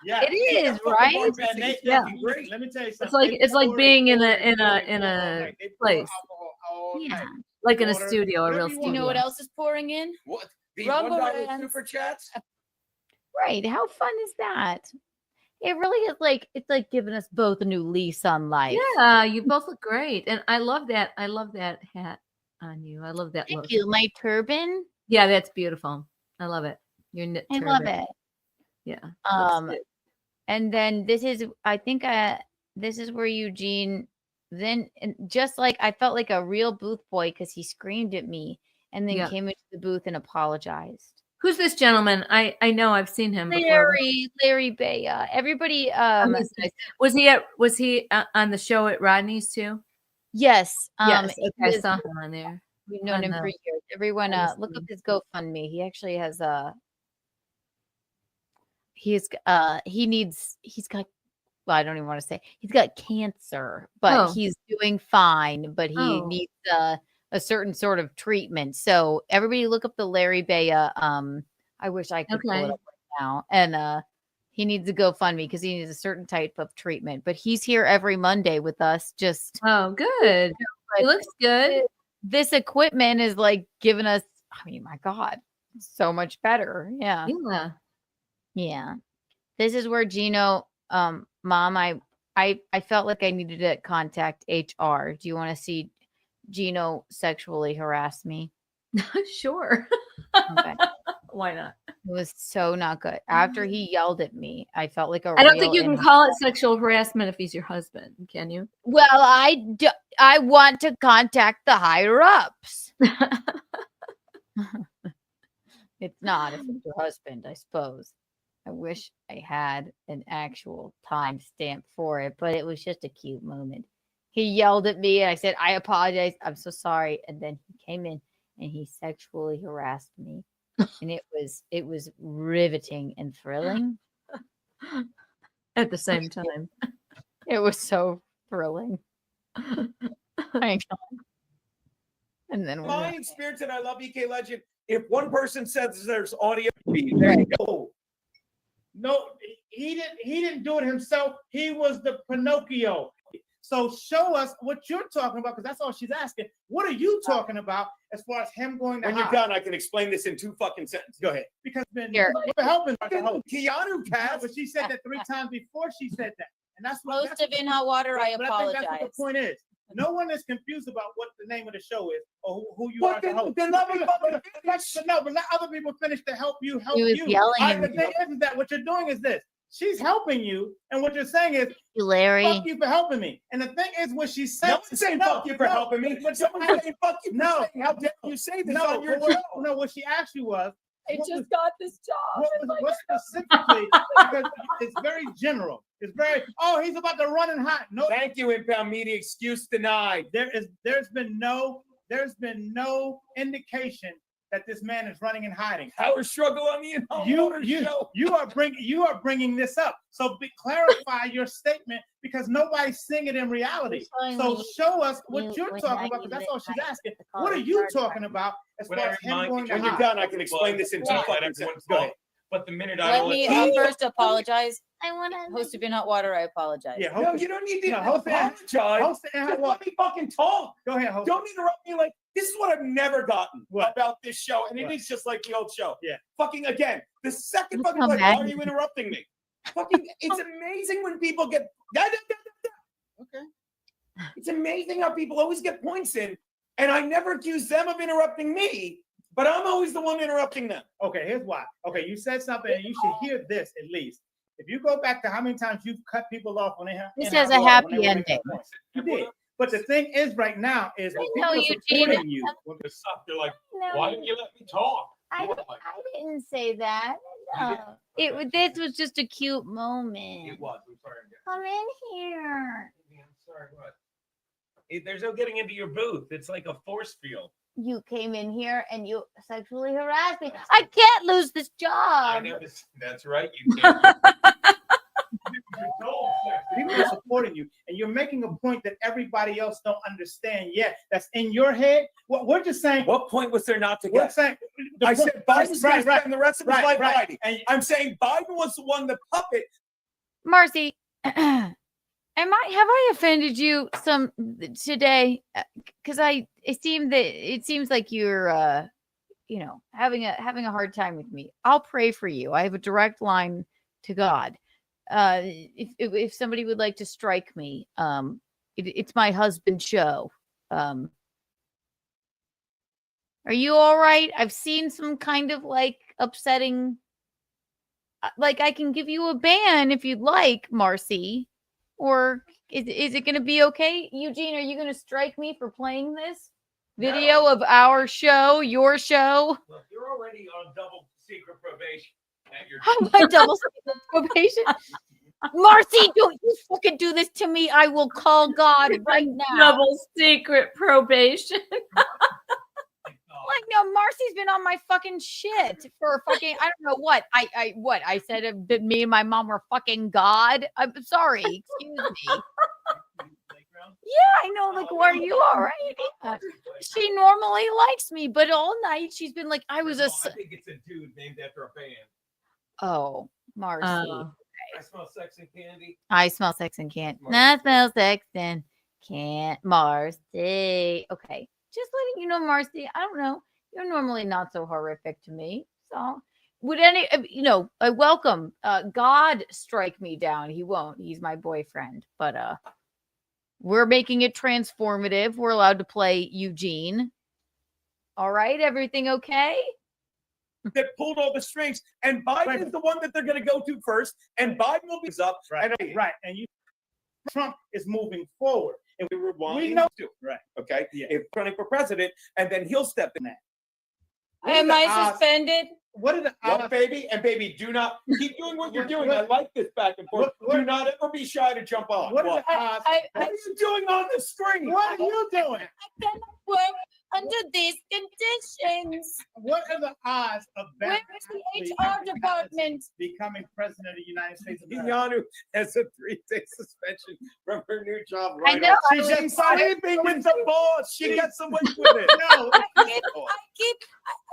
Yeah, It is, right? Yeah. Great. Let me tell you something. It's like They being in pour a it, pour it, in pour it all a night. They pour place, alcohol all Yeah. night. like in a Water, studio, a whatever real you You want. know studio. what else is pouring in? What? The Rubber $1 bands. super chats? Right. How fun is that? It really is like it's like giving us both a new lease on life. Yeah, you both look great, and I love that. I love that hat on you. I love that look. Thank you. My turban. Yeah, that's beautiful. I love it. Your knit I turban. love it. Yeah. looks Um, good. and then this is I think this is where Eugene then and just like I felt like a real booth boy because he screamed at me and then Yeah. came into the booth and apologized. Who's this gentleman? I know I've seen him before. Larry Bea. Everybody He's nice. Was he on the show at Rodney's too? yes. Yes, he okay, I was- saw him on there. we've known on him the- for years. Everyone on the look up screen. his GoFundMe. He actually has he's got well, I don't even want to say he's got cancer, but Oh. he's doing fine, but he Oh. needs a certain sort of treatment. So everybody look up the Larry Bea. I wish I could pull Okay. it up right now. And he needs to GoFundMe because he needs a certain type of treatment. But he's here every Monday with us. Just Oh, good. It but looks good. this equipment is like giving us, I mean, my God, so much better. Yeah. Yeah. Yeah. This is where Gino, Mom, I felt like I needed to contact HR. Do you want to see Gino sexually harass me? Sure. Okay. Why not? It was so not good. After he yelled at me, I felt like a I don't think real you can in- call it sexual harassment if he's your husband, can you? Well, I want to contact the higher ups. It's not if it's your husband, I suppose. I wish I had an actual time stamp for it, but it was just a cute moment. He yelled at me and I said, I apologize. I'm so sorry. And then he came in and he sexually harassed me. And it was riveting and thrilling. At the same time. It was so thrilling. Hang on. And then My experience, and I love EK Legend. If one person says there's audio, there you go. No, he didn't do it himself. He was the Pinocchio. So show us what you're talking about, because that's all she's asking. What are you talking about as far as him going to When you're hide? done, I can explain this in 2 fucking sentences. Go ahead. Because Here. we're helping her. Keanu No, cast. but she said that 3 times before she said that. And that's what Most of In Hot Water, I but I think that's what apologize. the point is. No one is confused about what the name of the show is or who you Well, are. as a host. then let me fucking but let other people finish to help you. He was yelling at The me. thing is that what you're doing is this. She's helping you, and what you're saying is, You, Larry. fuck you for helping me. And the thing is, what she's saying. No one's saying fuck you for helping me. But Someone's saying fuck you for no. saying, how dare you say this No, on your what, show? no, what she actually was. I what just was- got this job. What specifically? Because it's very general. It's very. Oh, he's about to run and hide. No, Thank you, Impound Media. Excuse denied. There's been no indication that this man is running and hiding. Power struggle on the show. You are bringing this up. So clarify your statement because nobody's seeing it in reality. So show us what you're talking about because that's all she's asking. What are you talking about as far as him going to When you're hide? done, I can explain this in 2 seconds. Go ahead. But the minute I Let me first apologize. I want to. Host of In Hot Water, I apologize. Yeah, No, you don't need to host apologize. host and Just let me fucking talk. Go ahead, host. Don't interrupt me. Like, this is what I've never gotten about this show, and it is just like the old show. Yeah. Fucking again, the second fucking how like, mad why are you interrupting me? Fucking, it's amazing when people get. Okay. It's amazing how people always get points in, and I never accuse them of interrupting me, but I'm always the one interrupting them. Okay, here's why. Okay, you said something, and you should hear this at least. If you go back to how many times you've cut people off when they have This has a happy ending. You did. But the thing is, right now, is when know people are Eugene. supporting you. You're like, No. why didn't you let me talk? I didn't say that. No. This was just a cute moment. It was. I'm sorry. Come in here. I'm sorry. What? There's no getting into your booth. It's like a force field. You came in here and you sexually harassed me. I can't lose this job. That's right. You can't. People are supporting you, and you're making a point that everybody else don't understand yet. That's in your head. What we're just saying. What point was there not to We're get? saying. I said Biden's going to spend the rest of his life right. hiding. And I'm saying Biden was the one, the puppet. Marcy, have I offended you some today? Because it seems like you're having a hard time with me. I'll pray for you. I have a direct line to God. If somebody would like to strike me, it's my husband's show. Are you all right? I've seen some kind of like upsetting. Like I can give you a ban if you'd like, Marcy. Or is it going to be okay? Eugene, are you going to strike me for playing this video of our show, your show? Look, you're already on double secret probation. How am I double secret probation? Marcy, don't you fucking do this to me. I will call God right now. Double secret probation. Like, no, Marcy's been on my fucking shit for fucking, I don't know what. I said that me and my mom were fucking God. I'm sorry. Excuse me. Yeah, I know. Like, are you all right? Yeah. She normally likes me, but all night she's been like, I was a. I think it's a dude named after a band. Oh, Marcy. I smell sex and candy. I smell sex and can't. I smell sex and can't. Marcy. Okay. Just letting you know, Marcy, I don't know. You're normally not so horrific to me. So would I welcome God strike me down. He won't. He's my boyfriend. But we're making it transformative. We're allowed to play Eugene. All right. Everything okay? That pulled all the strings. And Biden is the one that they're going to go to first. And Biden will be up. Right. And Trump is moving forward. And we know to. Right. Okay. Yeah. If running for president, and then he'll step in that. Am I suspended? What are the odds? Baby, and baby, do not keep doing what you're doing. I like this back and forth. Do not ever be shy to jump on. What are the odds? What are you doing on the screen? What are you doing? I cannot work under these conditions. What are the odds of Where is the HR department becoming president of the United States of America? Keanu has a 3-day suspension from her new job. I know. She's just sleeping with the boss. She gets away with it. No. I keep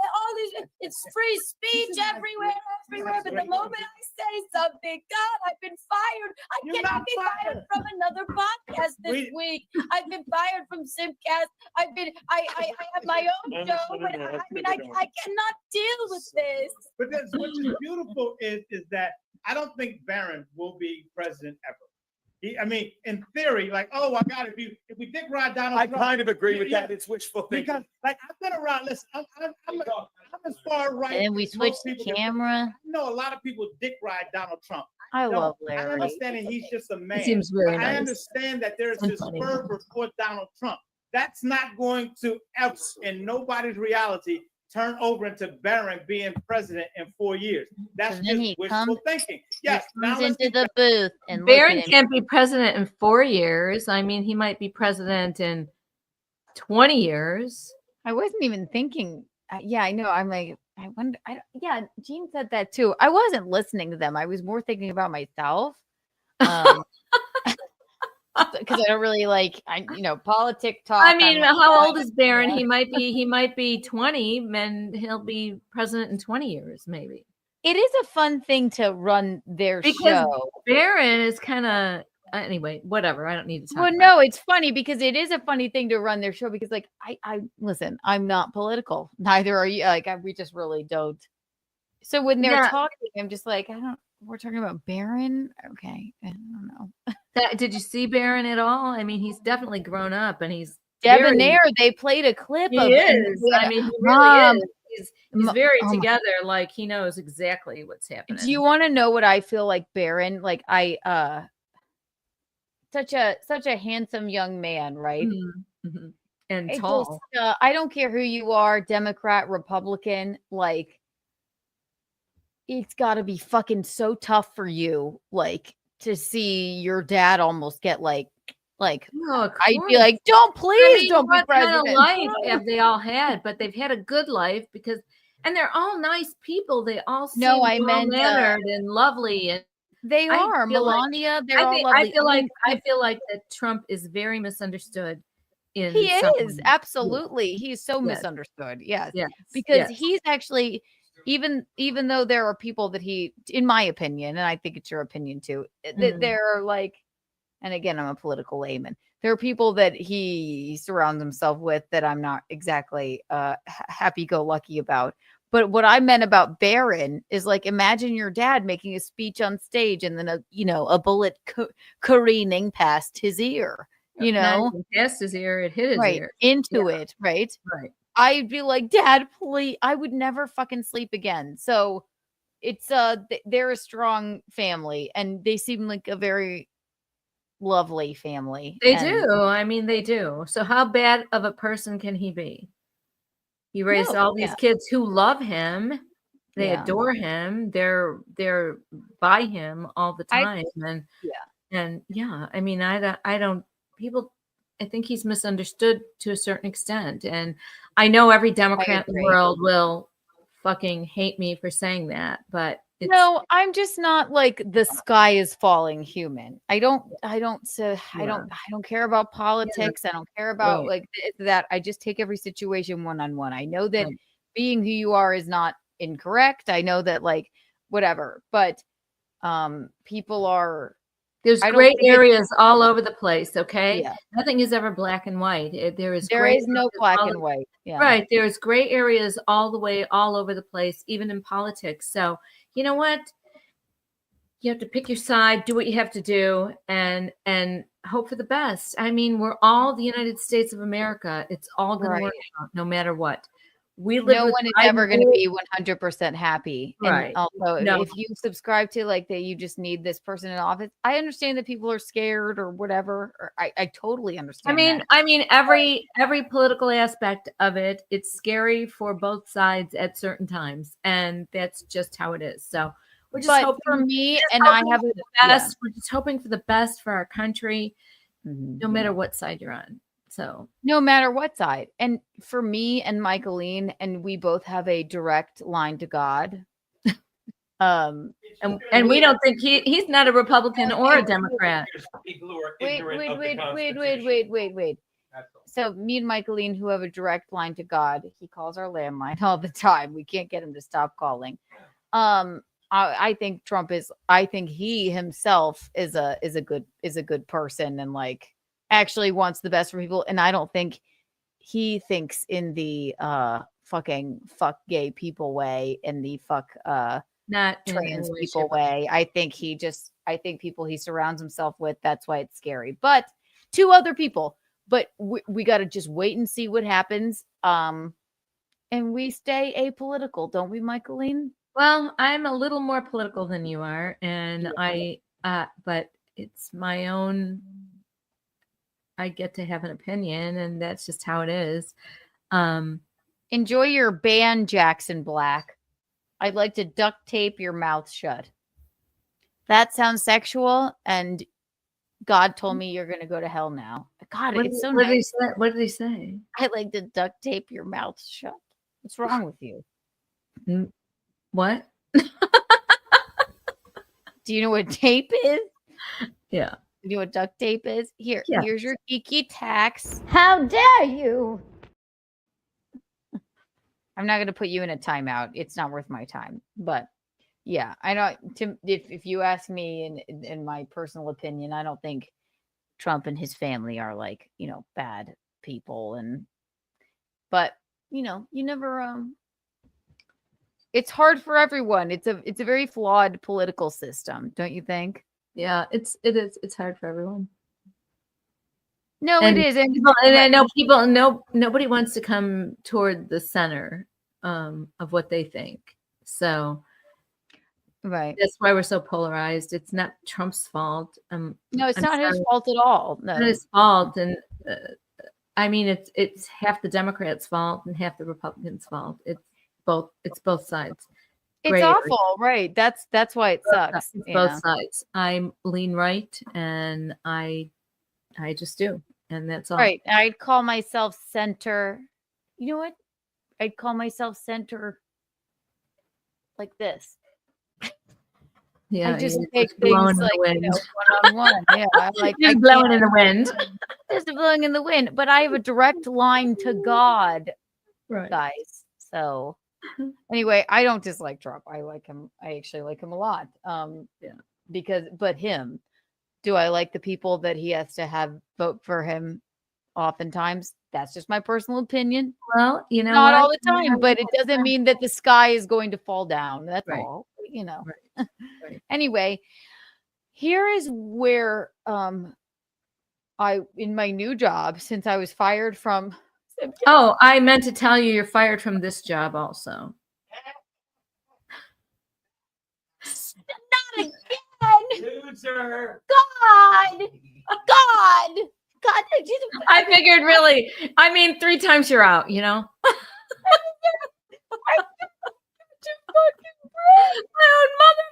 all these. It's free speech everywhere. But the moment I say something, God, I've been fired. I cannot be fired from another podcast this week. I've been fired from Simcast. I have my own show, but I cannot deal with this. But what's beautiful is that I don't think Barron will be president ever. I mean, in theory, like, oh, I got it. If we dick ride Donald I Trump, kind of agree with yeah, that. It's wishful thinking. because, like, I've been around. Listen, I'm as far right. And then we as switch most the people can. camera. I know a lot of people dick ride Donald Trump. I No, love I Larry. understand that he's just a man. He seems very but I nice. understand that there's And this funny. fervor for Donald Trump. That's not going to ever, in nobody's reality, turn over into Barron being president in 4 years. That's And then just he wishful comes- thinking. Yes, now Comes let's into get the booth and look Barron at him. can't be president in 4 years. I mean, he might be president in 20 years. I wasn't even thinking. Yeah, I know. I'm like, I wonder. Yeah, Gene said that too. I wasn't listening to them. I was more thinking about myself. Because I don't really like, politic talk. I mean, I'm like, how old is Barron? He might be 20, and he'll be president in 20 years, maybe. It is a fun thing to run their Because show. Barron is kind of anyway. Whatever. I don't need to talk. Well, about no, it's funny because it is a funny thing to run their show because, like, I listen. I'm not political. Neither are you. Like, we just really don't. So when they're Yeah. talking, I'm just like, I don't. We're talking about Barron. Okay, I don't know. Did you see Barron at all? I mean, he's definitely grown up, and he's Debonair. They played a clip He of is. I mean, he really Mom. is. He's very Oh my- together. Like he knows exactly what's happening. Do you want to know what I feel like Barron? Like such a handsome young man, right? Mm-hmm. And I tall. just, I don't care who you are, Democrat, Republican, like it's got to be fucking so tough for you, like to see your dad almost get like No, of I'd be course. like, don't please, don't be what kind president. of life have they all had? But they've had a good life and they're all nice people. They all seem No, I meant, well-mannered and lovely. And They I are feel like- Melania. They're all lovely. I feel like that Trump is very misunderstood. He some is ways. absolutely. He's so Yes. misunderstood. Yes. Yes. Because Yes. he's actually even though there are people that he, in my opinion, and I think it's your opinion too, that Mhm. there are like, and again, I'm a political layman. There are people that he surrounds himself with that I'm not exactly happy-go-lucky about. But what I meant about Barron is like, imagine your dad making a speech on stage and then a bullet careening past his ear. You Not know, even past his ear, it hit his right ear. into it, right? Right. I'd be like, Dad, please. I would never fucking sleep again. So it's they're a strong family and they seem like a very lovely family. They And- do. I mean, they do. So how bad of a person can he be? He raised No, all these yeah. kids who love him. They Yeah. adore him. They're by him all the time. And yeah, I mean, I don't people I think he's misunderstood to a certain extent. And I know every Democrat in the agree. world will fucking hate me for saying that, but it's No, I'm just not like the sky is falling human. I don't care about politics. I don't care about Right. like that. I just take every situation one-on-one. I know that Right. being who you are is not incorrect. I know that like whatever, but people are there's I don't gray think it's- areas all over the place, okay? Yeah. Nothing is ever black and white. There is there gray is no areas black all and white. Yeah. Right. There's gray areas all the way, all over the place, even in politics. So, you know what? You have to pick your side, do what you have to do, and hope for the best. I mean, we're all the United States of America. It's all going to work out no matter what. We live No with one is Biden ever going to rule. be 100% happy. Right. And also, No. if you subscribe to like that, you just need this person in office. I understand that people are scared or whatever. Or I totally understand. that. I mean, every political aspect of it, it's scary for both sides at certain times, and that's just how it is. So we're just But hoping for me, just and I hoping have for a the best. We're just hoping for the best for our country, no matter what side you're on. So no matter what side. And for me and Michaeline, and we both have a direct line to God. and we don't think he's not a Republican or a Democrat. Wait. So me and Michaeline, who have a direct line to God, he calls our landline all the time. We can't get him to stop calling. I think Trump is. I think he himself is a good person and like actually wants the best for people. And I don't think he thinks in the fucking fuck gay people way and the fuck Not in any trans way, people shape, or form. way. I think people he surrounds himself with, that's why it's scary. But 2 other people. But we got to just wait and see what happens. And we stay apolitical, don't we, Michaeline? Well, I'm a little more political than you are, and but it's my own. I get to have an opinion, and that's just how it is. Enjoy your band, Jackson Black. I'd like to duct tape your mouth shut. That sounds sexual, and God told me you're going to go to hell now. God, it's so nice. What did he say? I'd like to duct tape your mouth shut. What's wrong with you? What? Do you know what tape is? Yeah. Do you know what duct tape is? Here's your geeky tax. How dare you? I'm not going to put you in a timeout. It's not worth my time. But yeah, I know. If you ask me in my personal opinion, I don't think Trump and his family are like, bad people. But you never. It's hard for everyone. It's a very flawed political system, don't you think? Yeah, it is. It's hard for everyone. No, it is. And I know people. Nobody wants to come toward the center of what they think. So, right. That's why we're so polarized. It's not Trump's fault. No, it's not his fault at all. No, it's his fault. And I mean, it's half the Democrats' fault and half the Republicans' fault. It's both sides. It's awful, right? That's why it sucks. It's both sides. I lean right, and I just do, and that's all. Right. I'd call myself center. You know what? I'd call myself center like this. Yeah, I just take things like one-on-one. Yeah, I'm like just blowing in the wind. Just blowing in the wind. But I have a direct line to God, right, guys. So anyway, I don't dislike Trump. I like him. I actually like him a lot. But him. Do I like the people that he has to have vote for him? Oftentimes, that's just my personal opinion. Well, not all the time, but it doesn't mean that the sky is going to fall down. That's all. Right. Anyway, here is where I in my new job, since I was fired from. Oh, I meant to tell you, you're fired from this job also. Not again! Loser! God! I figured, really. I mean, 3 times you're out. My own mother.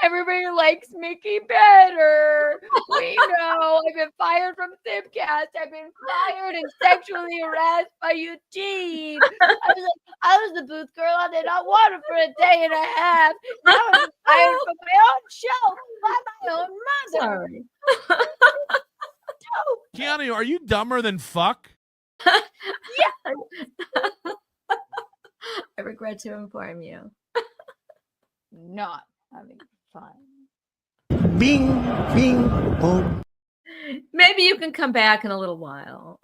Everybody likes Mickey better. We know. I've been fired from Simcast. I've been fired and sexually harassed by Eugene. I was the booth girl. I did not want it for a day and a half. Now I'm fired from my own show by my own mother. Sorry. Keanu, are you dumber than fuck? Yeah. I regret to inform you. Not having fun. Bing, bing, boom. Maybe you can come back in a little while.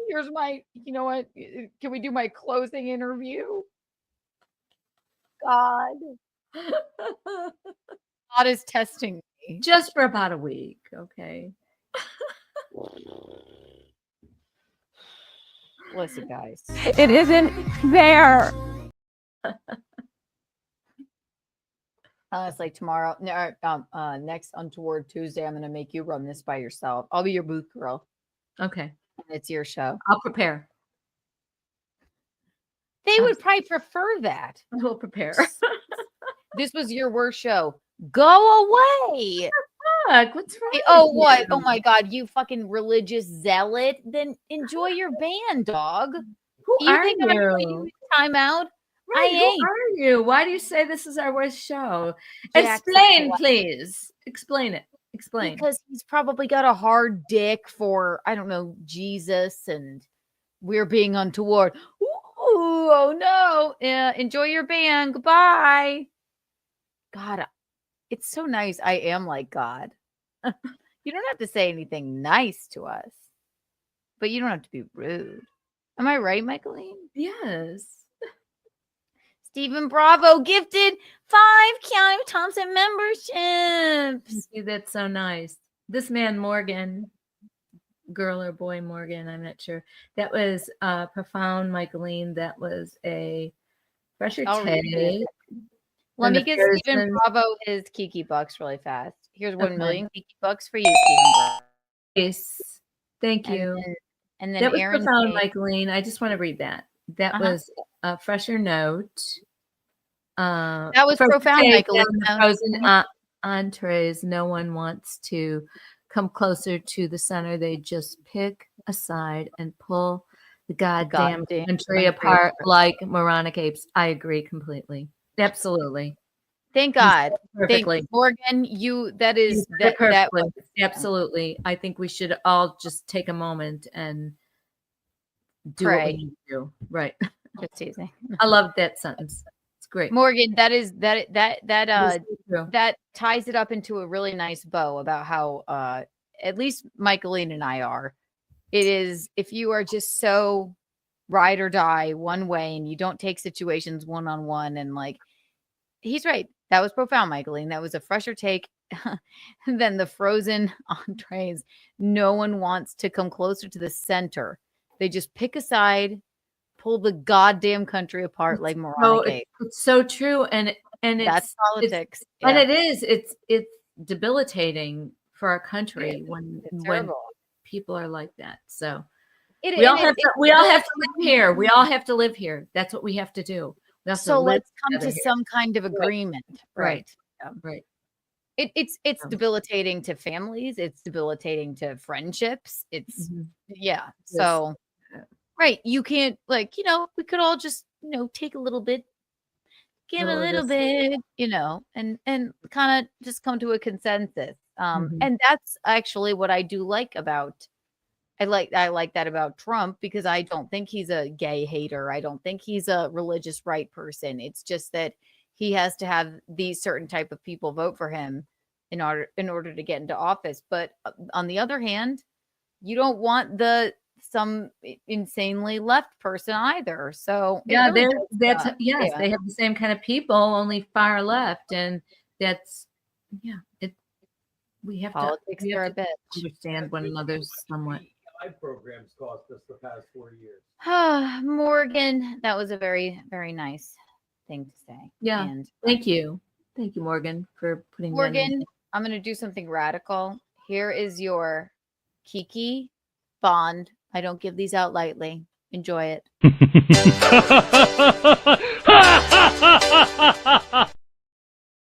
Here's my, you know what? Can we do my closing interview? God. God is testing me. Just for about a week, okay? Listen, guys. It isn't fair. It's like tomorrow, next Untoward Tuesday, I'm going to make you run this by yourself. I'll be your booth girl. Okay. And it's your show. I'll prepare. They would probably prefer that. I will prepare. This was your worst show. Go away. Fuck, what's wrong? Oh, with what? you? Oh my God, you fucking religious zealot. Then enjoy your band, dog. Who are think I'm you? putting you in time out? Right, I who ain't. are you? Why do you say this is our worst show? Jackson Explain, Black. please. Explain it. Explain. Because he's probably got a hard dick for, I don't know, Jesus, and we're being untoward. Ooh, oh no. Enjoy your band. Goodbye. God, it's so nice. I am like God. You don't have to say anything nice to us, but you don't have to be rude. Am I right, Michaeline? Yes. Stephen Bravo gifted 5 Keanu Thompson memberships. See, that's so nice. This man, Morgan, girl or boy Morgan, I'm not sure. That was Profound Michaeline. That was a Fresher I'll read Tay. it. Let And me the give Stephen person- Bravo his Kiki bucks really fast. Here's 1 Okay. million Kiki bucks for you, Stephen Bravo. Yes. Thank you. And then That was Aaron Profound Tate- Michaeline. I just want to read that. That Uh-huh. was a Fresher Note. That was Fresher Profound Tay Michaeline. down the frozen entrees. No one wants to come closer to the center. They just pick a side and pull the goddamn country apart like moronic apes. I agree completely. Absolutely. Thank God. Perfectly. Morgan, that You is said it that perfectly. was Absolutely. I think we should all just take a moment and do what Pray. we need to do. Right. Just teasing. I love that sentence. It's great. Morgan, that so ties it up into a really nice bow about how at least Michaeline and I are. It is, if you are just so ride or die one way and you don't take situations one-on-one, and like, he's right. That was Profound Michaeline. That was a fresher take than the frozen entrees. No one wants to come closer to the center. They just pick a side, pull the goddamn country apart like moronic apes. It's so true. And That's politics. And Yeah. it is. It's debilitating for our country when people are like that. So we all have to live here. We all have to live here. That's what we have to do. We have to So live let's come to together here. some kind of agreement. Right. Right. It's debilitating to families. It's debilitating to friendships. It's Yes. So right. You can't, like, we could all just, take a little bit, give a little bit, and kind of just come to a consensus. And that's actually what I do like about I like that about Trump, because I don't think he's a gay hater. I don't think he's a religious right person. It's just that he has to have these certain type of people vote for him in order to get into office. But on the other hand, you don't want some insanely left person either. So it Yeah, really that's does, yes, they have the same kind of people, only far left, and that's we have Politics to, are a bitch. understand one another somewhat. Programs cost us the past 4 years. Morgan, that was a very, very nice thing to say. Yeah, And thank you, Morgan, for putting that in. Morgan, I'm going to do something radical. Here is your Kiki Bond. I don't give these out lightly. Enjoy it.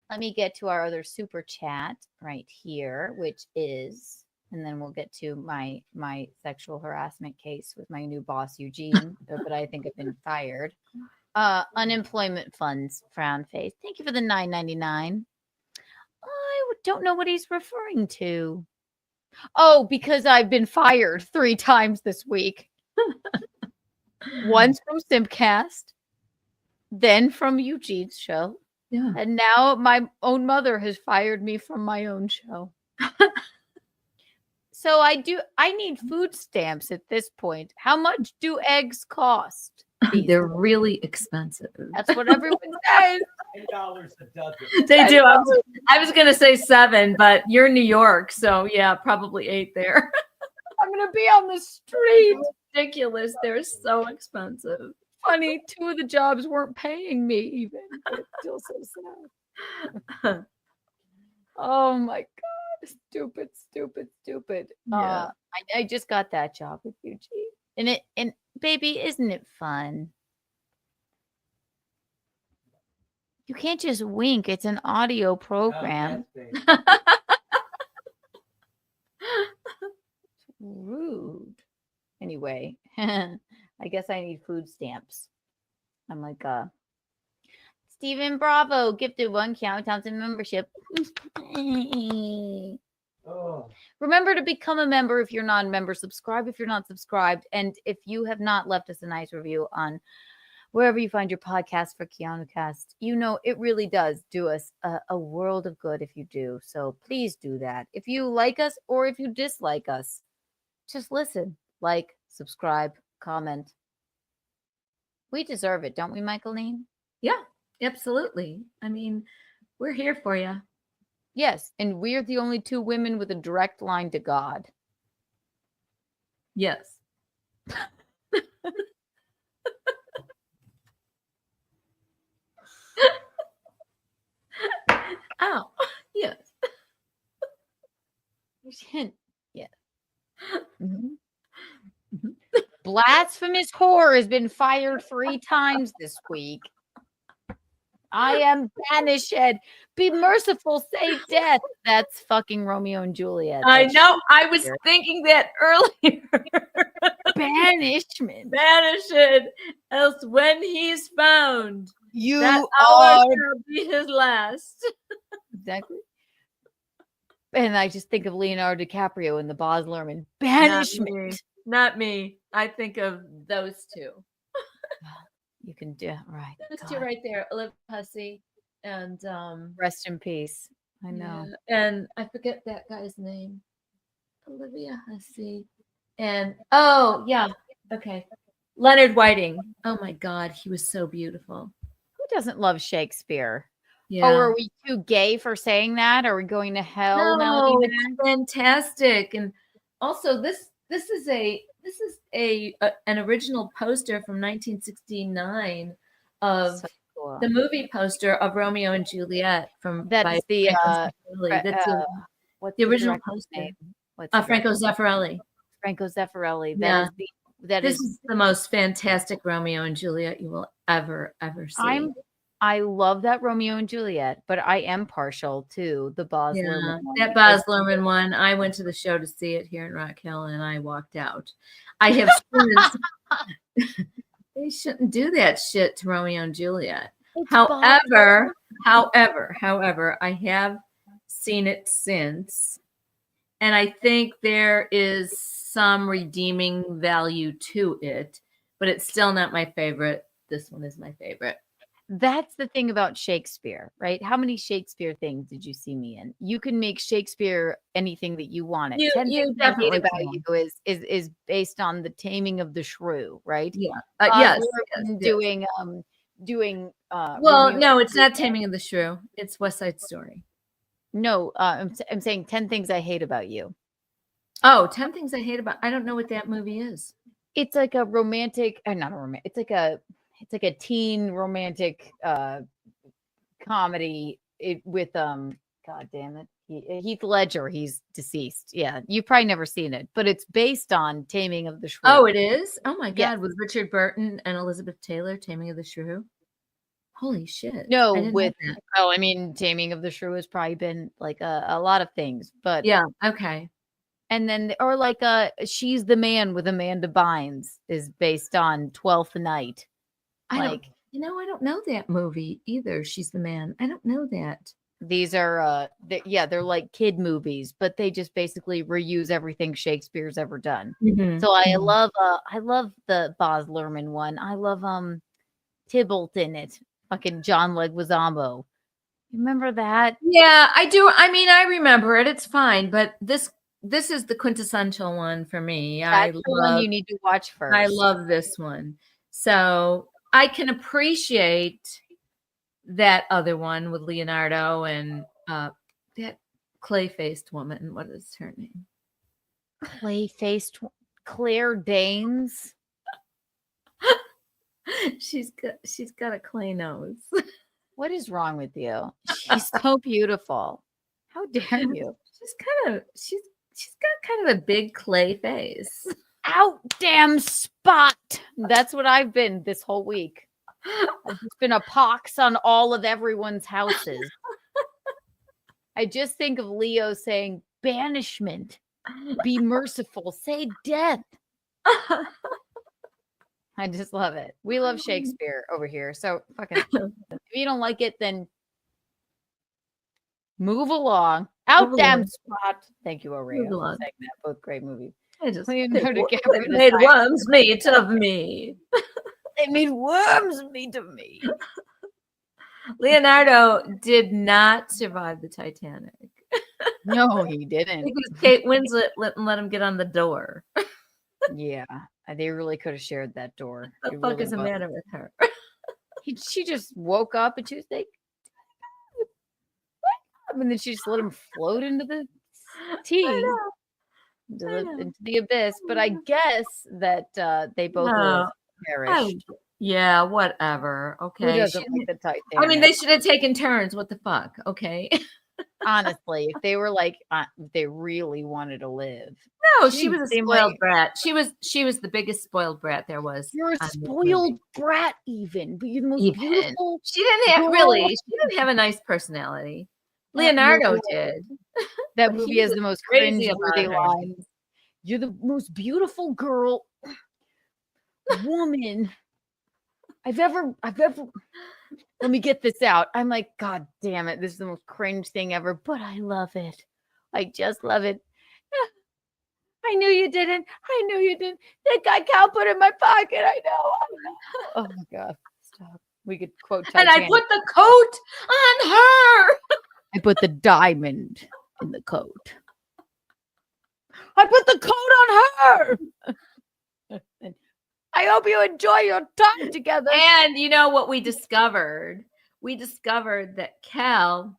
Let me get to our other super chat right here, which is, and then we'll get to my sexual harassment case with my new boss, Eugene, but I think I've been fired. Unemployment funds, frown face. Thank you for the $9.99. I don't know what he's referring to. Oh, because I've been fired 3 times this week. Once from Simpcast, then from Eugene's show. Yeah. And now my own mother has fired me from my own show. So I need food stamps at this point. How much do eggs cost? They're really expensive. That's what everyone says. $10 a dozen. They do. I was going to say 7, but you're New York, so yeah, probably 8 there. I'm going to be on the street. Ridiculous. They're so expensive. Funny, 2 of the jobs weren't paying me even. It's still so sad. Oh my God. Stupid. Yeah. I just got that job with Eugene. And baby, isn't it fun? You can't just wink. It's an audio program. Rude. Anyway, I guess I need food stamps. I'm like, Stephen Bravo gifted 1 Keanu Thompson membership. Remember to become a member if you're not a member. Subscribe if you're not subscribed. And if you have not left us a nice review on wherever you find your podcast for Keanu Cast, it really does do us a world of good if you do. So please do that. If you like us or if you dislike us, just listen, like, subscribe, comment. We deserve it, don't we, Michaeline? Yeah, absolutely. I mean, we're here for you. Yes, and we're the only two women with a direct line to God. Yes. Ow. Yes. Hint. Yes. Blasphemous whore has been fired 3 times this week. I am banished. Be merciful, save death. That's fucking Romeo and Juliet. I That's know. I was thinking that earlier. Banishment. Banished, else when he's found, You that are hour shall be his last. exactly. And I just think of Leonardo DiCaprio in the Baz Luhrmann banishment. Not me. I think of those two. You can do right. Those God. two right there, Olivia Hussey and Rest in peace. I know. yeah, and I forget that guy's name. Olivia Hussey. And oh yeah, okay. Leonard Whiting. Oh my God, he was so beautiful. Who doesn't love Shakespeare? Yeah. Oh, are we too gay for saying that? Are we going to hell, Melanie? No, it's fantastic. And also this is an original poster from 1969 of So cool. the movie poster of Romeo and Juliet from That's the what's the original director's poster. name? What's the Franco director's name? Zeffirelli. Franco Zeffirelli. Yeah. This is the most fantastic Romeo and Juliet you will ever see. I love that Romeo and Juliet, but I am partial to the Baz Luhrmann one. That Baz Luhrmann one. I went to the show to see it here in Rock Hill, and I walked out. I have they shouldn't do that shit to Romeo and Juliet. However, I have seen it since, and I think there is some redeeming value to it, but it's still not my favorite. This one is my favorite. That's the thing about Shakespeare, right? How many Shakespeare things did you see me in? You can make Shakespeare anything that you want it. You 10 Things I Hate definitely About can. You is based on the Taming of the Shrew, right? Yeah. Yes. Yes. Doing Well, Romeo no, and it's not Juliet. Taming of the Shrew. It's West Side Story. No, I'm saying 10 Things I Hate About You. Oh, 10 Things I Hate About. I don't know what that movie is. It's like a romantic, not a romantic. It's like a teen romantic comedy with God damn it, Heath Ledger. He's deceased. Yeah, you've probably never seen it, but it's based on Taming of the Shrew. Oh, it is? Oh my God, Yes. with Richard Burton and Elizabeth Taylor, Taming of the Shrew. Holy shit! No, I didn't know with that. I mean, Taming of the Shrew has probably been like a lot of things, but Yeah. Okay. and then or like She's the Man with Amanda Bynes is based on 12th Night. I don't know that movie either. She's the Man. I don't know that. These are they're like kid movies, but they just basically reuse everything Shakespeare's ever done. Mhm. So I love the Baz Luhrmann one. I love Tybalt in it. Fucking John Leguizamo. Remember that? Yeah, I do. I mean, I remember it. It's fine, but this is the quintessential one for me. That's the one you need to watch first. I love this one. So I can appreciate that other one with Leonardo and that clay-faced woman. What is her name? Clay-faced Claire Danes. She's got a clay nose. What is wrong with you? She's so beautiful. How dare you? She's got kind of a big clay face. Out damn spot. That's what I've been this whole week. I've just been a pox on all of everyone's houses. I just think of Leo saying banishment, be merciful, say death. I just love it. We love Shakespeare over here. So fucking if you don't like it, then move along. Out Move damn along. spot. Thank you, Aurea, Move for along. saying that. Both great movies. I just Leonardo they DiCaprio made decided- worms meat of me. They made worms meat of me. Leonardo did not survive the Titanic. No, he didn't. Because Kate Winslet let him get on the door. Yeah. They really could have shared that door. What It the fuck really is the was. matter with her? She just woke up and she was like, "What?" And then she just let him float into the tea, into the abyss. But I guess that they both would have perished. Yeah, whatever. Who Okay. doesn't like the Titanic? I mean, they should have taken turns. What the fuck? Okay. Honestly, if they were like, they really wanted to live. No, she was a seem spoiled like- brat. She was the biggest spoiled brat there was. You're a on this spoiled movie. brat, even, but you're the most Even. beautiful. She didn't have girl. really. She didn't have a nice personality. Leonardo did. That But movie he has was the most crazy about cringe-worthy her. lines. You're the most beautiful girl, woman I've ever. Let me get this out. I'm like, God damn it, this is the most cringe thing ever, but I love it. I just love it. I knew you didn't. I knew you didn't. That guy Cal put in my pocket. I know. Oh my God, stop. We could quote And Titanic. I put the coat on her. I put the diamond in the coat. I put the coat on her. I hope you enjoy your time together. And you know what we discovered? We discovered that Cal,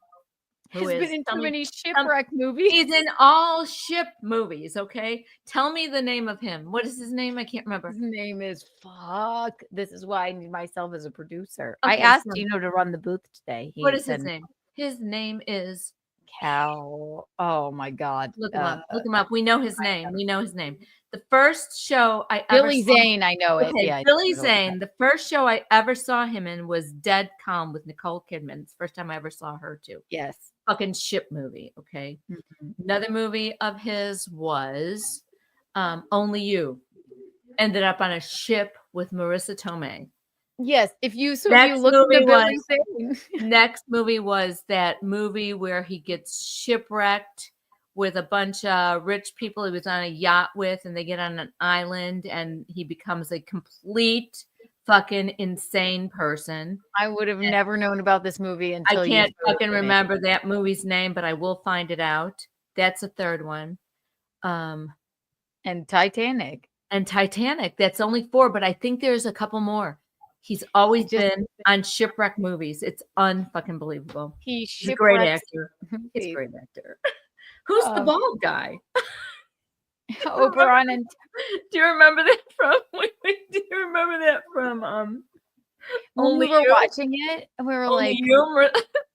who Has is been in too some- many shipwreck movies. He's in all ship movies. Okay, tell me the name of him. What is his name? I can't remember. His name is fuck. This is why I need myself as a producer. Okay, I asked so- Keanu to run the booth today. He What is his said name? His name is Cal. Oh my God. Look him up. Look him up. We know his name. We know his name. The first show I Billy ever saw, Zane. I know it. Okay, Yeah, Billy I know it. Zane. The first show I ever saw him in was Dead Calm with Nicole Kidman. It's the first time I ever saw her too. Yes. Fucking ship movie. Okay. Mhm. Another movie of his was Only You. Ended up on a ship with Marissa Tomei. Yes. If you so if Next you look movie at Billy was- Zane. Next movie was that movie where he gets shipwrecked with a bunch of rich people he was on a yacht with, and they get on an island and he becomes a complete fucking insane person. I would have never known about this movie until I you can't showed it fucking to me. remember that movie's name, but I will find it out. That's a third one. And Titanic. And Titanic. That's only 4, but I think there's a couple more. He's always been on shipwreck movies. It's unfucking believable. He He's a great shipwrecks actor. He's a movies. great actor. Who's the bald guy? Oberon and Do you remember that from? Do you remember that from? when Only we were You? watching it, and we were Only like, You.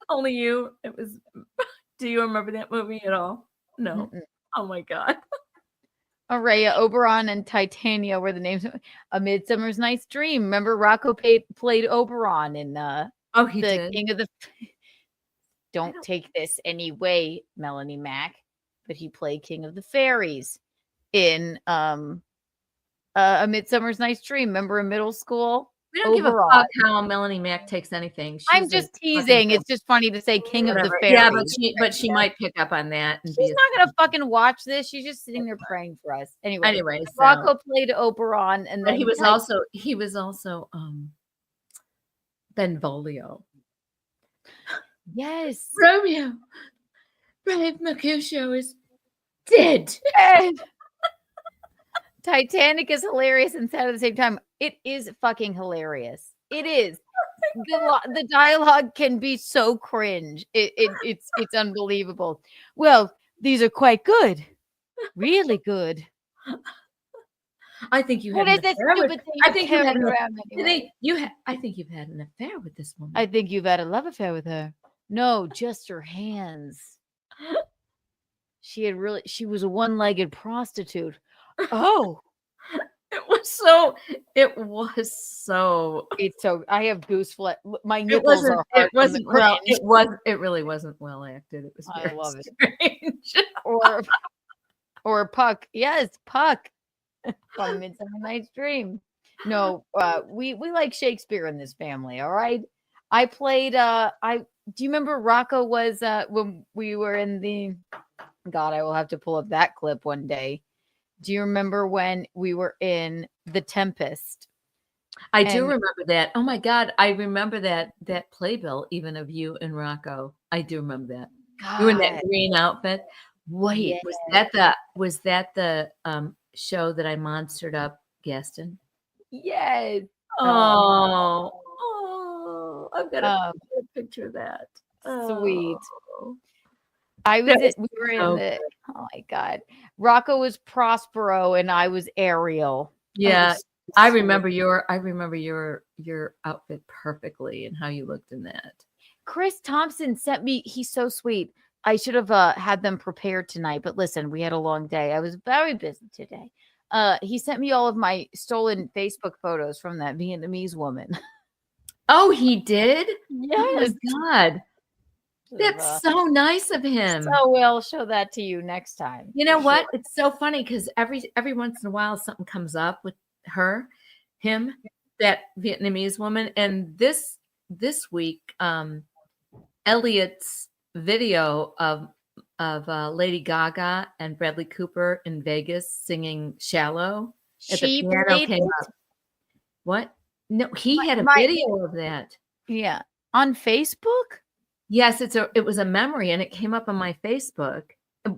Only You. It was. Do you remember that movie at all? No. Mm-mm. Oh my god. Araya, Oberon, and Titania were the names of A Midsummer's Night's Dream. Remember, Rocco played Oberon in Oh, he the did. King of the. Don't take this anyway, Melanie Mack, but he played King of the Fairies in A Midsummer's Night's Dream. Remember in middle school? We don't give a Oberon. fuck how Melanie Mack takes anything. I'm She's a just fucking teasing. girl. It's just funny to say King of the Whatever. Fairies. Yeah, but she might pick up on that. And She's not gonna fucking watch this. She's just sitting there praying for us. Anyway, so- Rocco played Oberon, and But then he was like, also Benvolio. yes. Romeo, Brave Mercutio is dead. Titanic is hilarious and sad at the same time. It is fucking hilarious. It is. The dialogue can be so cringe. It's unbelievable. Well, these are quite good. Really good. I think you What had is an this affair with. stupid thing I you're think you had carrying an, around anyway? I think you've had an affair with this woman. I think you've had a love affair with her. No, just her hands. She was a one-legged prostitute. Oh, It was so. it's so. I have gooseflesh. My It nipples are hard. It wasn't from the well. cringe. It really wasn't well acted. It was. I Very love it. strange. or Puck. Yes, Puck from Midsummer Night's Dream. No, we like Shakespeare in this family. All right. I played. Do you remember Rocco was when we were in the? God, I will have to pull up that clip one day. Do you remember when we were in The Tempest? I do And- remember that. Oh my god, I remember that playbill even of you and Rocco. I do remember that. You were in that God. green outfit. Wait, was that the show that I monstered up Gaston. Yes. I've got a picture of that. Sweet. Oh. We were in so the, oh my God. Rocco was Prospero and I was Ariel. Yeah. So I sweet. remember your outfit perfectly and how you looked in that. Chris Thompson sent me, he's so sweet. I should have had them prepared tonight, but listen, we had a long day. I was very busy today. He sent me all of my stolen Facebook photos from that Vietnamese woman. Oh, he did? Yes. Oh my God. That's so nice of him. So we'll show that to you next time. You know what? It's so funny because every once in a while something comes up with him, that Vietnamese woman. And this week, Elliot's video of Lady Gaga and Bradley Cooper in Vegas singing "Shallow" at the piano came up. What? No, he had a video of that. Yeah, on Facebook. Yes, it was a memory, and it came up on my Facebook.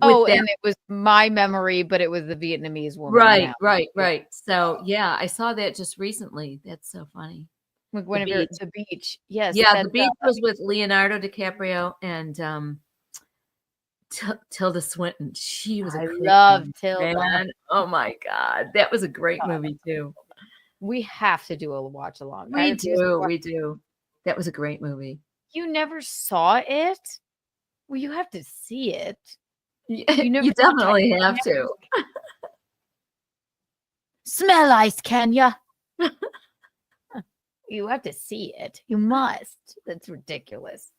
Oh, and it was my memory, but it was the Vietnamese woman. Right. So yeah, I saw that just recently. That's so funny. Like whenever the beach. Yes. Yeah, the beach was with Leonardo DiCaprio and Tilda Swinton. She was. I love Tilda. Man. Oh my God, that was a great movie too. We have to do a watch along. We do. That was a great movie. You never saw it? Well, you have to see it. You definitely have to. Smell ice, can ya? You have to see it. You must. That's ridiculous.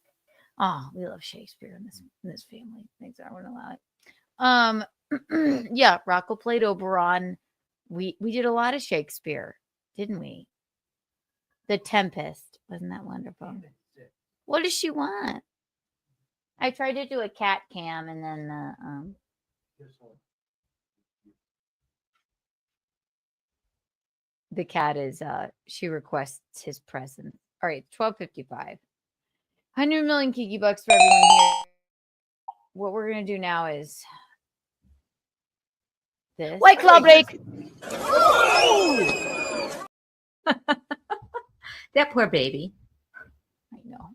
Oh, we love Shakespeare in this family. Thanks, I won't allow it. Yeah, Rocco played Oberon. We did a lot of Shakespeare, didn't we? The Tempest. Wasn't that wonderful? What does she want? I tried to do a cat cam and then the cat is she requests his presence. All right, 12:55. 100 million Kiki bucks for everyone here. What we're gonna do now is this. White Claw break. That poor baby. I know.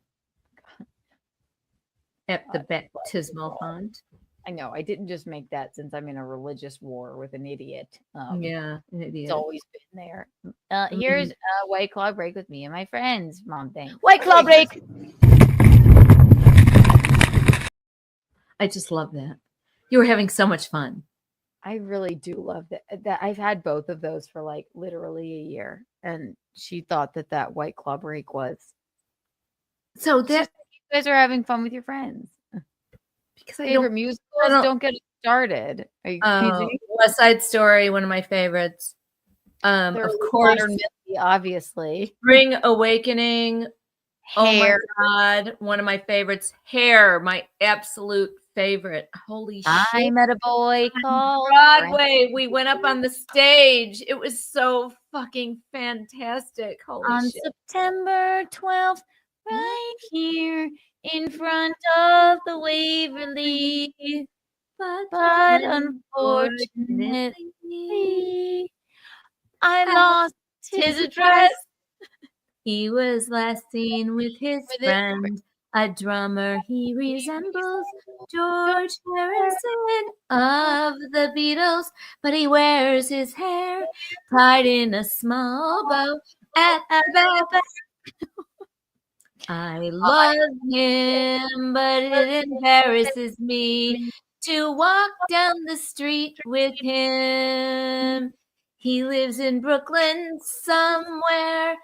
At the baptismal font. I know. I didn't just make that since I'm in a religious war with an idiot. Yeah, an idiot. It's always been there. Here's White Claw break with me and my friends. Mom thing. White Claw break. I just love that. You were having so much fun. I really do love that. I've had both of those for like literally a year, and she thought that White Claw break was. So that you guys are having fun with your friends. Because favorite musicals don't get it started. Are you kidding? West Side Story, one of my favorites. Of course, obviously. Spring Awakening. Hair. Oh my God, one of my favorites. Hair, my absolute favorite. Holy shit! I met a boy called Broadway. We went up on the stage. It was so fucking fantastic. Holy shit! September 12th, right here in front of the Waverly. But unfortunately, I lost his address. He was last seen with his friend, a drummer he resembles, George Harrison of the Beatles, but he wears his hair tied in a small bow at the back. I love him, but it embarrasses me to walk down the street with him. He lives in Brooklyn somewhere,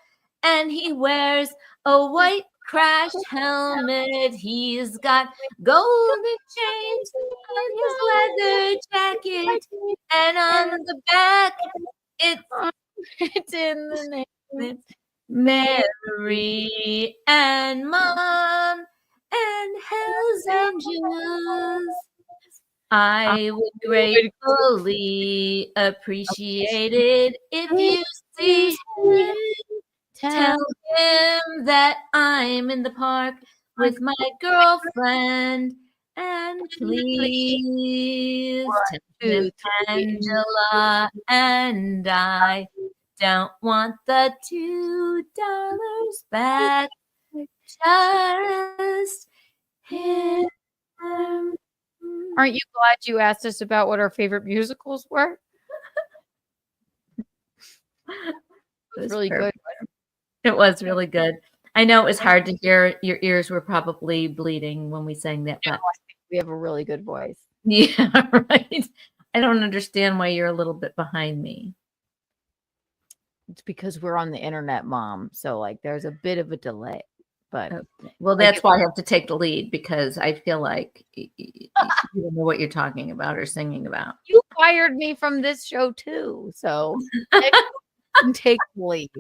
and he wears a white crash helmet. He's got golden chains on his leather jacket, and on the back, it's in the name. Mary and Mom and Hell's Angels. I would gratefully appreciate it if you see him. Tell him that I'm in the park with my girlfriend. And please tell him Angela and I don't want the $2 back. Just him. Aren't you glad you asked us about what our favorite musicals were? It was really good. It was really good. I know it was hard to hear. Your ears were probably bleeding when we sang that, but I think we have a really good voice. yeah, right. I don't understand why you're a little bit behind me. It's because we're on the internet, Mom. So like there's a bit of a delay. But well, that's why I have to take the lead, because I feel like you don't know what you're talking about or singing about. You fired me from this show too. So take the lead.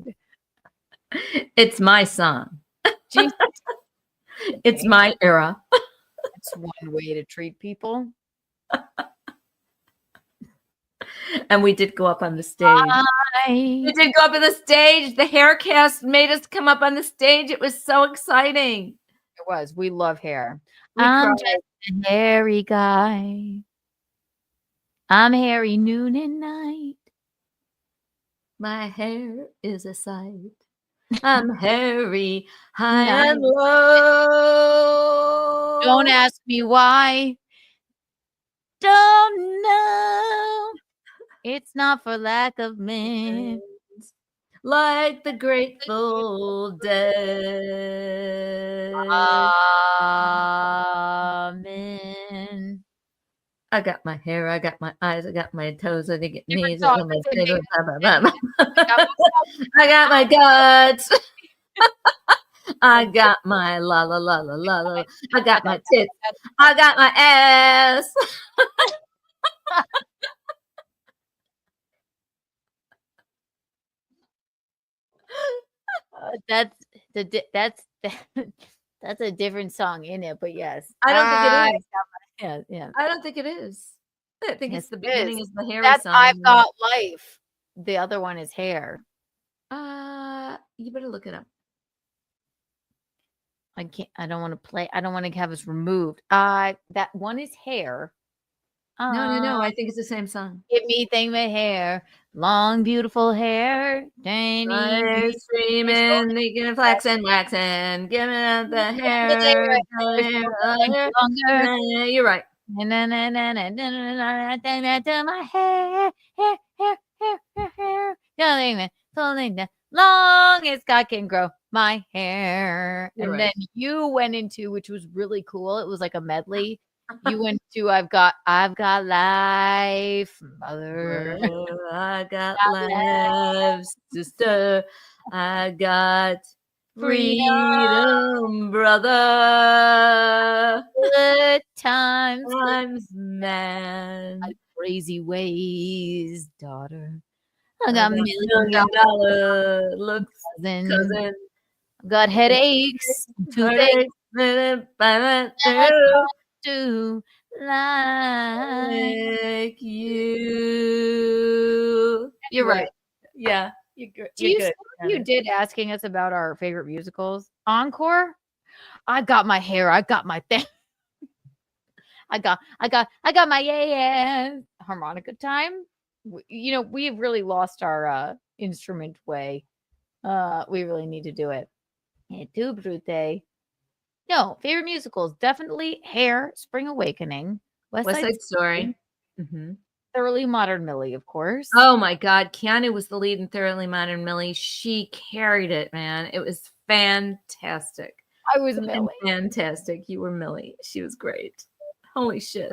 It's my song. It's my era. That's one way to treat people. And we did go up on the stage. We did go up on the stage. The hair cast made us come up on the stage. It was so exciting. It was. We love hair. I'm just a hairy guy. I'm hairy noon and night. My hair is a sight. I'm hairy, high and low. Don't ask me why. Don't know. It's not for lack of men. Like the Grateful Dead. Amen. I got my hair, I got my eyes, I got my toes, I get knees, song. I got my fingers, I got my guts. I got my la la la la la la. I got my tits. I got my ass. That's a different song in it, but yes. I don't think it is. Yeah. I don't think it is. I think it's the beginning is the hairy That's song. I've Got Life. The other one is Hair. You better look it up. I can't. I don't want to play. I don't want to have us removed. That one is Hair. No. I think it's the same song. Give me thing with hair, long beautiful hair, tiny, screaming, making flax and waxing, give me the hair. Longer. You're right. My hair, long as God can grow my hair. You're And right. then you went into, which was really cool. It was like a medley. You went to I've got life, mother. I got life, sister. I got freedom, brother. Good times, man. Crazy ways, daughter. I got $1 million million looks, cousin. Got headaches, toothaches. To like you. You're right. Yeah. You're good. You did asking us about our favorite musicals. Encore. I got my hair. I got my thing. I got my yeah. Harmonica time. We've really lost our instrument way. We really need to do it. Tu brute. No, favorite musicals, definitely Hair, Spring Awakening, West Side Story. Mm-hmm. Thoroughly Modern Millie, of course. Oh my God, Keanu was the lead in Thoroughly Modern Millie. She carried it, man. It was fantastic. I was Millie. Fantastic. You were Millie. She was great. Holy shit.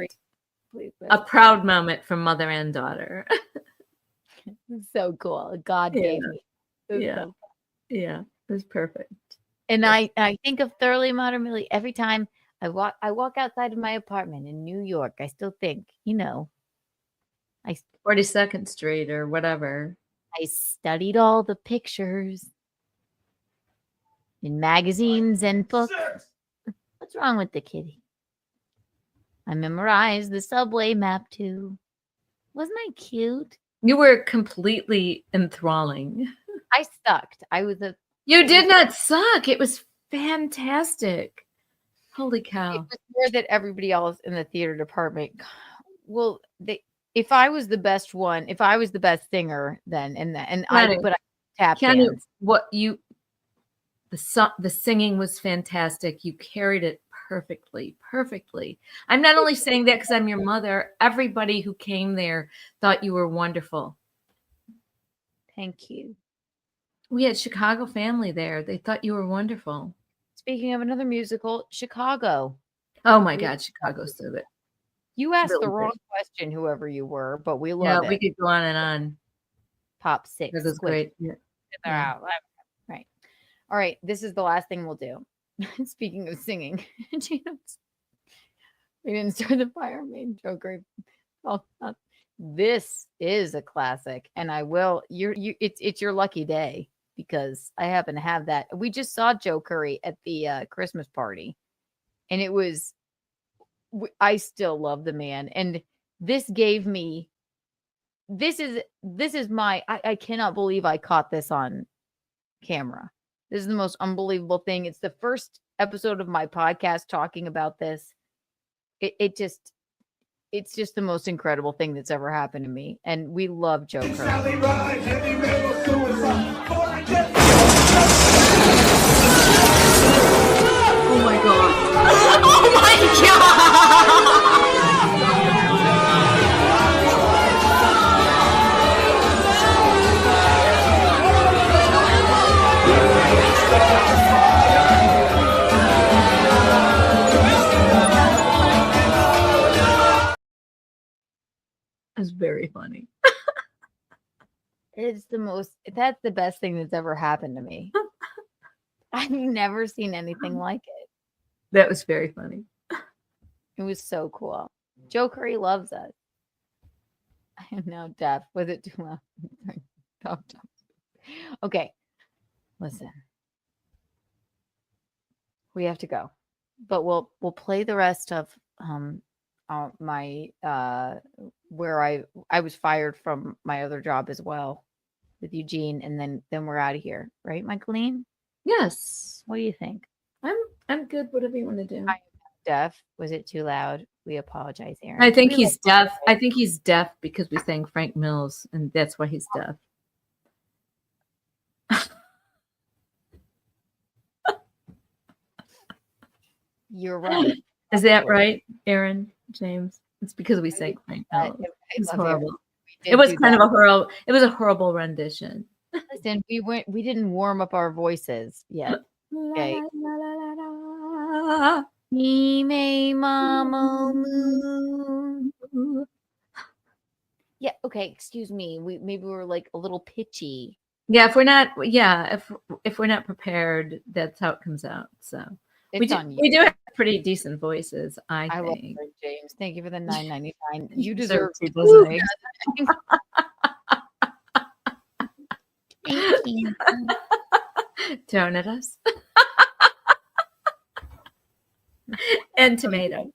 Please. A proud moment from mother and daughter. So cool. God gave me. Yeah. It was perfect. And I think of Thoroughly Modern Millie every time I walk outside of my apartment in New York. I still think, 42nd Street or whatever. I studied all the pictures in magazines and books. What's wrong with the kitty? I memorized the subway map too. Wasn't I cute? You were completely enthralling. I sucked. You did not suck. It was fantastic. Holy cow. It was more that everybody else in the theater department, well, if I was the best one, if I was the best singer, then and Keanu, I tap Keanu, dance. The singing was fantastic. You carried it perfectly. I'm not only saying that because I'm your mother. Everybody who came there thought you were wonderful. Thank you. We had Chicago family there. They thought you were wonderful. Speaking of another musical, Chicago. Oh my God, Chicago's so good. You asked Really the wrong good. question, whoever you were, but we Yeah, love we it. could go on and on. Pop 6. This is great. Yeah. They're out. Right. All right. This is the last thing we'll do. Speaking of singing, we didn't start the fire, made Joker. Oh, this is a classic, and I will. It's your lucky day because I happen to have that. We just saw Joe Curry at the Christmas party, and it was. I still love the man, and this gave me. This is my. I cannot believe I caught this on camera. This is the most unbelievable thing. It's the first episode of my podcast talking about this. It's just the most incredible thing that's ever happened to me. And we love Joe Curry. Oh my God. Oh my God. That's very funny. It's that's the best thing that's ever happened to me. I've never seen anything like it. That was very funny. It was so cool. Joe Curry loves us. I am now deaf. Was it too loud? Stop. Okay. Listen. We have to go. But we'll play the rest of my where I was fired from my other job as well with Eugene, and then we're out of here, right, Michaeline? Yes. What do you think? I'm good. Whatever you want to do. I'm deaf. Was it too loud? We apologize, Aaron. I think he's deaf. I think he's deaf because we sang Frank Mills, and that's why he's deaf. You're right. Is that right, Aaron James? It's because we sang Frank Mills. It's horrible. It was kind of a horrible. It was a horrible rendition. Listen, we didn't warm up our voices yet. Okay. Me may mama moon. Yeah, okay, excuse me. Maybe we're like a little pitchy. Yeah, if we're not prepared, that's how it comes out. So we do have pretty decent voices, I love think. it, James. Thank you for the $9.99. You deserve 2 to. dozen eggs. Thank you. Thrown at us. And tomatoes.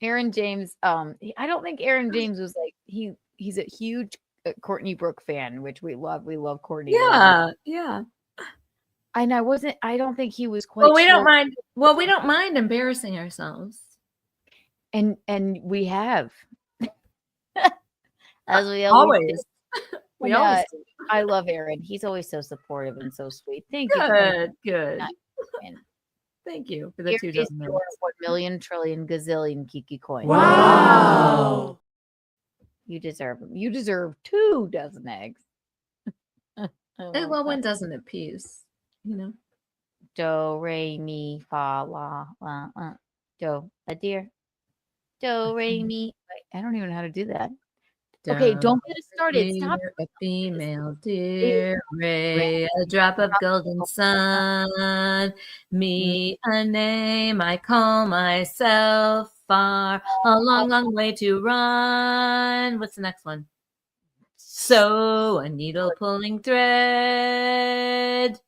Aaron James, I don't think Aaron James was like he's a huge Courtney Brooke fan, which we love. We love Courtney. Yeah. And I don't think he was quite Well, we sure. don't mind. Well, we don't mind embarrassing ourselves. And we have. As we always. We always do. I love Aaron. He's always so supportive and so sweet. Thank you. Good. Thank you for the Here 2 is dozen your eggs. 1,000,000,000,000,000 gazillion Kiki coins. Wow. You deserve them. You deserve 2 dozen eggs. Well, 1 dozen apiece, you know. Do, re, mi, fa, la, do, a deer. Do, re, mi. Wait, I don't even know how to do that. Okay, don't get us started. Stop. A female deer, ray, a drop of golden sun. Me, a name I call myself. Far, a long, long way to run. What's the next one? So, a needle pulling thread.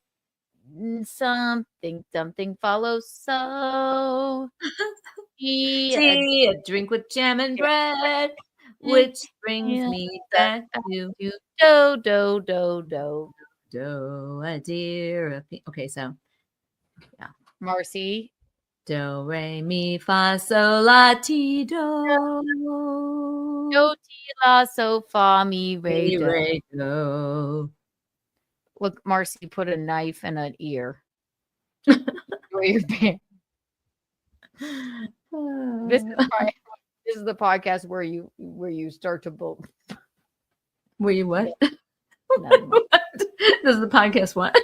Something follows. So, Tea, a drink with jam and bread. Which brings me back to do, a deer. Okay, so yeah, Marcy. Do, re, mi, fa, sol, la, ti, do. No tila so fa mi re do. do. Look, Marcy put a knife in an ear. Or your pants. This is the podcast where you start to both. Were you what? No. What? This is the podcast what?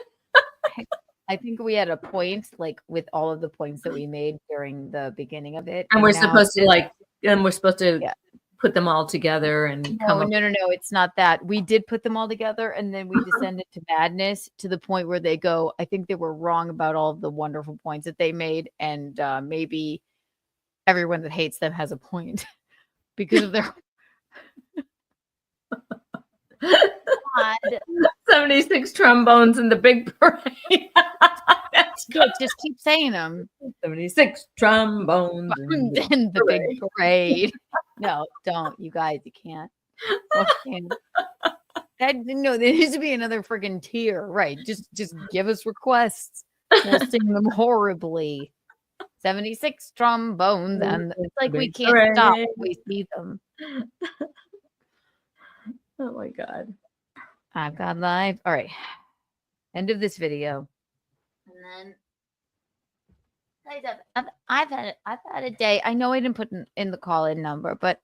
I think we had a point, like with all of the points that we made during the beginning of it. And we're now- supposed to put them all together and come up. No, it's not that. We did put them all together and then we descended to madness to the point where they go, I think they were wrong about all of the wonderful points that they made. And maybe everyone that hates them has a point because of their 76 trombones in the big parade. That's good. Just keep saying them. 76 trombones in the big parade. No, don't. You guys, you can't. Okay. There needs to be another freaking tier. Right. Just give us requests. We'll sing them horribly. 76 trombones. And it's like we can't stop when we see them. Oh my God. I've got live. All right. End of this video. And then I've had a day. I know I didn't put in the call-in number, but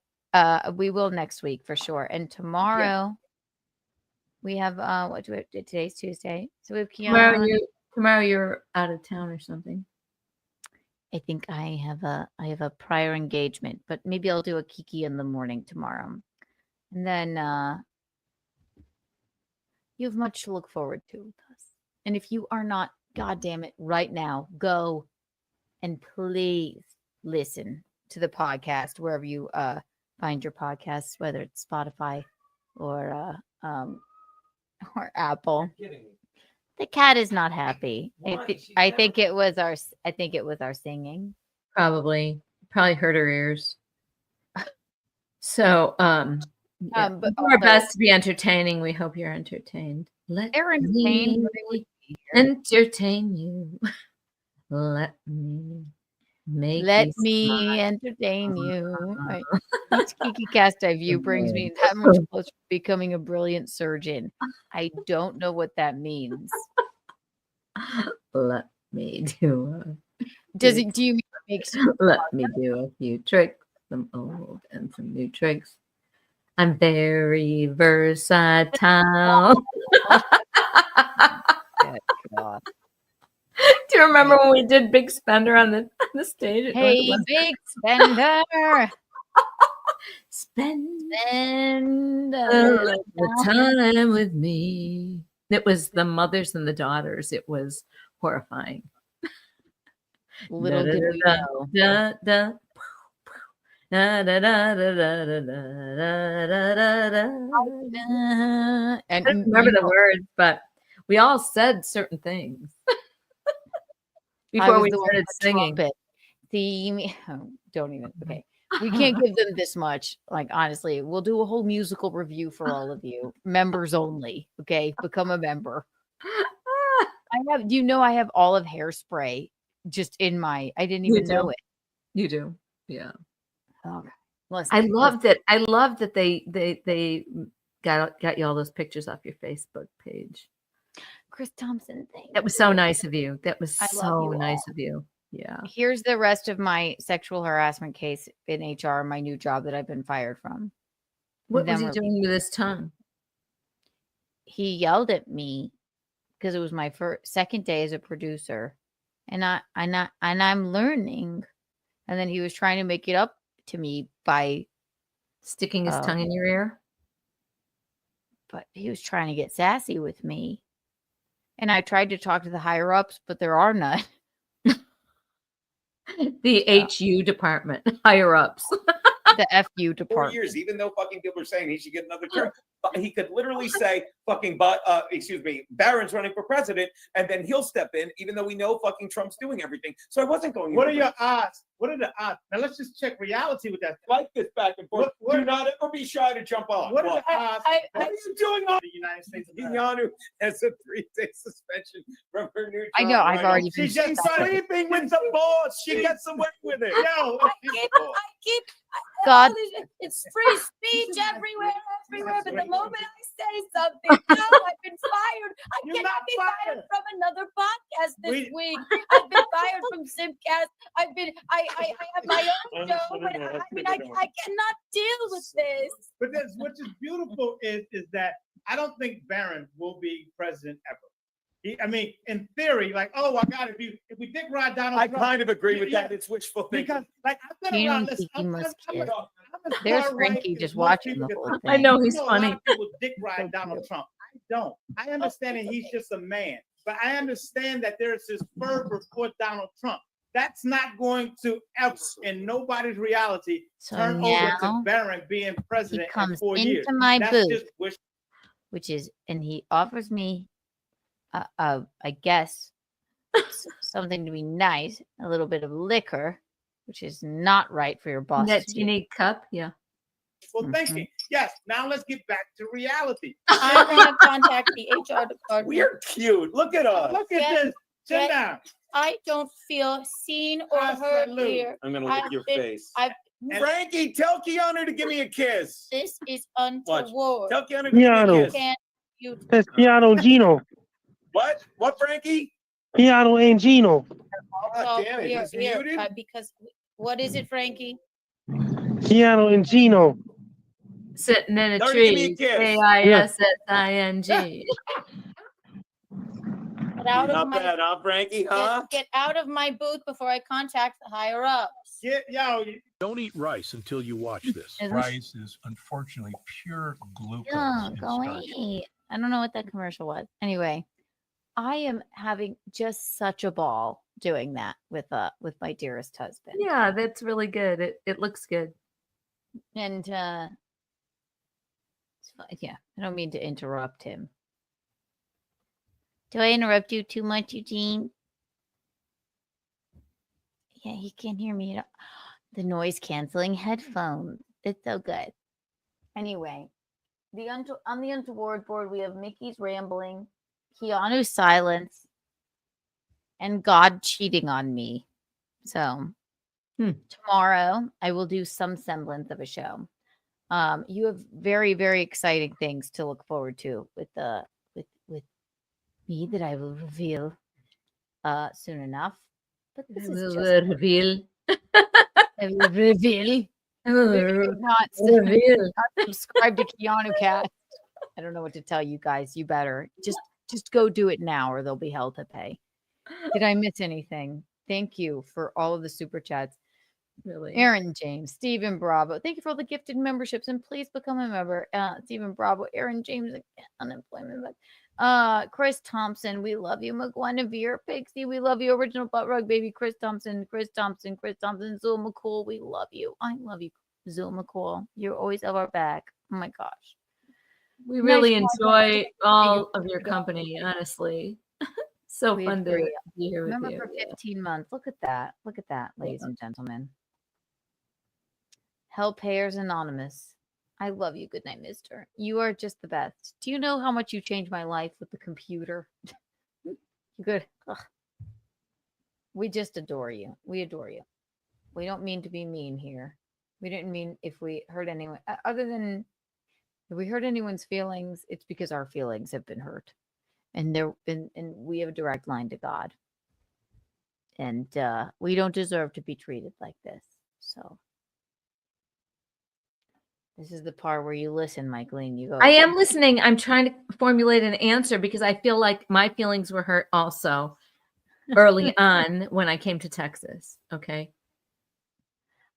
we will next week for sure. And tomorrow we have what do we have? Today's Tuesday. So we have Keanu. Tomorrow you're out of town or something. I think I have a prior engagement, but maybe I'll do a Kiki in the morning tomorrow. And then you have much to look forward to with us. And if you are not, God damn it, right now, go and please listen to the podcast wherever you find your podcasts, whether it's Spotify or Apple. The cat is not happy. I think it was our singing. Probably hurt her ears. So but we do our best to be entertaining. We hope you're entertained. They're entertained. Entertain you. Let me entertain you. Right. Each Kiki cast I view brings me that much closer to becoming a brilliant surgeon. I don't know what that means. Let me do. Do you make? Let me do a few tricks, some old and some new tricks. I'm very versatile. God. Do you remember when we did Big Spender on the stage? Hey, Big Spender. Spend the time with me. It was the mothers and the daughters. It was horrifying. Little did we know. And I don't remember the words, but we all said certain things before we started singing. Don't even. Okay. We can't give them this much. Like, honestly, we'll do a whole musical review for all of you. Members only. Okay. Become a member. I have all of Hairspray just in my, I didn't even know it. You do. Yeah. Okay. I loved it. I loved that they got you all those pictures off your Facebook page. Chris Thompson, that was so nice of you. That was so nice of you. Yeah. Here's the rest of my sexual harassment case in HR, my new job that I've been fired from. What was he doing with his tongue? He yelled at me because it was my second day as a producer, and I'm learning. And then he was trying to make it up to me by sticking his tongue in your ear. But he was trying to get sassy with me. And I tried to talk to the higher ups, but there are none. The HU department, higher ups. The FU department. 4 years, even though fucking people are saying he should get another term, he could literally say fucking, Barron's running for president, and then he'll step in, even though we know fucking Trump's doing everything. So I wasn't going. What are your odds? What are the odds? Now let's just check reality with that. Like this back and forth. Do not ever be shy to jump on. What are the odds? What are you doing on the United States of Keanu has a 3-day suspension from her new job. I know. I've already been. She's sleeping with the boss. She gets away with it. I keep God. It's free speech everywhere, but the moment I say something, I've been fired. I You're cannot not be fired. fired from another podcast this week. I've been fired from Simcast. I have my own show, but I cannot deal with this. But that's what is beautiful is that I don't think Barron will be president ever. I mean, in theory, like, oh, I got it. If we dick ride Donald I Trump, kind of agree with that. It's wishful thinking. because, like, I've been around this. I'm as There's far right Frankie as just most watching people the get. whole I thing. know he's A lot funny. of people dick ride Donald Trump. I don't. I understand that he's just a man, but I understand that there's this fervor for Donald Trump. That's not going to ever, in nobody's reality, So turn over to now Barron being He president in comes 4 into years. my That's booth, just wish. which is, and he offers me, I guess, something to be nice, a little bit of liquor, which is not right for your boss. That to do. unique cup, yeah. Well, thinking. Yes. Now let's get back to reality. I'm going to contact the HR department. We're cute. Look at us. Look at this. Sit down. I don't feel seen or heard Absolutely. here. I'm gonna lick your face. Frankie, tell Keanu to give me a kiss. This is Watch. untoward. Tell Keanu to give me a Keanu. kiss. Can't you? That's Keanu Gino. What? What, Frankie? Keanu ain't Gino. Oh, damn it. He's muted? Because what is it, Frankie? Keanu and Gino. Sitting in a Don't give me a tree. kiss. K-I-S-S-I-N-G. Get out of Not my bad, huh, Frankie? Huh? get out of my booth before I contact the higher ups. Don't eat rice until you watch this. Rice is unfortunately pure glucose. Oh, in go starch. away. I don't know what that commercial was. Anyway, I am having just such a ball doing that with my dearest husband. Yeah, that's really good. It looks good. And it's fine. Yeah, I don't mean to interrupt him. Do I interrupt you too much, Eugene? Yeah, he can't hear me at all. The noise canceling headphones. It's so good. Anyway, on the Untoward board, we have Mickey's rambling, Keanu's silence, and God cheating on me. So tomorrow I will do some semblance of a show. You have very, very exciting things to look forward to with me that I will reveal soon enough. But this is just reveal. I will reveal. Not subscribe to Keanu Cast. I don't know what to tell you guys. You better just go do it now, or there'll be hell to pay. Did I miss anything? Thank you for all of the super chats. Really, Aaron James, Stephen Bravo. Thank you for all the gifted memberships, and please become a member. Stephen Bravo, Aaron James, unemployment. Chris Thompson, we love you. McGuinevere, Pixie, we love you. Original Butt Rug Baby, Chris Thompson, Zul McCool, we love you. I love you, Zul McCool. You always have our back. Oh my gosh. we really Nice enjoy podcast. all of your company, honestly. So We fun to agree. be here with Remember you. for 15 months. Look at that. Look at that, ladies and gentlemen. Hell Payers Anonymous. I love you. Good night, mister. You are just the best. Do you know how much you changed my life with the computer? You good. Ugh. We just adore you. We adore you. We don't mean to be mean here. We didn't mean if we hurt anyone, other than if we hurt anyone's feelings, it's because our feelings have been hurt. And we have a direct line to God. And we don't deserve to be treated like this. So this is the part where you listen, Michaeline. You go. I am listening. I'm trying to formulate an answer because I feel like my feelings were hurt also early on when I came to Texas. Okay.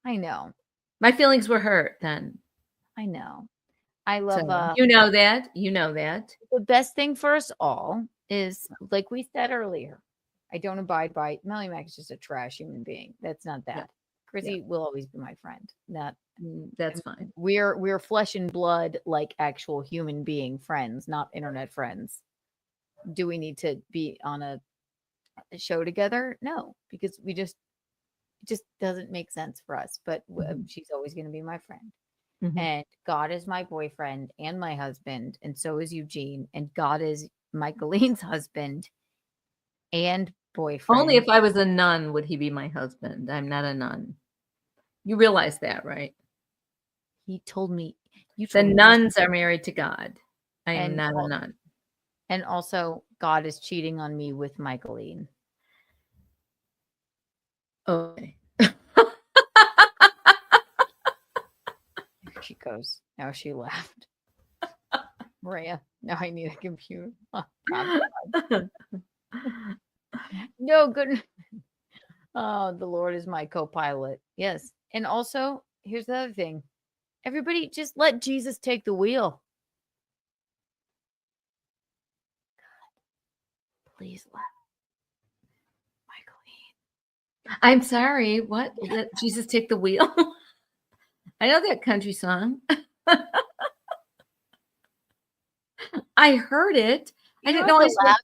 I know. My feelings were hurt then. I know. I love So, you know that. You know that. The best thing for us all is, like we said earlier, I don't abide by Melly Mac is just a trash human being. That's not that. Yeah. Chrissy will always be my friend. That's fine. We're flesh and blood, like actual human being friends, not internet friends. Do we need to be on a show together? No, because it just doesn't make sense for us. But she's always going to be my friend. Mhm. And God is my boyfriend and my husband, and so is Eugene. And God is Michaeline's husband and boyfriend. Only if I was a nun would he be my husband. I'm not a nun. You realize that, right? He told me you The told me nuns are married to God. I am And not a al- nun. and also God is cheating on me with Michaeline. Okay. There she goes. Now she laughed. Maria, now I need a computer. Oh, God. No, good. Oh, the Lord is my co-pilot. Yes. And also, here's the other thing. Everybody just let Jesus take the wheel. God, please let Michaeline. I'm sorry. What? Let Jesus take the wheel? I know that country song. I heard it. I didn't know I was. laugh.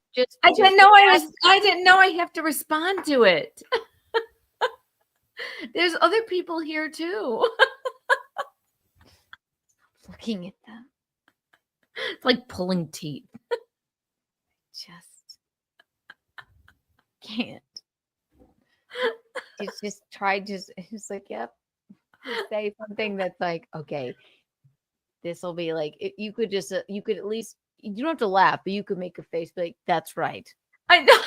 I didn't know I was. I didn't know I have to respond to it. There's other people here too. Looking at them. It's like pulling teeth. Just can't. It's just tried. It's like, yep. Just say something that's like, okay, this will be like. You could just. You could at least. You don't have to laugh, but you could make a face. Be like, that's right. I know.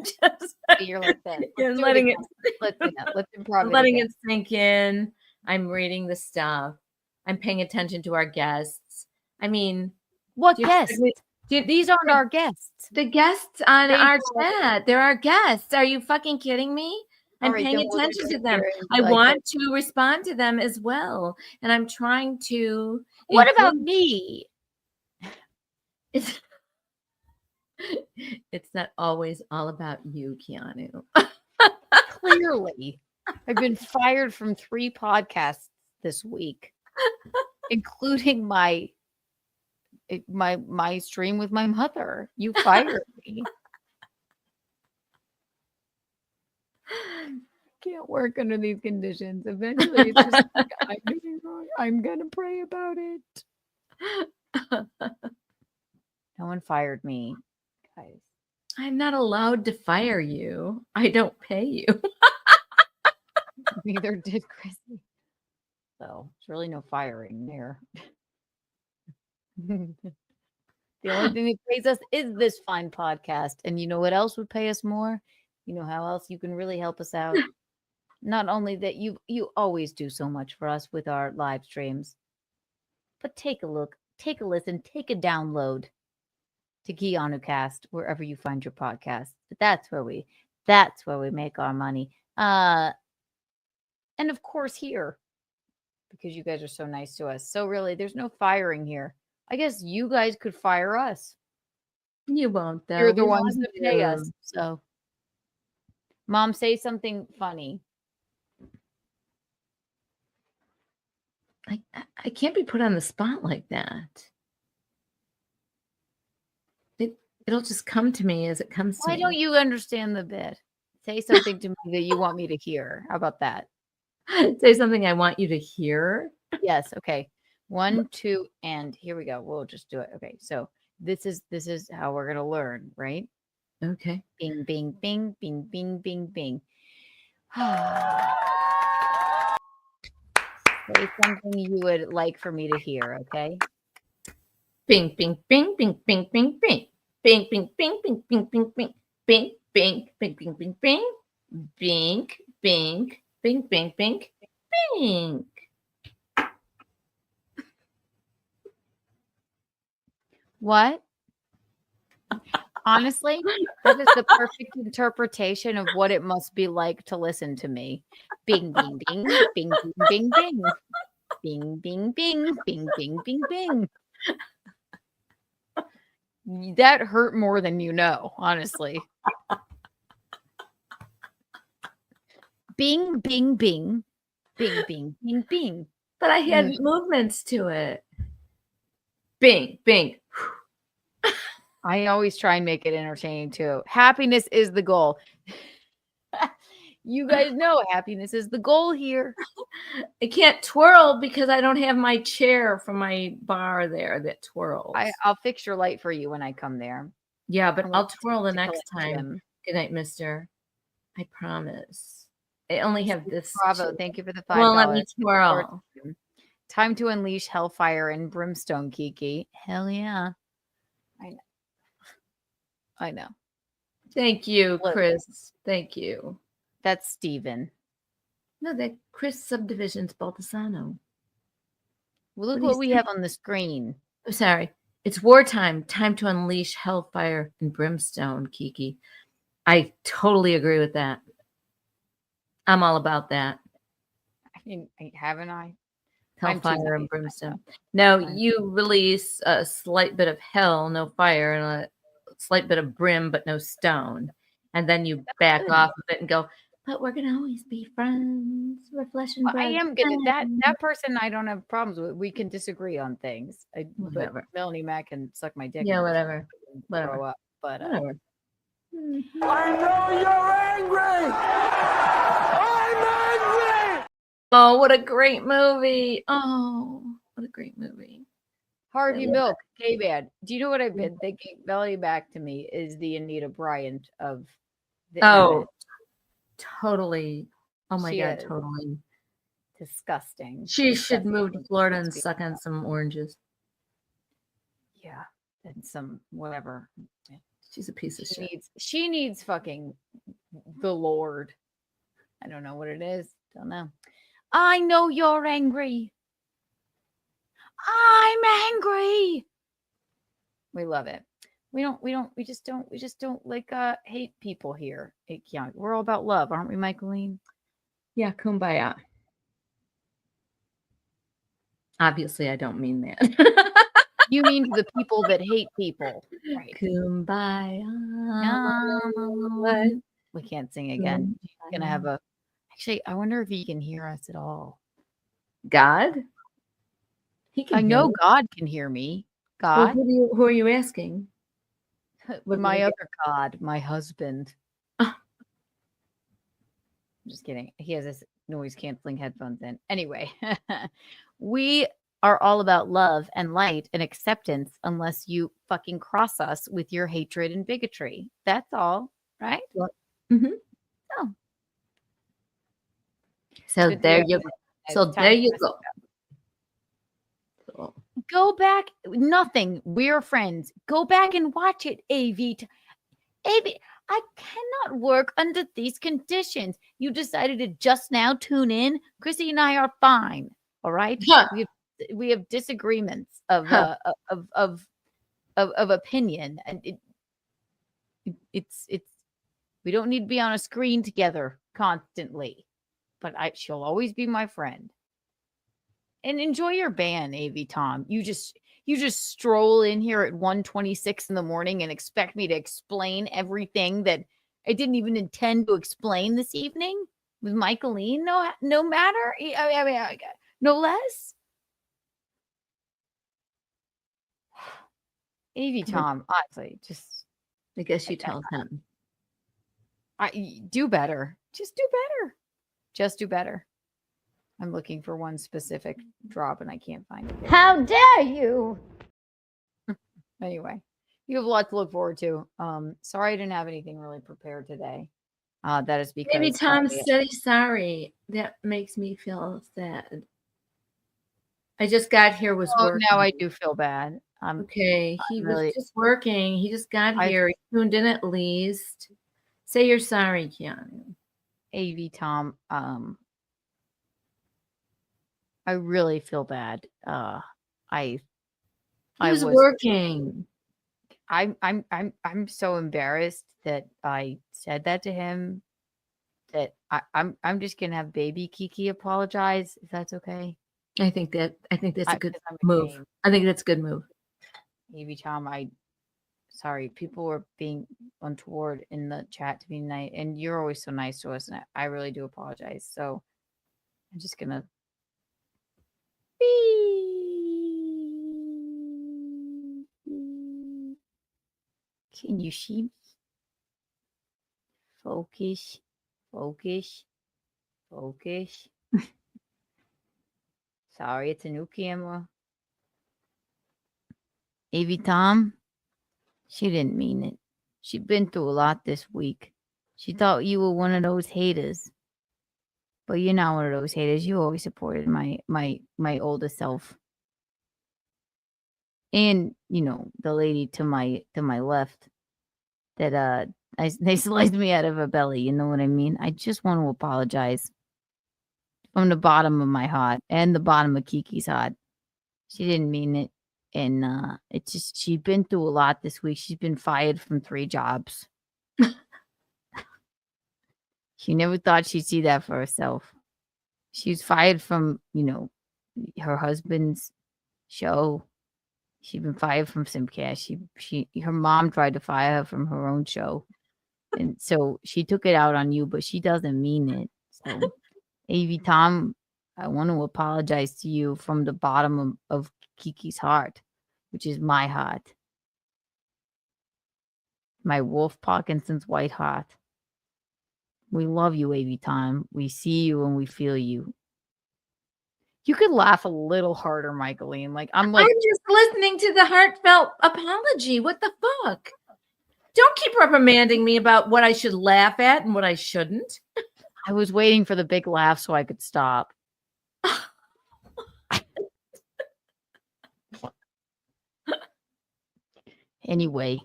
Just You're like that. and letting it. Let's do that. Let's improv. Letting it sink in. I'm reading the stuff. I'm paying attention to our guests. I mean, what guests? These aren't our guests. The guests on Thank our you. chat. They're our guests. Are you fucking kidding me? I'm All right, paying then we'll attention just to sit them. here and I like- want to respond to them as well. And I'm trying to. What about include- me? It's not always all about you, Keanu. Clearly, I've been fired from 3 podcasts this week, including my stream with my mother. You fired me. Can't work under these conditions. Eventually, it's just like, I'm doing wrong. I'm gonna pray about it. No one fired me, guys. I'm not allowed to fire you. I don't pay you. Neither did Chrissy. So there's really no firing there. The only thing that pays us is this fine podcast. And you know what else would pay us more? You know how else you can really help us out? Not only that you always do so much for us with our live streams, but take a look, take a listen, take a download to Keanu Cast wherever you find your podcast. That's where we make our money. And of course here, because you guys are so nice to us. So really, there's no firing here. I guess you guys could fire us. You won't, though. You're the We ones want that pay you. us. So, Mom, say something funny. I can't be put on the spot like that. It'll just come to me as it comes to Why me. don't you understand the bit? Say something to me that you want me to hear. How about that? Say something I want you to hear? Yes. Okay. 1, 2, and here we go. We'll just do it. Okay. So this is how we're gonna learn, right? Okay. Bing, bing, bing, bing, bing, bing, bing. Say something you would like for me to hear, okay? Bing, bing, bing, bing, bing, bing, bing. Bing, bing, bing, bing, bing, bing, bing. Bing, bing, bing, bing, bing, bing. Bing, bing, bing, bing, bing, bing. What? Honestly, that is the perfect interpretation of what it must be like to listen to me. Bing, bing, bing, bing, bing, bing, bing. Bing, bing, bing, bing, bing, bing, bing. That hurt more than you know, honestly. Bing, bing, bing. Bing, bing, bing, bing. But I had movements to it. Bing, bing. I always try and make it entertaining too. Happiness is the goal. You guys know happiness is the goal here. I can't twirl because I don't have my chair from my bar there that twirls. I'll fix your light for you when I come there. Yeah, but I'm I'll gonna twirl the take a next look at time. him. Good night, mister. I promise. I only have this. Bravo. Thank you for the $5. Well, let me twirl. Time to unleash hellfire and brimstone, Kiki. Hell yeah. I know. I know. Thank you, Look. Chris. Thank you. That's Steven. No, that Chris Subdivision's Baltasano. Well, look What do what you we say? have on the screen. Oh, sorry. It's wartime. Time to unleash hellfire and brimstone, Kiki. I totally agree with that. I'm all about that. I mean, haven't I? Hellfire and brimstone. Now you release a slight bit of hell, no fire, and a slight bit of brim, but no stone. And then you back off of it and go, but we're gonna always be friends. We're flesh and Well, blood. I am gonna that person I don't have problems with. We can disagree on things. But Whatever. Melanie Mac can suck my dick. Yeah, and whatever. Grow Whatever. up. But Whatever. I know you're angry. I'm angry. Oh, what a great movie. Oh, what a great movie. Harvey I love Milk, K-Bad. Do you know what I've been thinking? Melanie Mac to me is the Anita Bryant of the internet. Totally. Oh my She God, is. totally. Disgusting. She should move to Disgusting. Florida and suck on some oranges. Yeah. And some whatever. She's a piece of shit. She needs fucking the Lord. I don't know what it is. Don't know. I know you're angry. I'm angry. We love it. We just don't like hate people here at Keanu. We're all about love, aren't we, Michaeline? Yeah, kumbaya. Obviously, I don't mean that. You mean the people that hate people. Right. Kumbaya. We can't sing again. She's gonna have a actually, I wonder if he can hear us at all. God? He can I know hear. God can hear me. Well, God. who are you asking? My other God, my husband. I'm just kidding. He has this noise canceling headphones in. Anyway, we are all about love and light and acceptance unless you fucking cross us with your hatred and bigotry. That's all, right? Mm-hmm. Oh. So Good there deal. you go. It's So time there for you us go. to go back. Nothing. We're friends. Go back and watch it, AV. AV, I cannot work under these conditions. You decided to just now tune in. Chrissy and I are fine. All right. Huh. We have disagreements of Huh. of opinion, and it's we don't need to be on a screen together constantly. But she'll always be my friend. And enjoy your band, AV Tom. You just stroll in here at 1:26 in the morning and expect me to explain everything that I didn't even intend to explain this evening with Michaeline. No matter. I mean, no less. AV Tom, honestly, just I guess you tell him. I do better. Just do better. Just do better. I'm looking for one specific drop and I can't find it. How dare you? Anyway, you have a lot to look forward to. Sorry I didn't have anything really prepared today. That is because Maybe Tom said he's sorry. That makes me feel sad. I just got here, was working. Now I do feel bad. Okay, he was really just working. He just got here. He tuned in at least. Say you're sorry, Keanu. AV Tom. I really feel bad. He was working. I'm so embarrassed that I said that to him. That I'm just gonna have baby Kiki apologize if that's okay. I think that's a good move. I think that's a good move. AV Tom, sorry, people were being untoward in the chat to be nice, and you're always so nice to us, and I really do apologize. So I'm just gonna. Can you see me? Focus, focus, focus. Sorry, it's a new camera. AV Tom, she didn't mean it. She'd been through a lot this week. She thought you were one of those haters. But you're not one of those haters. You always supported my oldest self. And the lady to my left that they sliced me out of her belly. You know what I mean? I just want to apologize from the bottom of my heart and the bottom of Kiki's heart. She didn't mean it, and it's just she's been through a lot this week. She's been fired from 3 jobs. She never thought she'd see that for herself. She was fired from her husband's show. She'd been fired from Simcast. Her mom tried to fire her from her own show. And so she took it out on you, but she doesn't mean it. So, AV Tom, I want to apologize to you from the bottom of Kiki's heart, which is my heart. My Wolf Parkinson's white heart. We love you, AV Tom. We see you and we feel you. You could laugh a little harder, Michaeline. I'm just listening to the heartfelt apology. What the fuck? Don't keep reprimanding me about what I should laugh at and what I shouldn't. I was waiting for the big laugh so I could stop. Anyway,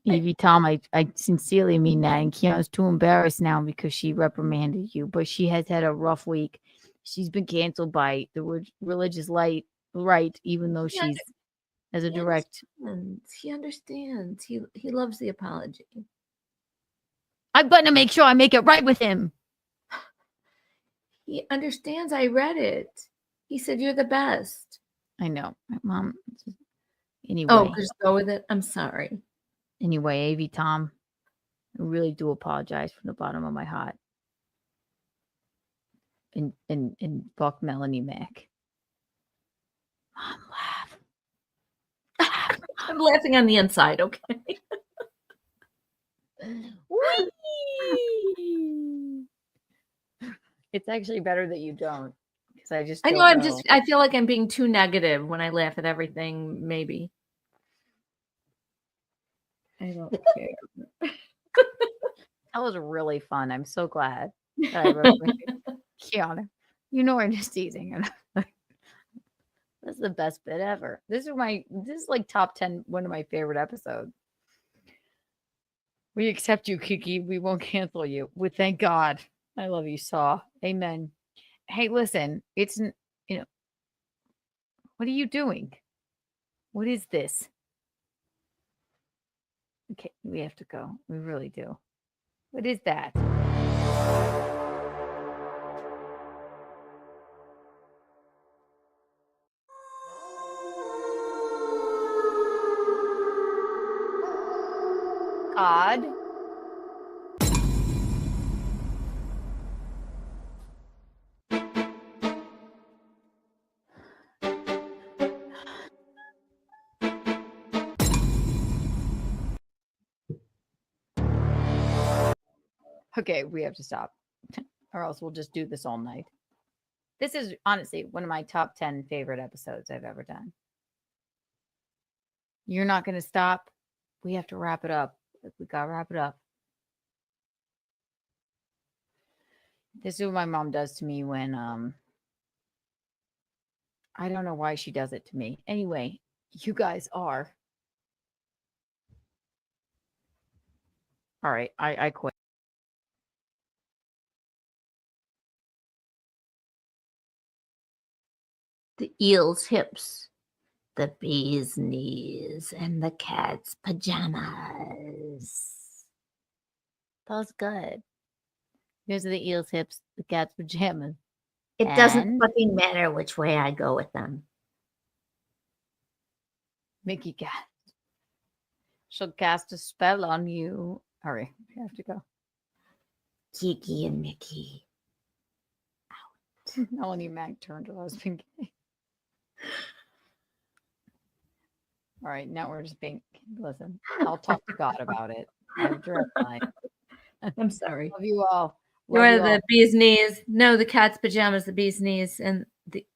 Evie Tom, I sincerely mean that. And Keanu's too embarrassed now because she reprimanded you. But she has had a rough week. She's been canceled by the religious right, even though she's as a direct. He understands. He loves the apology. I'm going to make sure I make it right with him. He understands. I read it. He said you're the best. I know. My mom. Anyway. Oh, just go with it. I'm sorry. Anyway, AV Tom, I really do apologize from the bottom of my heart. And fuck Melanie Mac. Mom, laugh. I'm laughing on the inside, okay? It's actually better that you don't. Because I feel like I'm being too negative when I laugh at everything, maybe. I don't care. That was really fun. I'm so glad that I wrote with you. Keanu, I'm just teasing. That's the best bit ever. This is like top 10, one of my favorite episodes. We accept you, Kiki. We won't cancel you. We thank God. I love you, Saw. Amen. Hey, listen, it's what are you doing? What is this? Okay, we have to go. We really do. What is that? God. Okay, we have to stop, or else we'll just do this all night. This is honestly one of my top 10 favorite episodes I've ever done. You're not going to stop. We have to wrap it up. We got to wrap it up. This is what my mom does to me when, I don't know why she does it to me. Anyway, you guys are. All right, I quit. The eel's hips, the bee's knees, and the cat's pajamas. That was good. Here's the eel's hips, the cat's pajamas. It doesn't fucking matter which way I go with them. Mickey Cat. She'll cast a spell on you. Hurry, we have to go. Kiki and Mickey. Out. Melanie Mac turned her husband gay. All right, now we're just being. Listen, I'll talk to God about it. I'm sorry. Love you all. You're the bee's knees. No, the cat's pajamas, the bee's knees, and the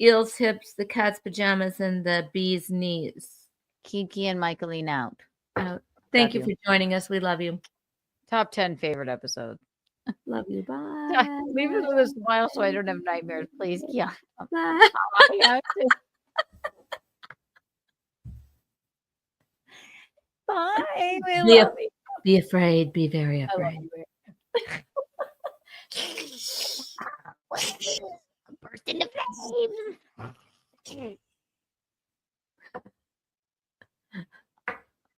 eel's hips, the cat's pajamas, and the bee's knees. Kiki and Michaeline out. Thank you for joining us. We love you. Top 10 favorite episode. Love you. Bye. Leave us with a smile so I don't have nightmares, please. Yeah. Bye. I have to. Bye. We Be, love you. be afraid. Be very I love afraid. you. Burst into flames.